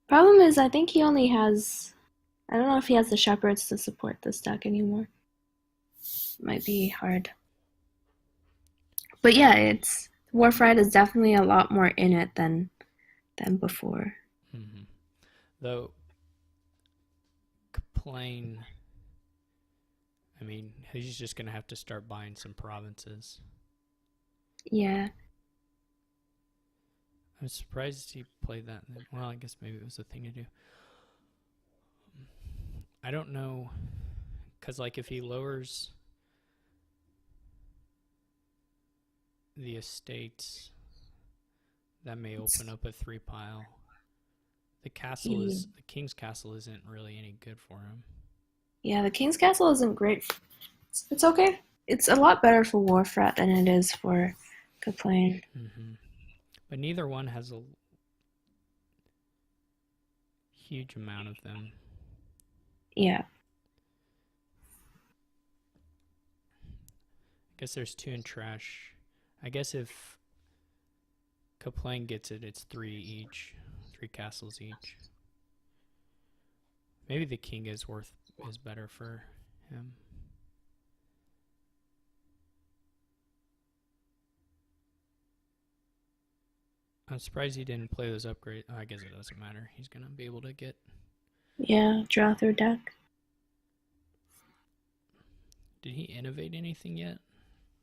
Problem is, I think he only has. I don't know if he has the shepherds to support this deck anymore. Might be hard. But yeah, it's Warfrat is definitely a lot more in it than before. Hmm. Though, Kaplane, I mean, he's just going to have to start buying some provinces. Yeah. I'm surprised he played that. Well, I guess maybe it was a thing to do. I don't know, because like if he lowers the estates, that may open up a 3 pile. The king's castle isn't really any good for him. Yeah, the King's Castle isn't great. It's okay. It's a lot better for Warfrat than it is for Kaplane. Hmm. But neither one has a huge amount of them. Yeah. I guess there's 2 in trash. I guess if Kaplane gets it, it's 3 each. 3 castles each. Maybe the king is better for him. I'm surprised he didn't play those upgrades. Oh, I guess it doesn't matter. He's gonna be able to get. Yeah, draw through deck. Did he innovate anything yet?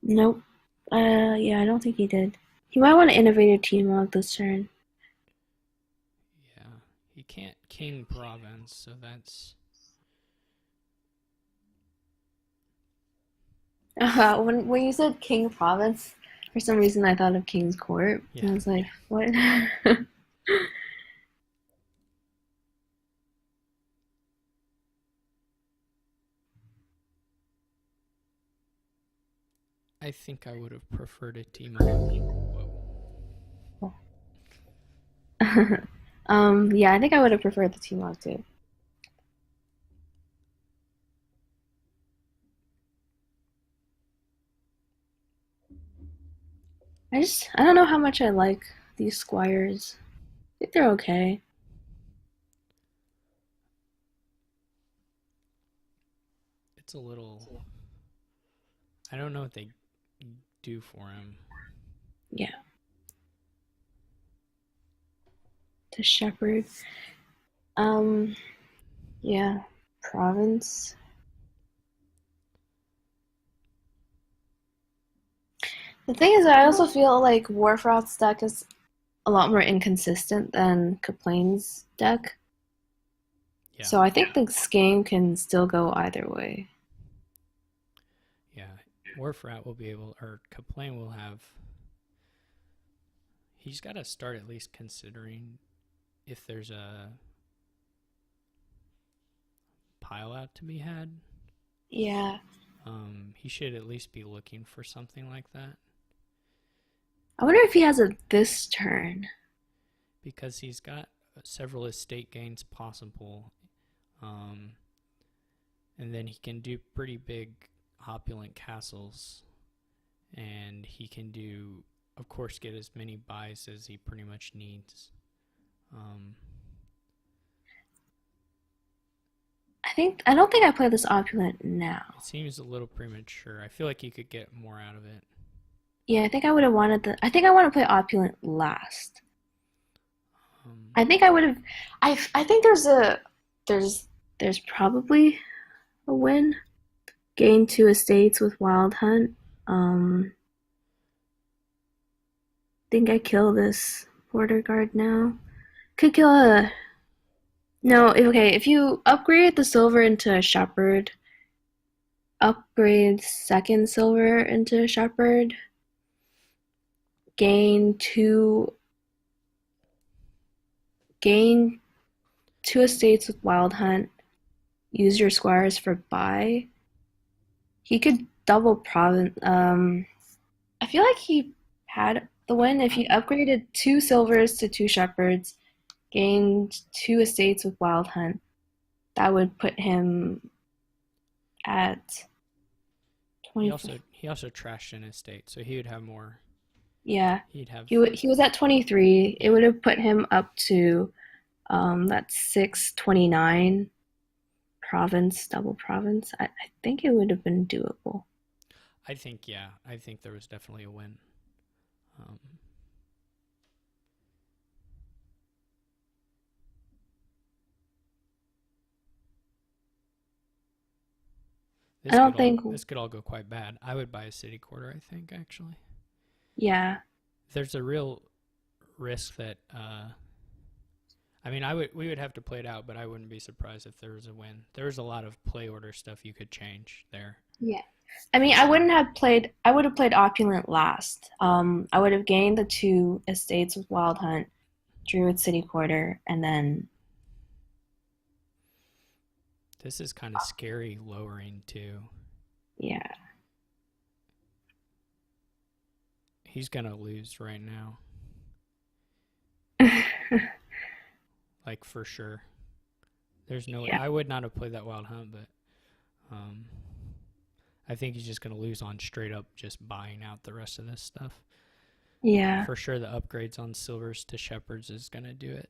Nope. Yeah, I don't think he did. He might want to innovate a team log this turn. Yeah, he can't king province, so that's. When you said King Province, for some reason I thought of King's Court. Yeah. And I was like, what? I think I would have preferred a team of. Whoa. Yeah, I think I would have preferred the team log too. I don't know how much I like these squires. I think they're okay. It's a little. I don't know what they do for him. Yeah. The shepherd. Yeah. Province. The thing is, I also feel like Warfrost's deck is a lot more inconsistent than Kaplane's deck. Yeah. So I think this game can still go either way. Yeah, Warfrat will be able, or Kaplane will have. He's got to start at least considering if there's a pile out to be had. Yeah. He should at least be looking for something like that. I wonder if he has it this turn. Because he's got several estate gains possible. And then he can do pretty big opulent castles. And he can do, of course, get as many buys as he pretty much needs. I don't think I play this opulent now. It seems a little premature. I feel like you could get more out of it. Yeah, I think I would have wanted I think I want to play opulent last. I think I would have. I think there's probably a win. Gain 2 estates with Wild Hunt. Think I kill this border guard now. Could kill a. No, okay. If you upgrade the silver into a shepherd, upgrade second silver into a shepherd, gain two estates with Wild Hunt, use your squires for buy. He could double province. I feel like he had the win if he upgraded 2 silvers to 2 shepherds, gained 2 estates with Wild Hunt. That would put him at 20. He also trashed an estate, so he would have more. Yeah, He'd have. he was at 23. It would have put him up to that 629 province, double province. I think it would have been doable. I think, yeah, I think there was definitely a win. Um, I don't think. this could all go quite bad. I would buy a city quarter, I think, actually. Yeah. There's a real risk that I mean, we would have to play it out, but I wouldn't be surprised if there was a win. There was a lot of play order stuff you could change there. Yeah. I mean, I wouldn't have played. I would have played opulent last. I would have gained the 2 estates with Wild Hunt, drew with City Quarter, and then This is kind of scary lowering too. yeah. He's gonna lose right now, like for sure. There's no way. Yeah. I would not have played that Wild Hunt, but I think he's just gonna lose on straight up just buying out the rest of this stuff. Yeah. For sure, the upgrades on silvers to shepherds is gonna do it.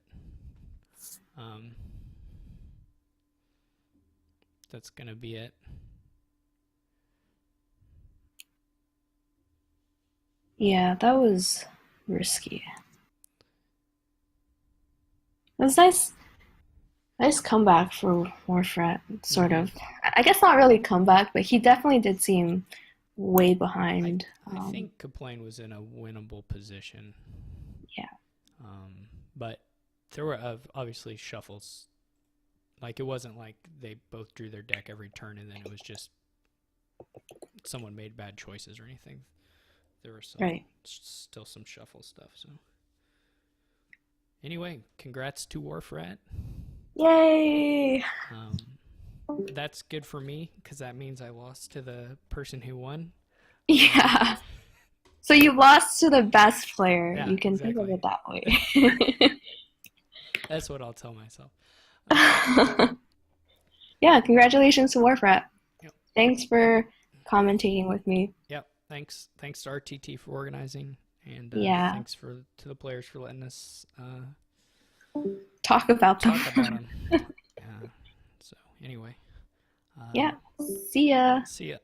That's gonna be it. Yeah, that was risky. It was nice comeback for Warfrat, sort of. I guess not really comeback, but he definitely did seem way behind. I think kaplane was in a winnable position. Yeah. But there were obviously shuffles. Like, it wasn't like they both drew their deck every turn and then it was just someone made bad choices or anything. There were still some shuffle stuff. So anyway, congrats to Warfrat. Yay! That's good for me because that means I lost to the person who won. Yeah. So you lost to the best player. Yeah, you can exactly. think of it that way. That's what I'll tell myself. Yeah, congratulations to Warfrat. Yep. Thanks for commentating with me. Yep. Thanks to RTT for organizing, and Yeah. thanks to the players for letting us Talk about them. talk about them. So anyway, Yeah. See ya. see ya.